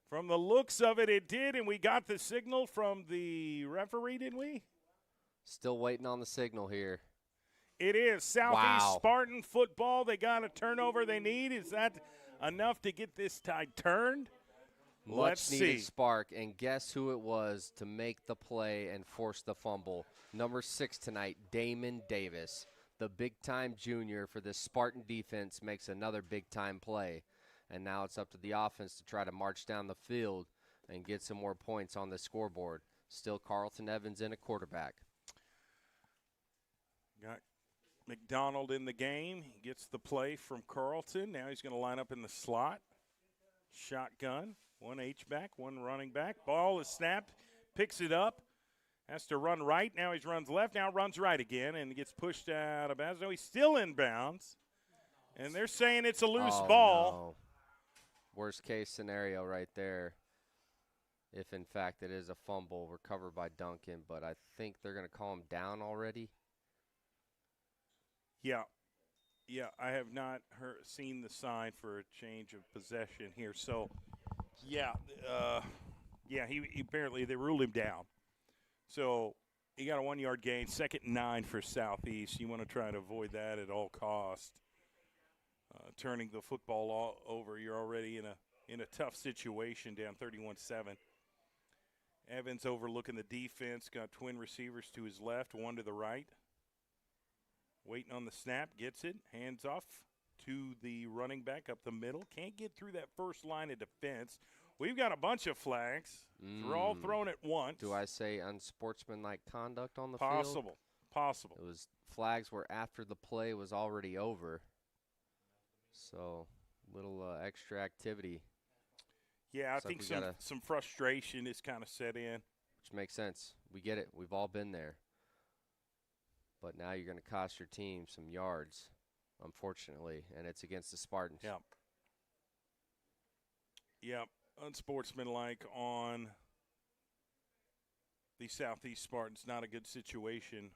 From the looks of it, it did, and we got the signal from the referee, didn't we? Still waiting on the signal here. It is Southeast Spartan football. They got a turnover they need. Is that enough to get this tide turned? Let's Much-needed see. spark, and guess who it was to make the play and force the fumble? Number 6 tonight, Damon Davis. The big-time junior for this Spartan defense makes another big-time play. And now it's up to the offense to try to march down the field and get some more points on the scoreboard. Still Carlton Evans in a quarterback. Got McDonald in the game. He gets the play from Carlton. Now he's going to line up in the slot. Shotgun. 1 H-back, 1 running back. Ball is snapped. Picks it up. Has to run right. Now he runs left. Now runs right again and gets pushed out of bounds. No, he's still in bounds. And they're saying it's a loose ball. No. Worst case scenario right there. If, in fact, it is a fumble recovered by Duncan. But I think they're going to call him down already. Yeah, I have not seen the sign for a change of possession here. So, he apparently they ruled him down. So he got a 1-yard gain, 2nd and 9 for Southeast. You want to try to avoid that at all costs. Turning the football all over, you're already in a tough situation, down 31-7. Evans overlooking the defense, got twin receivers to his left, 1 to the right. Waiting on the snap, gets it, hands off to the running back up the middle. Can't get through that first line of defense. We've got a bunch of flags. They're all thrown at once. Do I say unsportsmanlike conduct on the field? Possible. It was flags were after the play was already over. So, little extra activity. Yeah, I think some frustration is kind of set in. Which makes sense. We get it. We've all been there. But now you're going to cost your team some yards, unfortunately, and it's against the Spartans. Yep, unsportsmanlike on the Southeast Spartans. Not a good situation.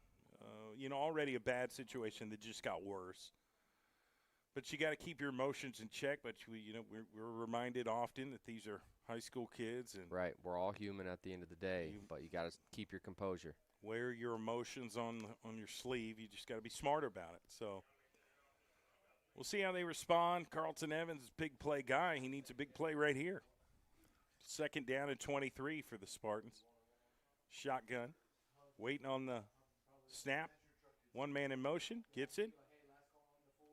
Already a bad situation that just got worse. But you got to keep your emotions in check. But we're reminded often that these are high school kids, and right, we're all human at the end of the day. But you got to keep your composure. Wear your emotions on your sleeve. You just got to be smart about it. So we'll see how they respond. Carlton Evans is a big play guy. He needs a big play right here. 2nd down and 23 for the Spartans. Shotgun. Waiting on the snap. 1 man in motion. Gets it.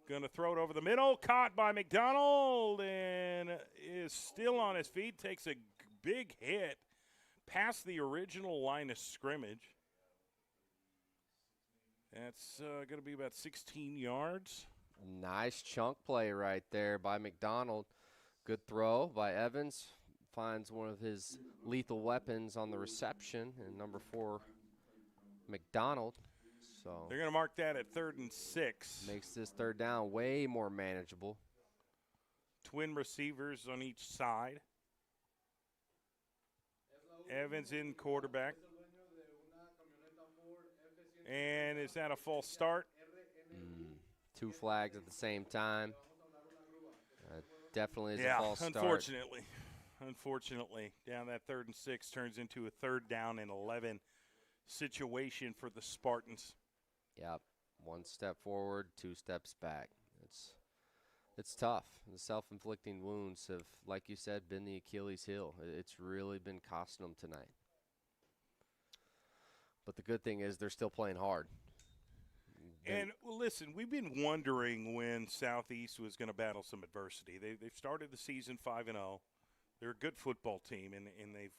Going to throw it over the middle. Caught by McDonald and is still on his feet. Takes a big hit past the original line of scrimmage. That's going to be about 16 yards. Nice chunk play right there by McDonald. Good throw by Evans. Finds one of his lethal weapons on the reception, and number 4, McDonald. So They're going to mark that at 3rd and 6. makes this 3rd down way more manageable. Twin receivers on each side. Evans in quarterback. And is that a false start? 2 flags at the same time. Definitely is a Yeah, false start. Unfortunately, down that 3rd and 6 turns into a 3rd down and 11 situation for the Spartans. Yep. 1 step forward, 2 steps back. It's tough. The self-inflicting wounds have, like you said, been the Achilles heel. It's really been costing them tonight. But the good thing is they're still playing hard. And, well, listen, we've been wondering when Southeast was going to battle some adversity. They've started the season 5-0. They're a good football team, and they've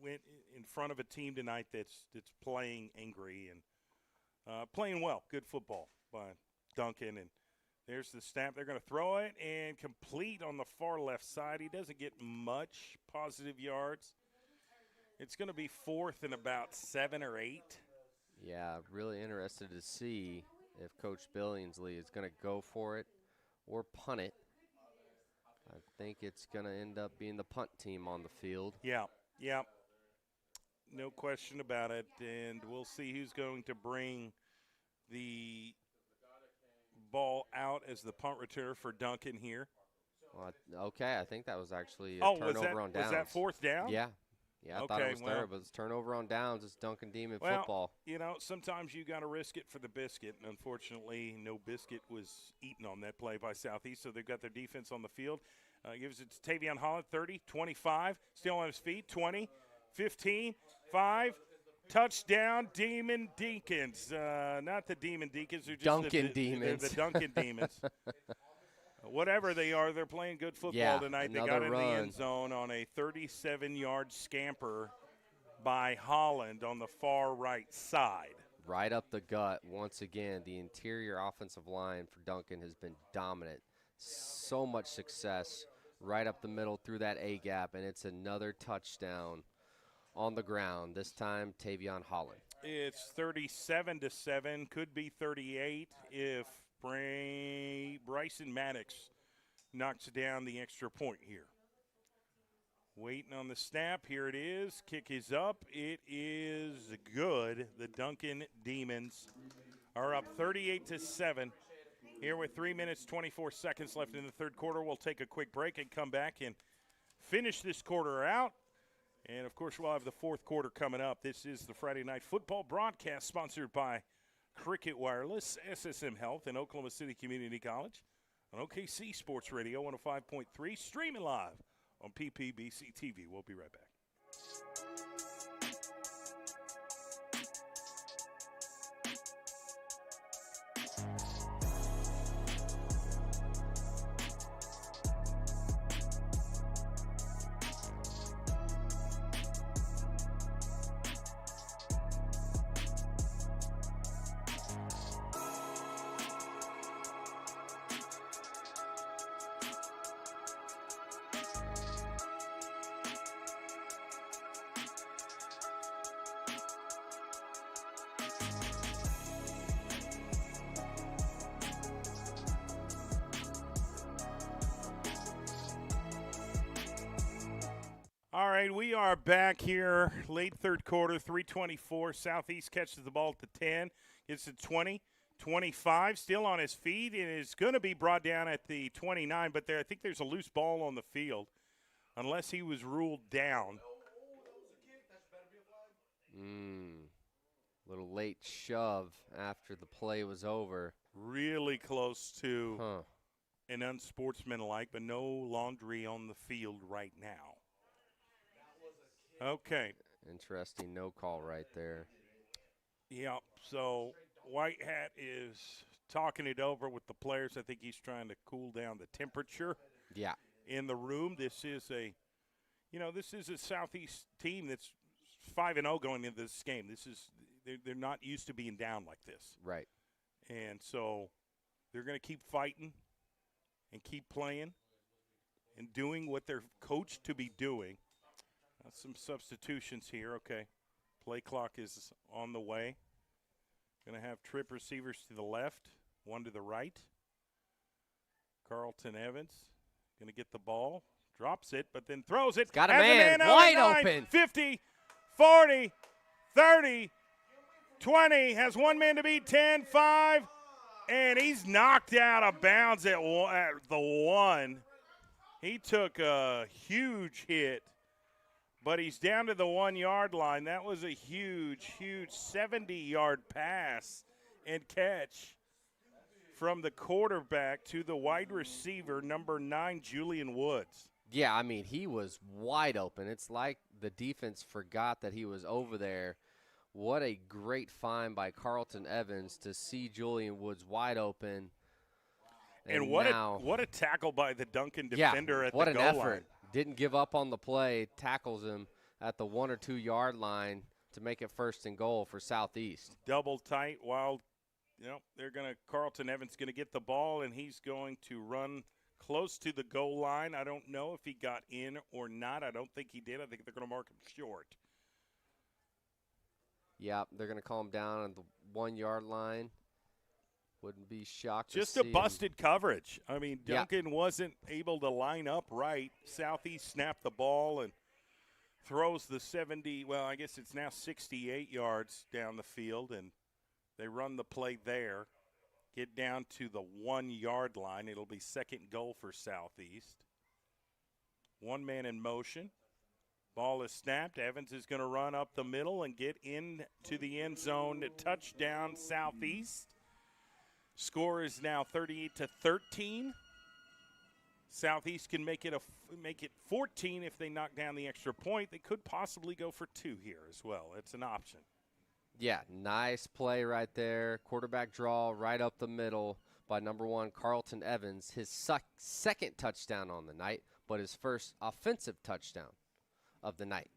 went in front of a team tonight that's playing angry and playing well. Good football by Duncan. And there's the snap. They're going to throw it and complete on the far left side. He doesn't get much positive yards. It's going to be 4th and about 7 or 8. Yeah, really interested to see if Coach Billingsley is going to go for it or punt it. I think it's going to end up being the punt team on the field. Yeah. No question about it. And we'll see who's going to bring the ball out as the punt returner for Duncan here. Well, okay, I think that was actually a turnover on downs. Was that 4th down? Yeah. Yeah, I thought it was third, but it's turnover on downs. It's Duncan Demon football. You know, sometimes you got to risk it for the biscuit, and unfortunately, no biscuit was eaten on that play by Southeast, so they've got their defense on the field. Gives it to Tavion Holland, 30, 25, still on his feet, 20, 15, 5, touchdown, Demon Deacons. Not the Demon Deacons. They're just Duncan Demons. They're the Duncan Demons. Whatever they are, they're playing good football tonight. They got in the end zone on a 37-yard scamper by Holland on the far right side. Right up the gut. Once again, the interior offensive line for Duncan has been dominant. So much success right up the middle through that A-gap, and it's another touchdown on the ground. This time, Tavion Holland. It's 37-7, could be 38 if Bryson Maddox knocks down the extra point here. Waiting on the snap. Here it is. Kick is up. It is good. The Duncan Demons are up 38-7. Here with 3 minutes, 24 seconds left in the third quarter. We'll take a quick break and come back and finish this quarter out. And, of course, we'll have the fourth quarter coming up. This is the Friday Night Football broadcast sponsored by Cricket Wireless, SSM Health, and Oklahoma City Community College on OKC Sports Radio 105.3, streaming live on PPBC TV. We'll be right back. All right, we are back here, late third quarter, 3:24. Southeast catches the ball at the 10, gets to 20, 25, still on his feet, and is going to be brought down at the 29, but I think there's a loose ball on the field, unless he was ruled down. Little late shove after the play was over. Really close to an unsportsmanlike, but no laundry on the field right now. Okay. Interesting no call right there. Yeah, so White Hat is talking it over with the players. I think he's trying to cool down the temperature in the room. This is a Southeast team that's 5-0 going into this game. they're not used to being down like this. Right. And so they're going to keep fighting and keep playing and doing what they're coached to be doing. Some substitutions here. Okay. Play clock is on the way. Going to have trip receivers to the left, one to the right. Carlton Evans going to get the ball, drops it, but then throws it. Got a Has man out wide at 9, open. 50, 40, 30, 20. Has one man to beat, 10, 5. And he's knocked out of bounds at the 1. He took a huge hit, but he's down to the 1-yard line. That was a huge, huge 70-yard pass and catch from the quarterback to the wide receiver, number 9, Julian Woods. Yeah, I mean, he was wide open. It's like the defense forgot that he was over there. What a great find by Carlton Evans to see Julian Woods wide open. And what a tackle by the Duncan defender at the goal line. What an effort. Didn't give up on the play, tackles him at the 1 or 2 yard line to make it 1st and goal for Southeast. Double tight while Carlton Evans going to get the ball, and he's going to run close to the goal line. I don't know if he got in or not. I don't think he did. I think they're going to mark him short. Yeah, they're going to call him down on the 1 yard line. Wouldn't be shocked Just to a see busted him. coverage. I mean, Duncan wasn't able to line up right. Southeast snapped the ball and throws the 70, well, I guess it's now 68 yards down the field, and they run the play there, get down to the 1 yard line. It'll be 2nd goal for Southeast. One man in motion. Ball is snapped. Evans is going to run up the middle and get into the end zone. Touchdown, Southeast. Score is now 38-13. Southeast can make it 14 if they knock down the extra point. They could possibly go for 2 here as well. It's an option. Yeah, nice play right there. Quarterback draw right up the middle by number 1, Carlton Evans. His second touchdown on the night, but his first offensive touchdown of the night.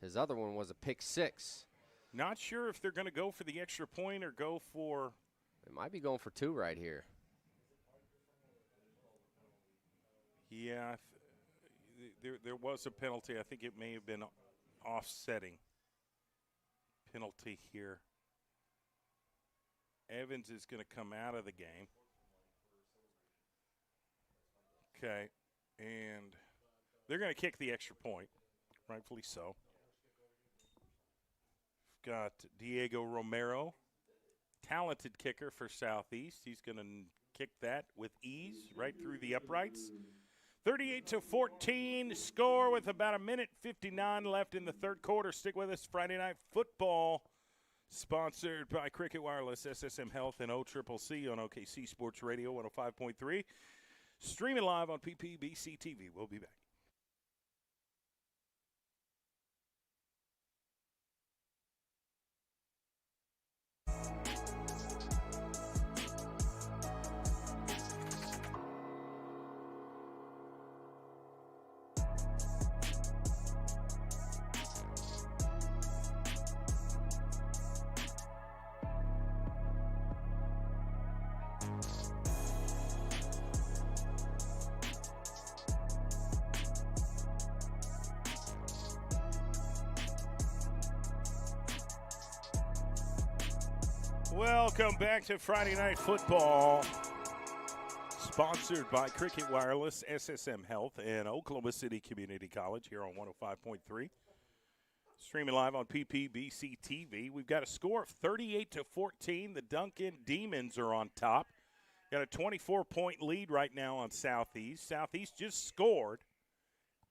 His other one was a pick 6. Not sure if they're going to go for the extra point or go for. They might be going for 2 right here. Yeah, there was a penalty. I think it may have been offsetting penalty here. Evans is going to come out of the game. Okay, and they're going to kick the extra point, rightfully so. We've got Diego Romero, talented kicker for Southeast. He's going to kick that with ease right through the uprights. 38-14 score with about 1:59 left in the third quarter. Stick with us. Friday Night Football, sponsored by Cricket Wireless, SSM Health, and OCCC on OKC Sports Radio 105.3. Streaming live on PPBC TV. We'll be back. Welcome back to Friday Night Football, sponsored by Cricket Wireless, SSM Health, and Oklahoma City Community College here on 105.3. Streaming live on PPBC TV. We've got a score of 38-14. The Duncan Demons are on top. Got a 24-point lead right now on Southeast. Southeast just scored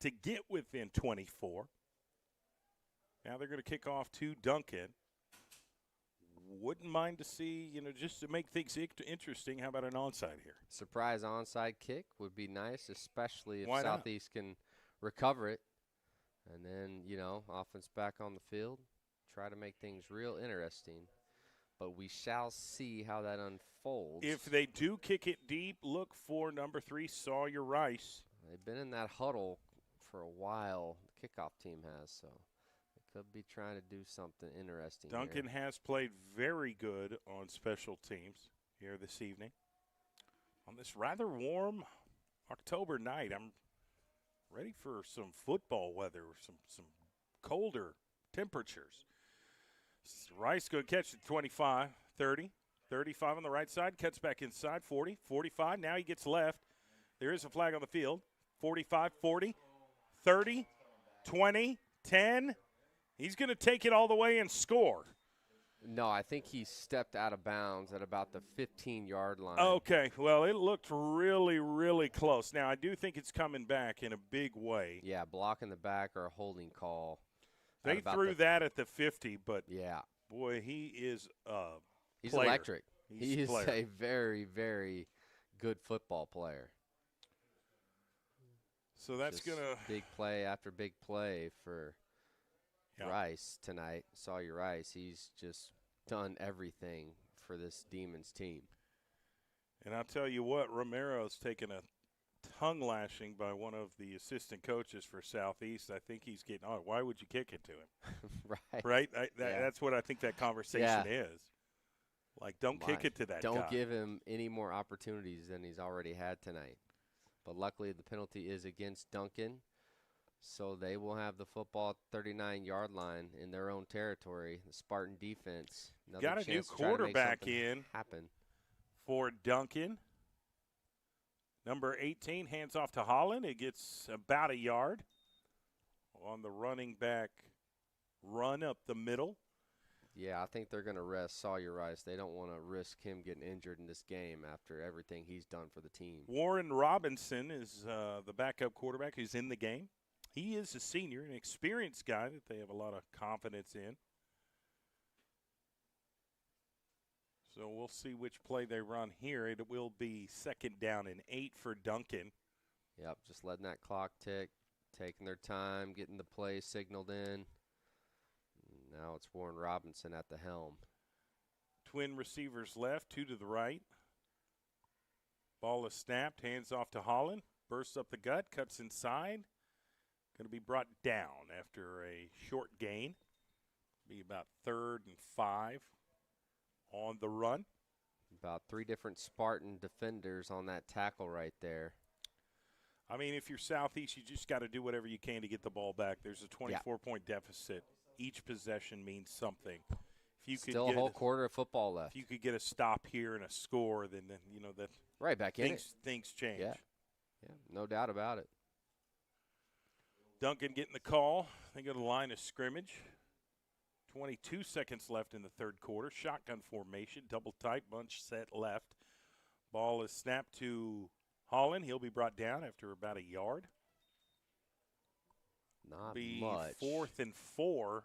to get within 24. Now they're going to kick off to Duncan. Wouldn't mind to see, just to make things interesting, how about an onside here? Surprise onside kick would be nice, especially if Why not? Southeast can recover it. And then, offense back on the field, try to make things real interesting. But we shall see how that unfolds. If they do kick it deep, look for number 3, Sawyer Rice. They've been in that huddle for a while, the kickoff team has, so it They'll be trying to do something interesting. Duncan has played very good on special teams here this evening. On this rather warm October night, I'm ready for some football weather, some colder temperatures. Rice going to catch it 25, 30, 35 on the right side, cuts back inside, 40, 45. Now he gets left. There is a flag on the field. 45, 40, 30, 20, 10. He's going to take it all the way and score. No, I think he stepped out of bounds at about the 15-yard line. Okay, well, it looked really, really close. Now, I do think it's coming back in a big way. Yeah, blocking the back or a holding call. They threw that at the 50, but, yeah, boy, he is a He's player. electric. He is player. a very, very good football player. So that's going to – big play after big play for Rice tonight. Sawyer Rice, he's just done everything for this Demons team. And I'll tell you what, Romero's taken a tongue lashing by one of the assistant coaches for Southeast. I think he's getting, why would you kick it to him? Right. Right? That's what I think that conversation is. Like, don't kick it to that guy. Don't give him any more opportunities than he's already had tonight. But luckily the penalty is against Duncan, so they will have the football at the 39-yard line in their own territory. The Spartan defense. Got a new quarterback in for Duncan. Number 18 hands off to Holland. It gets about a yard on the running back run up the middle. Yeah, I think they're going to rest Sawyer Rice. They don't want to risk him getting injured in this game after everything he's done for the team. Warren Robinson is the backup quarterback who's in the game. He is a senior, an experienced guy that they have a lot of confidence in. So we'll see which play they run here. It will be 2nd down and 8 for Duncan. Yep, just letting that clock tick, taking their time, getting the play signaled in. Now it's Warren Robinson at the helm. Twin receivers left, 2 to the right. Ball is snapped, hands off to Holland. Bursts up the gut, cuts inside. Going to be brought down after a short gain. Be about 3rd and 5 on the run. About 3 different Spartan defenders on that tackle right there. I mean, if you're Southeast, you just got to do whatever you can to get the ball back. There's a 24-point deficit. Each possession means something. If you Still could a whole quarter of football left. If you could get a stop here and a score, then you know that right back in things change. Yeah, no doubt about it. Duncan getting the call. They go to the line of scrimmage. 22 seconds left in the 3rd quarter. Shotgun formation, double tight, bunch set left. Ball is snapped to Holland. He'll be brought down after about a yard. Not be much. 4th and 4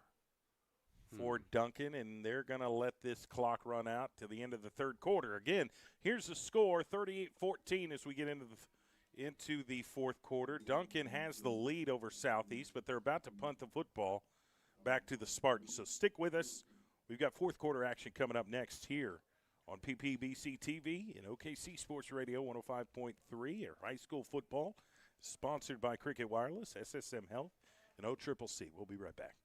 for Duncan, and they're going to let this clock run out to the end of the 3rd quarter. Again, here's the score, 38-14 as we get into the 4th quarter. Duncan has the lead over Southeast, but they're about to punt the football back to the Spartans. So stick with us. We've got 4th quarter action coming up next here on PPBC TV and OKC Sports Radio 105.3, or high school football, sponsored by Cricket Wireless, SSM Health, and OCCC. We'll be right back.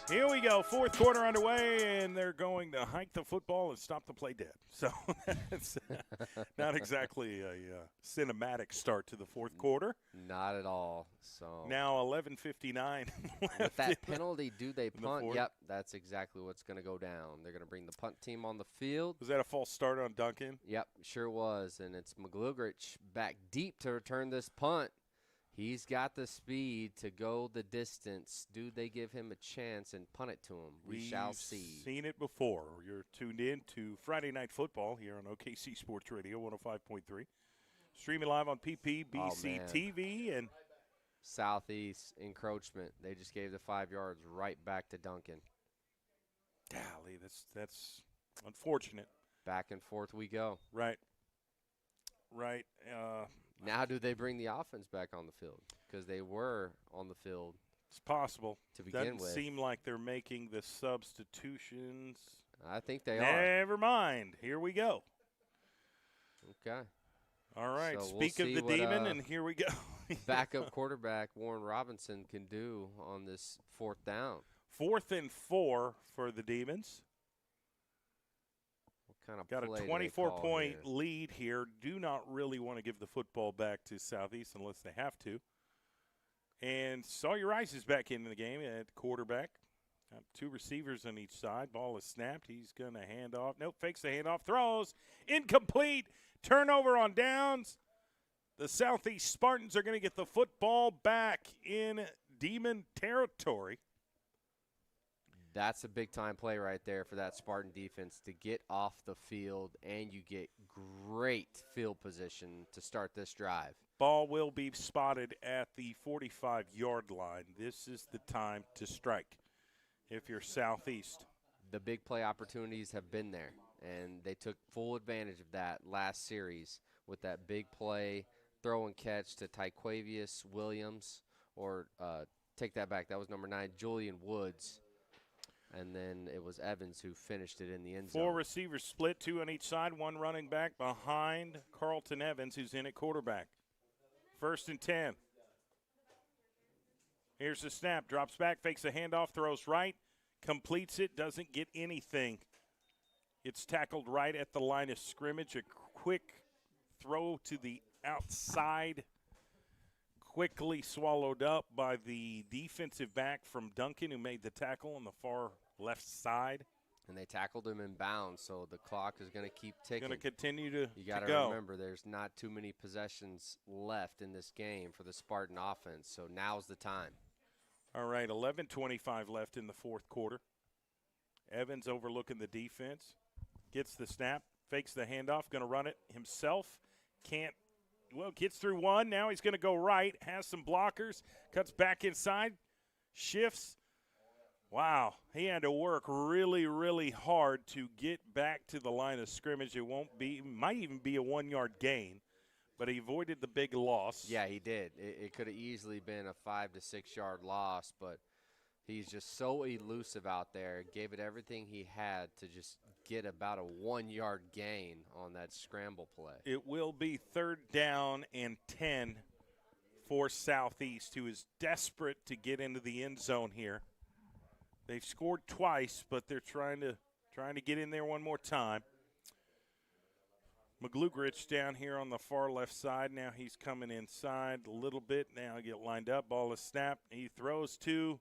Here we go, fourth quarter underway, and they're going to hike the football and stop the play dead. So that's not exactly a cinematic start to the fourth quarter. Not at all. So now 11:59 with that penalty, do they the punt? fourth. Yep, that's exactly what's going to go down. They're going to bring the punt team on the field. Was that a false start on Duncan? Yep, sure was, and it's McGlugrich back deep to return this punt. He's got the speed to go the distance. Do they give him a chance and punt it to him? We shall see. We've seen it before. You're tuned in to Friday Night Football here on OKC Sports Radio 105.3. Streaming live on PPBC TV and Southeast encroachment. They just gave the 5 yards right back to Duncan. golly, that's unfortunate. Back and forth we go. Right. Now do they bring the offense back on the field? Because they were on the field. It's possible. To begin with. Doesn't seem like they're making the substitutions. I think they are. Never mind. Here we go. Okay. All right. So Speak we'll of the see demon, what, and here we go. backup quarterback Warren Robinson can do on this fourth down. 4th and 4 for the Demons. Kind of Got a 24-point lead here. Do not really want to give the football back to Southeast unless they have to. And Sawyer Rice is back into the game at quarterback. Got 2 receivers on each side. Ball is snapped. He's going to hand off. Nope, fakes the handoff. Throws. Incomplete. Turnover on downs. The Southeast Spartans are going to get the football back in Demon territory. That's a big-time play right there for that Spartan defense to get off the field, and you get great field position to start this drive. Ball will be spotted at the 45-yard line. This is the time to strike if you're Southeast. The big play opportunities have been there, and they took full advantage of that last series with that big play, throw and catch to Tyquavius Williams, or take that back, that was number 9, Julian Woods. And then it was Evans who finished it in the end zone. 4 receivers split, 2 on each side, 1 running back behind Carlton Evans, who's in at quarterback. 1st and 10. Here's the snap. Drops back, fakes a handoff, throws right, completes it, doesn't get anything. It's tackled right at the line of scrimmage. A quick throw to the outside, quickly swallowed up by the defensive back from Duncan, who made the tackle on the far left side. And they tackled him in bounds, so the clock is going to keep ticking. Going to continue to You got to go. remember, there's not too many possessions left in this game for the Spartan offense, so now's the time. All right, 11:25 left in the fourth quarter. Evans overlooking the defense. Gets the snap, fakes the handoff, going to run it himself. Gets through one. Now he's going to go right, has some blockers, cuts back inside, shifts. Wow, he had to work really, really hard to get back to the line of scrimmage. It might even be a 1-yard gain, but he avoided the big loss. Yeah, he did. It could have easily been a 5 to 6 yard loss, but he's just so elusive out there. Gave it everything he had to just get about a 1-yard gain on that scramble play. It will be 3rd down and 10 for Southeast, who is desperate to get into the end zone here. They've scored twice, but they're trying to get in there one more time. McGlugrich down here on the far left side. Now he's coming inside a little bit. Now get lined up. Ball is snapped. He throws to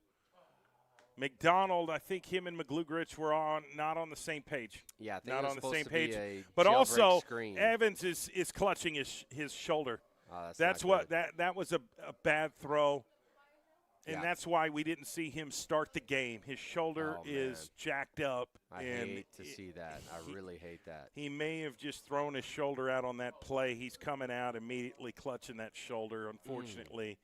McDonald. I think him and McGlugrich were not on the same page. Yeah, I think not it was on the supposed same to page. be a But jailbreak also screen. Evans is clutching his shoulder. Oh, That's not what good. that was a bad throw. And Yeah. that's why we didn't see him start the game. His shoulder is jacked up. I and hate to see that. I really hate that. He may have just thrown his shoulder out on that play. He's coming out immediately clutching that shoulder, unfortunately.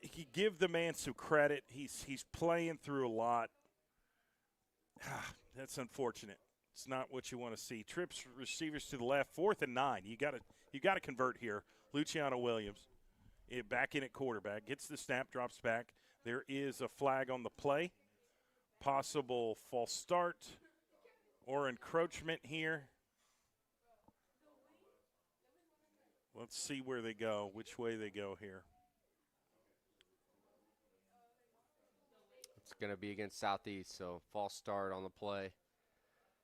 You give the man some credit. He's playing through a lot. That's unfortunate. It's not what you want to see. Trips receivers to the left, 4th and 9. You got to convert here. Luciano Williams. Back in at quarterback, gets the snap, drops back. There is a flag on the play. Possible false start or encroachment here. Let's see where they go, which way they go here. It's going to be against Southeast, so false start on the play.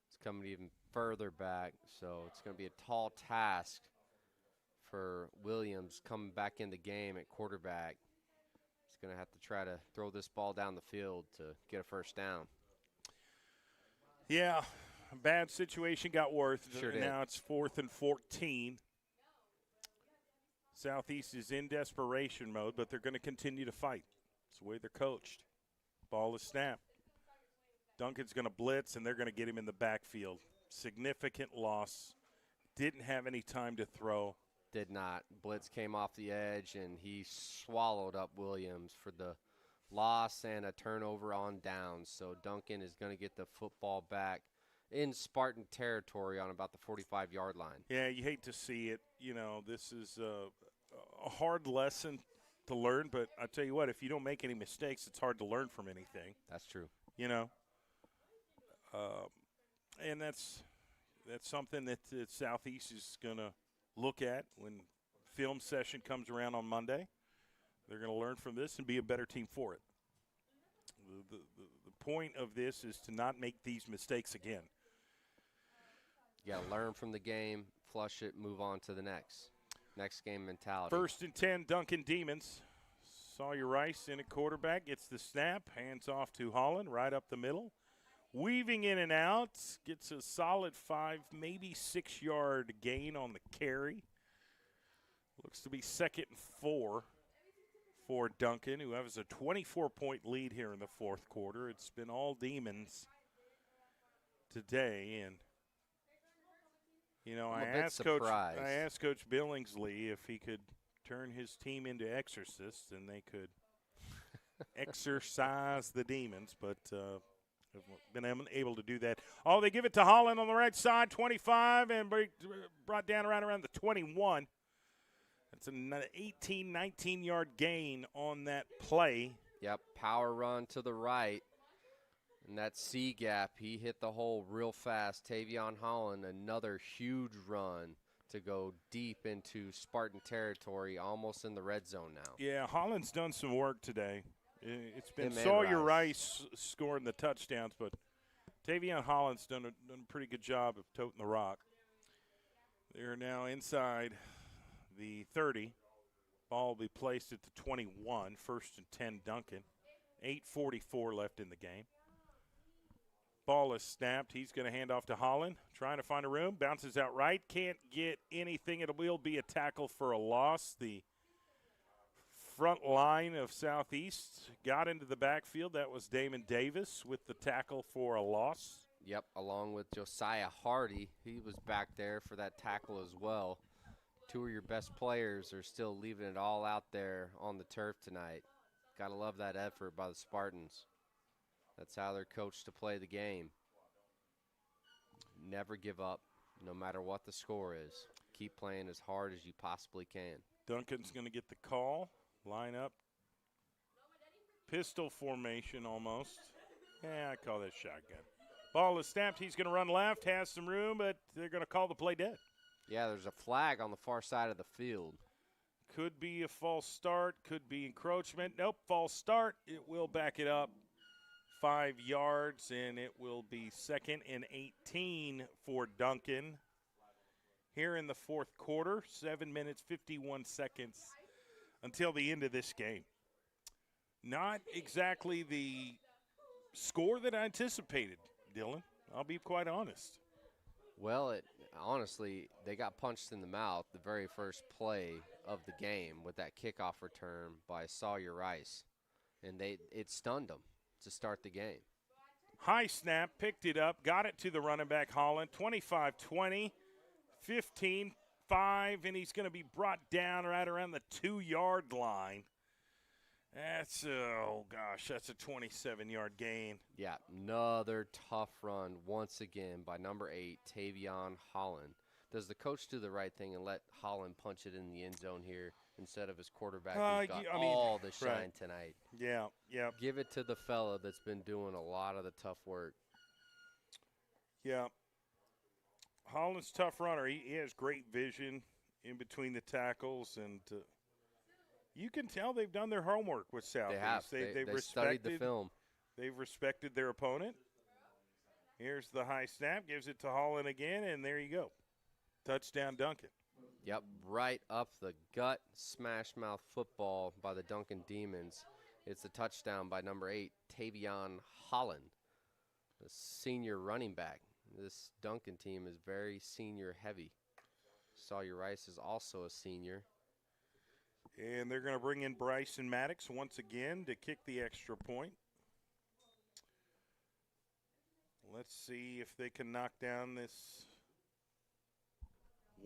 It's coming even further back, so it's going to be a tall task for Williams coming back in the game at quarterback. He's going to have to try to throw this ball down the field to get a first down. Yeah, a bad situation got worse. Sure did. Now it's 4th and 14. Southeast is in desperation mode, but they're going to continue to fight. It's the way they're coached. Ball is snapped. Duncan's going to blitz, and they're going to get him in the backfield. Significant loss. Didn't have any time to throw. Did not. Blitz came off the edge, and he swallowed up Williams for the loss and a turnover on downs. So Duncan is going to get the football back in Spartan territory on about the 45-yard line. Yeah, you hate to see it. You know, this is a hard lesson to learn, but I tell you what, if you don't make any mistakes, it's hard to learn from anything. That's true. You know, and that's something that Southeast is going to look at when film session comes around on Monday. They're going to learn from this and be a better team for it. The point of this is to not make these mistakes again. You got to learn from the game, flush it, move on to the next game mentality. 1st and 10, Duncan Demons. Sawyer Rice in at quarterback, gets the snap, hands off to Holland, right up the middle. Weaving in and out, gets a solid 5, maybe 6-yard gain on the carry. Looks to be 2nd and 4 for Duncan, who has a 24-point lead here in the 4th quarter. It's been all Demons today, and you know, I asked Coach Billingsley if he could turn his team into exorcists and they could exorcise the demons, but have been unable to do that. Oh, they give it to Holland on the right side, 25, and brought down right around the 21. That's an 18, 19-yard gain on that play. Yep, power run to the right. And that C gap, he hit the hole real fast. Tavion Holland, another huge run to go deep into Spartan territory, almost in the red zone now. Yeah, Holland's done some work today. It's been Him and Sawyer Rice scoring the touchdowns, but Tavion Holland's done a pretty good job of toting the rock. They're now inside the 30. Ball will be placed at the 21, 1st and 10 Duncan. 8:44 left in the game. Ball is snapped. He's going to hand off to Holland. Trying to find a room. Bounces out right. Can't get anything. It will be a tackle for a loss. The front line of Southeast got into the backfield. That was Damon Davis with the tackle for a loss. Yep, along with Josiah Hardy. He was back there for that tackle as well. 2 of your best players are still leaving it all out there on the turf tonight. Got to love that effort by the Spartans. That's how they're coached to play the game. Never give up, no matter what the score is. Keep playing as hard as you possibly can. Duncan's going to get the call. Line up. Pistol formation almost. Yeah, I call that shotgun. Ball is snapped. He's going to run left, has some room, but they're going to call the play dead. Yeah, there's a flag on the far side of the field. Could be a false start. Could be encroachment. Nope, false start. It will back it up 5 yards, and it will be 2nd and 18 for Duncan. Here in the 4th quarter, 7 minutes, 51 seconds until the end of this game. Not exactly the score that I anticipated, Dylan. I'll be quite honest. Well, honestly, they got punched in the mouth the very first play of the game with that kickoff return by Sawyer Rice, and it stunned them to start the game. High snap, picked it up, got it to the running back Holland, 25-20, 15-5, and he's going to be brought down right around the 2-yard line. That's a 27-yard gain. Yeah, another tough run once again by number 8, Tavion Holland. Does the coach do the right thing and let Holland punch it in the end zone here instead of his quarterback who's got all the shine tonight? Yeah. Give it to the fella that's been doing a lot of the tough work. Yeah. Holland's a tough runner. He has great vision in between the tackles, and you can tell they've done their homework with Southeast. They have. They studied the film. They've respected their opponent. Here's the high snap, gives it to Holland again, and there you go. Touchdown, Duncan. Yep, right up the gut, smash mouth football by the Duncan Demons. It's a touchdown by number 8, Tavion Holland, the senior running back. This Duncan team is very senior heavy. Sawyer Rice is also a senior. And they're going to bring in Bryson Maddox once again to kick the extra point. Let's see if they can knock down this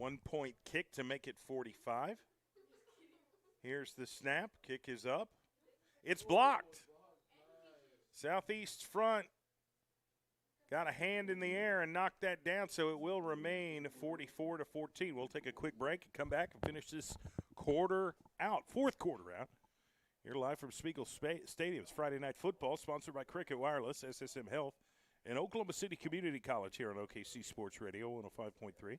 1-point kick to make it 45. Here's the snap. Kick is up. It's blocked. Southeast front got a hand in the air and knocked that down, so it will remain 44-14. We'll take a quick break and come back and finish this fourth quarter out. You're live from Spiegel Stadium's Friday Night Football, sponsored by Cricket Wireless, SSM Health, and Oklahoma City Community College here on OKC Sports Radio 105.3.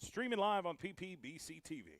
Streaming live on PPBC TV.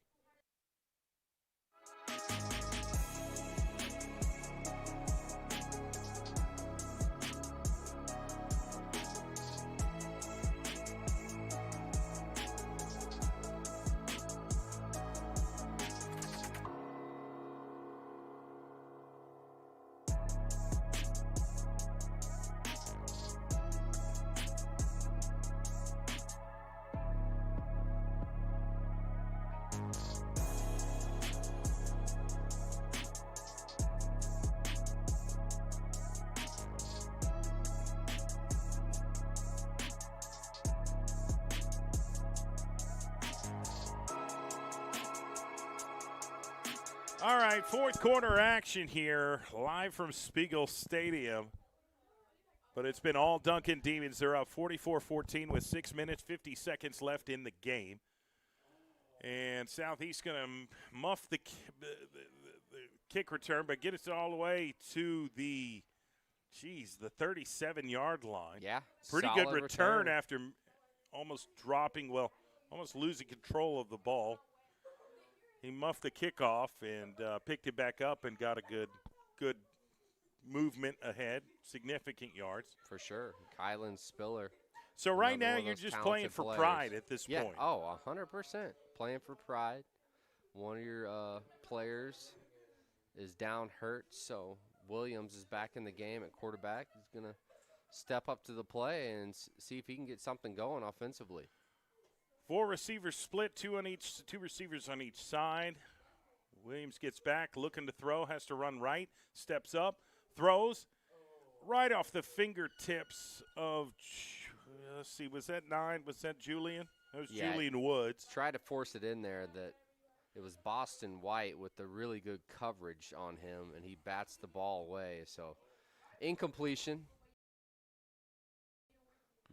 All right, fourth quarter action here, live from Spiegel Stadium. But it's been all Duncan Demons. They're up 44-14 with 6 minutes, 50 seconds left in the game. And Southeast going to muff the kick return, but get us all the way to the 37-yard line. Yeah, pretty good return after almost losing control of the ball. He muffed the kickoff and picked it back up and got a good movement ahead, significant yards. For sure. Kylan Spiller. So right now you're just playing for pride at this point. Oh, 100%. Playing for pride. One of your players is down hurt, so Williams is back in the game at quarterback. He's going to step up to the play and see if he can get something going offensively. 4 receivers split, two receivers on each side. Williams gets back, looking to throw, has to run right, steps up, throws right off the fingertips of, let's see, was that 9? Was that Julian? That was Julian Woods. Tried to force it in there that it was Boston White with the really good coverage on him, and he bats the ball away. So incompletion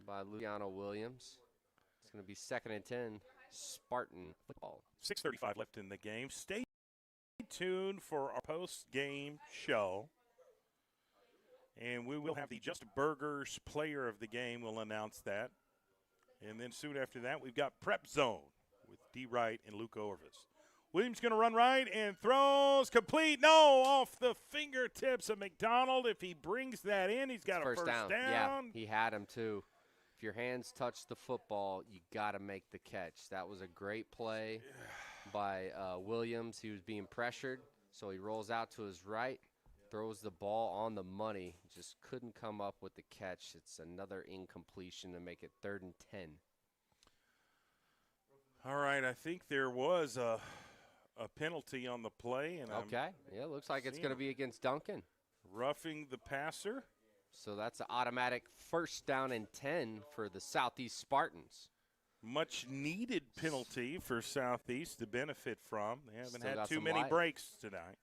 by Luciano Williams. It's going to be 2nd and 10, Spartan football. 6:35 left in the game. Stay tuned for our post-game show. And we will have the Just Burgers player of the game. We'll announce that. And then soon after that, we've got Prep Zone with D. Wright and Luke Orvis. Williams going to run right and throws complete. No, off the fingertips of McDonald. If he brings that in, he's got a first down. Yeah, he had him too. If your hands touch the football, you got to make the catch. That was a great play by Williams. He was being pressured, so he rolls out to his right, throws the ball on the money. Just couldn't come up with the catch. It's another incompletion to make it 3rd and 10. All right, I think there was a penalty on the play. And okay, yeah, looks like it's going to be against Duncan. Roughing the passer. So that's an automatic 1st down and 10 for the Southeast Spartans. Much needed penalty for Southeast to benefit from. They haven't had too many life. breaks tonight.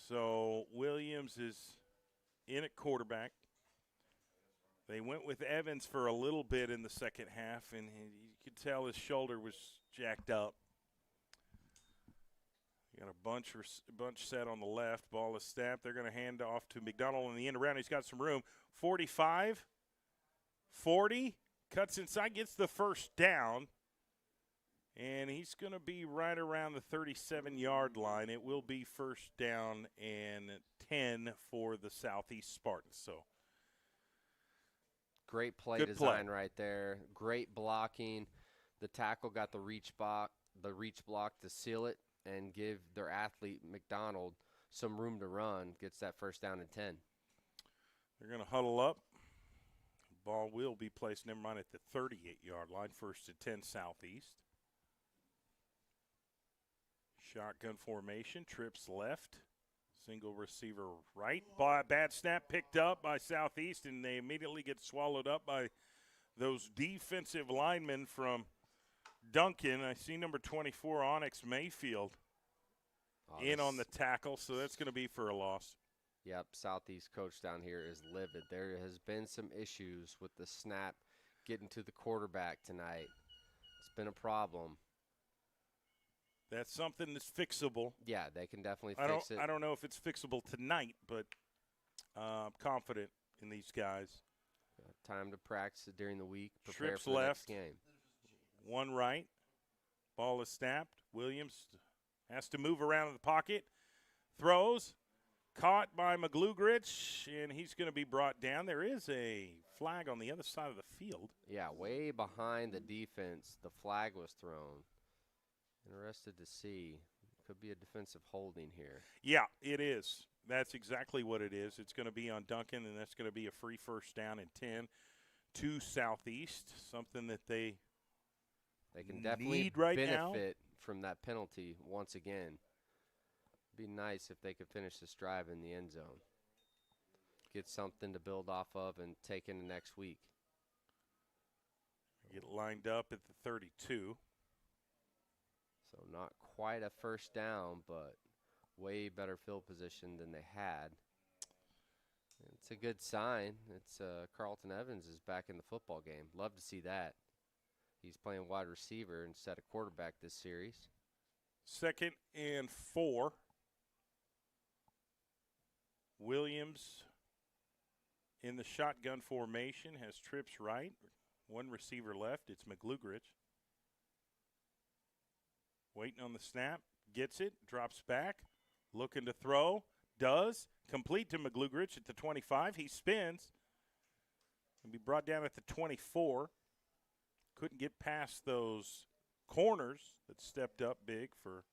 So Williams is in at quarterback. They went with Evans for a little bit in the second half, and you could tell his shoulder was jacked up. You got a bunch set on the left. Ball is snapped. They're going to hand off to McDonald in the end around. He's got some room. 45, 40, cuts inside, gets the first down. And he's going to be right around the 37-yard line. It will be first down and 10 for the Southeast Spartans. So great play Good design play. right there. Great blocking. The tackle got the reach block to seal it and give their athlete McDonald some room to run. Gets that first down and 10. they're going to huddle up. Ball will be placed, never mind, at the 38-yard line. First and 10 Southeast. Shotgun formation, trips left. Single receiver right. Bad snap picked up by Southeast, and they immediately get swallowed up by those defensive linemen from Duncan. I see number 24, Onyx Mayfield, in on the tackle, so that's going to be for a loss. Yep, Southeast coach down here is livid. There has been some issues with the snap getting to the quarterback tonight. It's been a problem. That's something that's fixable. Yeah, they can definitely fix it. I don't know if it's fixable tonight, but I'm confident in these guys. Time to practice it during the week. Prepare Trips for the left. next game. One right. Ball is snapped. Williams has to move around in the pocket. Throws. Caught by McGlugrich, and he's going to be brought down. There is a flag on the other side of the field. Yeah, way behind the defense, the flag was thrown. Interested to see. Could be a defensive holding here. Yeah, it is. That's exactly what it is. It's going to be on Duncan, and that's going to be a free first down and 10 to Southeast, something that they can definitely need right benefit now from that penalty once again. Be nice if they could finish this drive in the end zone. Get something to build off of and take into next week. Get lined up at the 32. So not quite a first down, but way better field position than they had. It's a good sign. It's Carlton Evans is back in the football game. Love to see that. He's playing wide receiver instead of quarterback this series. 2nd and 4. Williams in the shotgun formation has trips right. One receiver left. It's McGlugrich. Waiting on the snap. Gets it. Drops back. Looking to throw. Does. Complete to McGlugrich at the 25. He spins. And be brought down at the 24. Couldn't get past those corners that stepped up big for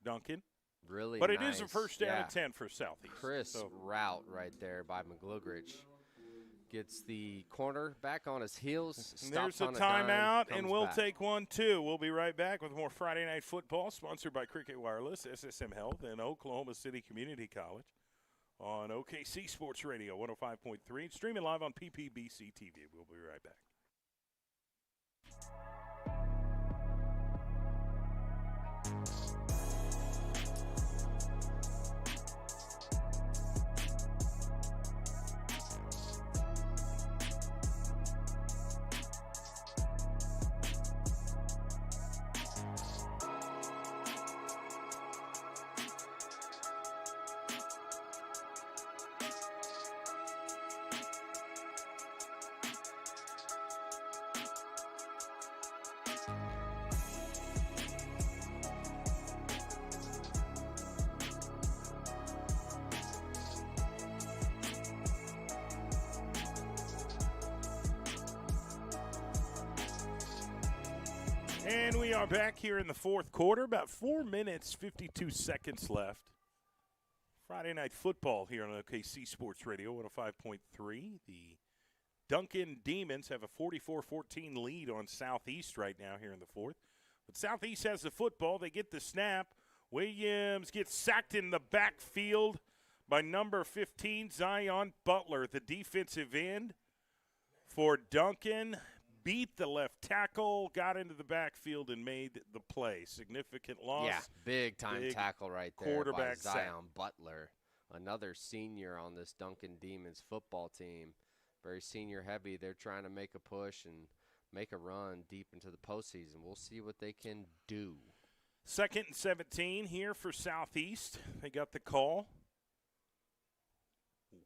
Duncan. Really But nice. it is a first down and 10 for Southeast. Crisp route right there by McGlugrich. Gets the corner back on his heels. And there's a stops on timeout, dime, and comes we'll back. take one, too. We'll be right back with more Friday Night Football, sponsored by Cricket Wireless, SSM Health, and Oklahoma City Community College on OKC Sports Radio 105.3, streaming live on PPBC TV. We'll be right back. And we are back here in the fourth quarter. About 4 minutes, 52 seconds left. Friday Night Football here on OKC Sports Radio 105.3. The Duncan Demons have a 44-14 lead on Southeast right now here in the fourth. But Southeast has the football. They get the snap. Williams gets sacked in the backfield by number 15, Zion Butler, the defensive end for Duncan. Beat the left tackle, got into the backfield, and made the play. Significant loss. Yeah, big-time tackle right there quarterback by sack. Zion Butler, another senior on this Duncan Demons football team. Very senior-heavy. They're trying to make a push and make a run deep into the postseason. We'll see what they can do. 2nd and 17 here for Southeast. They got the call.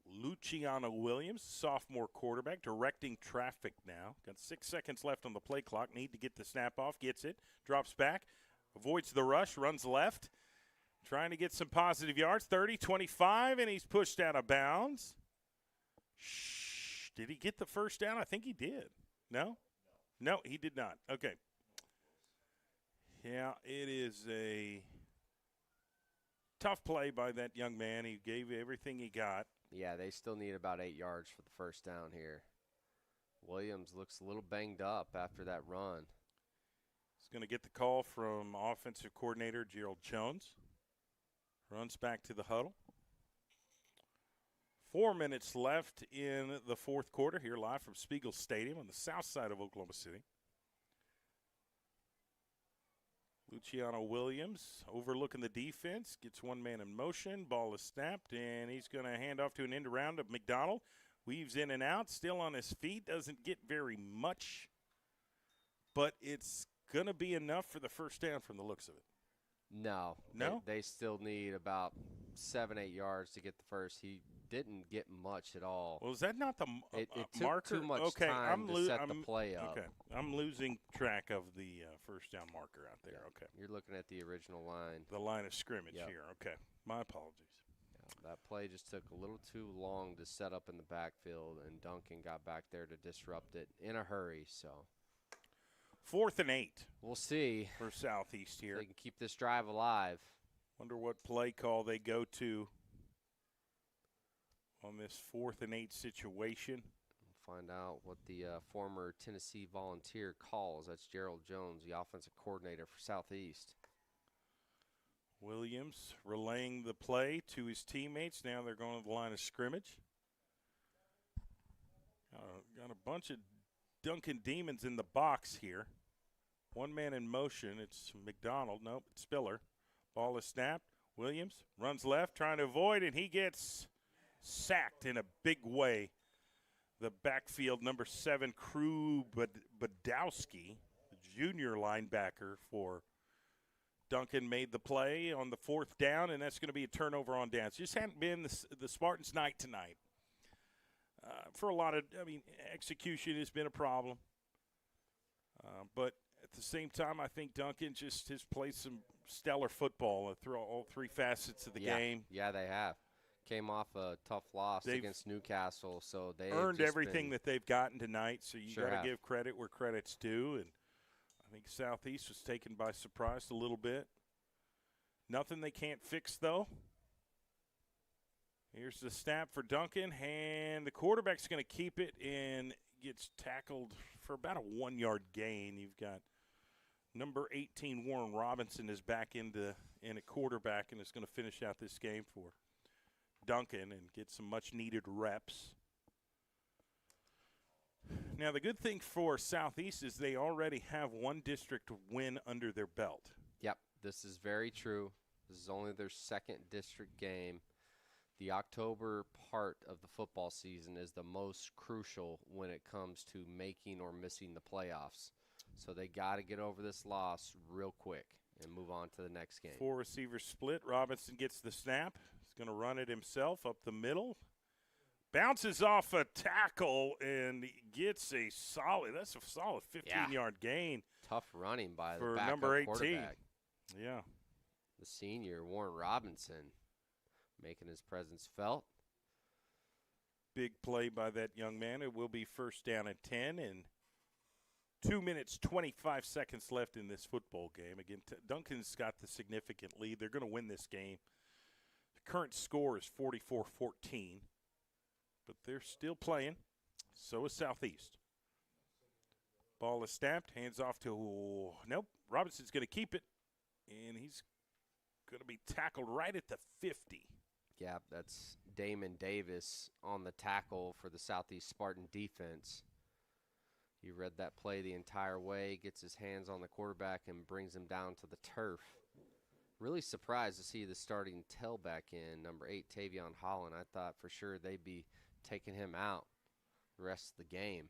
Luciano Williams, sophomore quarterback, directing traffic now. Got 6 seconds left on the play clock. Need to get the snap off. Gets it. Drops back. Avoids the rush. Runs left. Trying to get some positive yards. 30, 25, and he's pushed out of bounds. Did he get the first down? I think he did. No? No, he did not. Okay. Yeah, it is a tough play by that young man. He gave everything he got. Yeah, they still need about 8 yards for the first down here. Williams looks a little banged up after that run. He's going to get the call from offensive coordinator Gerald Jones. Runs back to the huddle. 4 minutes left in the fourth quarter here live from Spiegel Stadium on the south side of Oklahoma City. Luciano Williams overlooking the defense, gets one man in motion, ball is snapped, and he's going to hand off to an end around of McDonald. Weaves in and out, still on his feet, doesn't get very much, but it's going to be enough for the first down from the looks of it. No. They still need about 7-8 yards to get the first. He didn't get much at all. Well, is that not the it took marker? too much time to set the play up. Okay, I'm losing track of the first down marker out there. Yeah. Okay. You're looking at the original line. The line of scrimmage Yep. here. Okay, my apologies. Yeah, that play just took a little too long to set up in the backfield, and Duncan got back there to disrupt it in a hurry. So 4th and 8. We'll see for Southeast here. They can keep this drive alive. Wonder what play call they go to on this 4th and 8 situation. We'll find out what the former Tennessee Volunteer calls. That's Gerald Jones, the offensive coordinator for Southeast. Williams relaying the play to his teammates. Now they're going to the line of scrimmage. Got a bunch of Duncan Demons in the box here. One man in motion. It's McDonald. Nope, it's Spiller. Ball is snapped. Williams runs left, trying to avoid, and he gets sacked in a big way. The backfield, number 7, Crew Badowski, the junior linebacker for Duncan, made the play on the 4th down, and that's going to be a turnover on downs. Just hadn't been the Spartans' night tonight. For a lot of, execution has been a problem. But at the same time, I think Duncan just has played some stellar football through all 3 facets of the game. Yeah, they have. Came off a tough loss against Newcastle, so they earned everything that they've gotten tonight. So you got to give credit where credit's due, and I think Southeast was taken by surprise a little bit. Nothing they can't fix, though. Here's the snap for Duncan, and the quarterback's going to keep it and gets tackled for about a 1-yard gain. You've got number 18, Warren Robinson, is back in a quarterback and is going to finish out this game for Duncan and get some much-needed reps. Now, the good thing for Southeast is they already have one district win under their belt. Yep, this is very true. This is only their 2nd district game. The October part of the football season is the most crucial when it comes to making or missing the playoffs. So they got to get over this loss real quick and move on to the next game. 4 receivers split. Robinson gets the snap. He's going to run it himself up the middle. Bounces off a tackle and gets a solid 15-yard gain. Tough running by for the backup number 18. quarterback. Yeah. The senior, Warren Robinson, making his presence felt. Big play by that young man. It will be first down at 10 and 2 minutes, 25 seconds left in this football game. Again, Duncan's got the significant lead. They're going to win this game. The current score is 44-14, but they're still playing. So is Southeast. Ball is snapped. Hands off to nope. Robinson's going to keep it, and he's going to be tackled right at the 50. Yeah, that's Damon Davis on the tackle for the Southeast Spartan defense. He read that play the entire way, gets his hands on the quarterback and brings him down to the turf. Really surprised to see the starting tailback in, number 8, Tavion Holland. I thought for sure they'd be taking him out the rest of the game.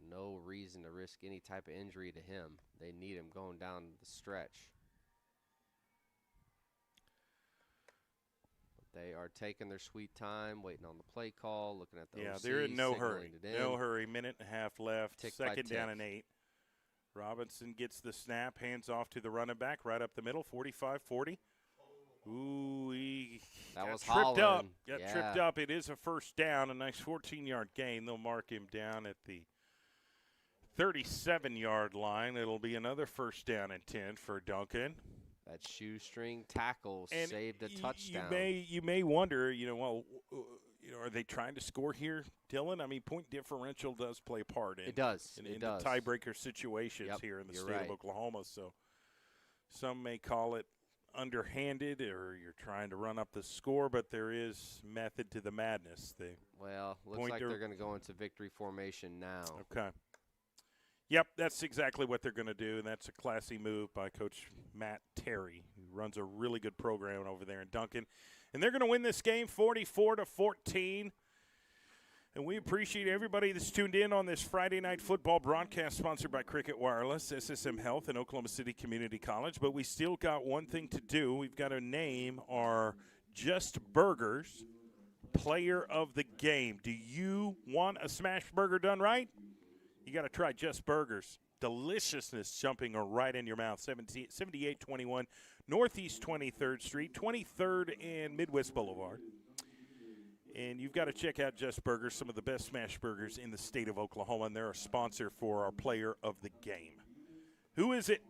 No reason to risk any type of injury to him. They need him going down the stretch. They are taking their sweet time, waiting on the play call, looking at the Yeah, OC, they're in no signaling hurry. it in. No hurry. Minute and a half left. Tick by Second down tick. and 8. Robinson gets the snap, hands off to the running back right up the middle, 45-40. Ooh, he That got was tripped up. hollering. Got Yeah. tripped up. It is a first down, a nice 14-yard gain. They'll mark him down at the 37-yard line. It'll be another first down and 10 for Duncan. That shoestring tackle And saved a touchdown. You may wonder, are they trying to score here, Dylan? I mean, point differential does play a part in It does. in It the does. tiebreaker situations Yep, here in the you're state right. of Oklahoma. So some may call it underhanded, or you're trying to run up the score, but there is method to the madness. Well, looks Point like to- they're going to go into victory formation now. Okay. Yep, that's exactly what they're going to do, and that's a classy move by Coach Matt Terry, who runs a really good program over there in Duncan. And they're going to win this game 44-14. And we appreciate everybody that's tuned in on this Friday night football broadcast sponsored by Cricket Wireless, SSM Health, and Oklahoma City Community College. But we still got one thing to do. We've got to name our Just Burgers player of the game. Do you want a smash burger done right? You got to try Just Burgers. Deliciousness jumping right in your mouth. 7821 Northeast 23rd Street, 23rd and Midwest Boulevard. And you've got to check out Just Burgers, some of the best smash burgers in the state of Oklahoma, and they're a sponsor for our player of the game. Who is it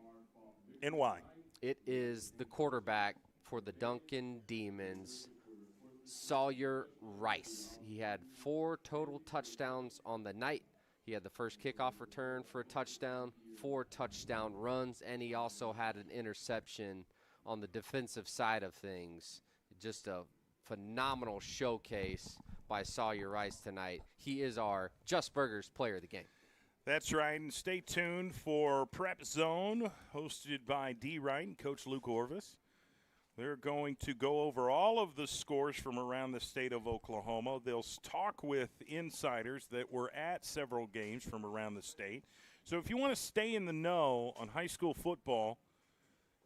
and why? It is the quarterback for the Duncan Demons, Sawyer Rice. He had 4 total touchdowns on the night. He had the first kickoff return for a touchdown, 4 touchdown runs, and he also had an interception on the defensive side of things. Just a phenomenal showcase by Sawyer Rice tonight. He is our Just Burgers player of the game. That's right, and stay tuned for Prep Zone, hosted by D. Wright and Coach Luke Orvis. They're going to go over all of the scores from around the state of Oklahoma. They'll talk with insiders that were at several games from around the state. So if you want to stay in the know on high school football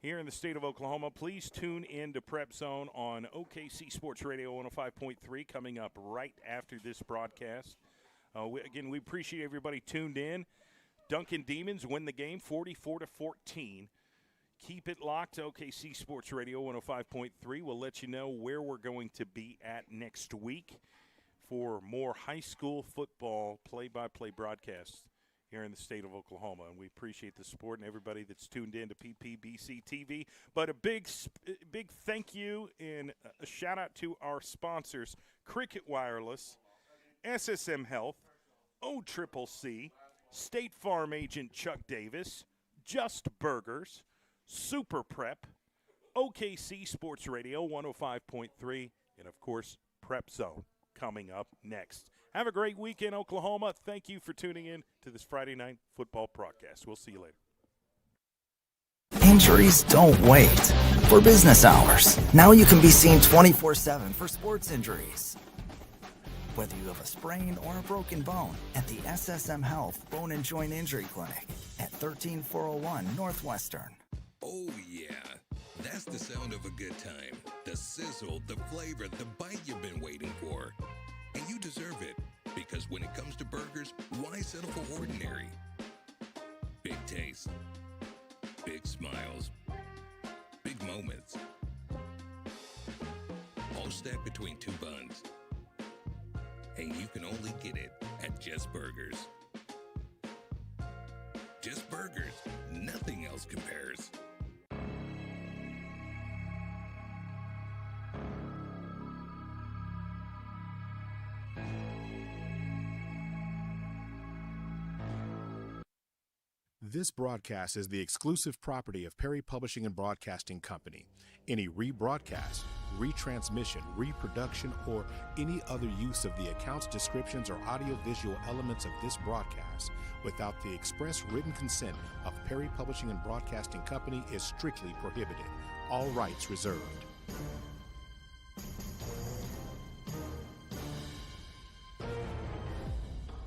here in the state of Oklahoma, please tune in to Prep Zone on OKC Sports Radio 105.3 coming up right after this broadcast. We appreciate everybody tuned in. Duncan Demons win the game 44-14. Keep it locked to OKC Sports Radio 105.3. We'll let you know where we're going to be at next week for more high school football play-by-play broadcasts here in the state of Oklahoma. And we appreciate the support and everybody that's tuned in to PPBC TV. But a big thank you and a shout-out to our sponsors, Cricket Wireless, SSM Health, OCCC, State Farm Agent Chuck Davis, Just Burgers, Super Prep, OKC Sports Radio 105.3, and, of course, Prep Zone coming up next. Have a great weekend, Oklahoma. Thank you for tuning in to this Friday night football broadcast. We'll see you later. Injuries don't wait for business hours. Now you can be seen 24/7 for sports injuries. Whether you have a sprain or a broken bone, at the SSM Health Bone and Joint Injury Clinic at 13401 Northwestern. Oh, yeah. That's the sound of a good time. The sizzle, the flavor, the bite you've been waiting for. And you deserve it, because when it comes to burgers, why settle for ordinary? Big taste, big smiles, big moments. All stacked between 2 buns. And you can only get it at Just Burgers. Just Burgers. Nothing else compares. This broadcast is the exclusive property of Perry Publishing and Broadcasting Company. Any rebroadcast, retransmission, reproduction, or any other use of the accounts, descriptions, or audiovisual elements of this broadcast without the express written consent of Perry Publishing and Broadcasting Company is strictly prohibited. All rights reserved.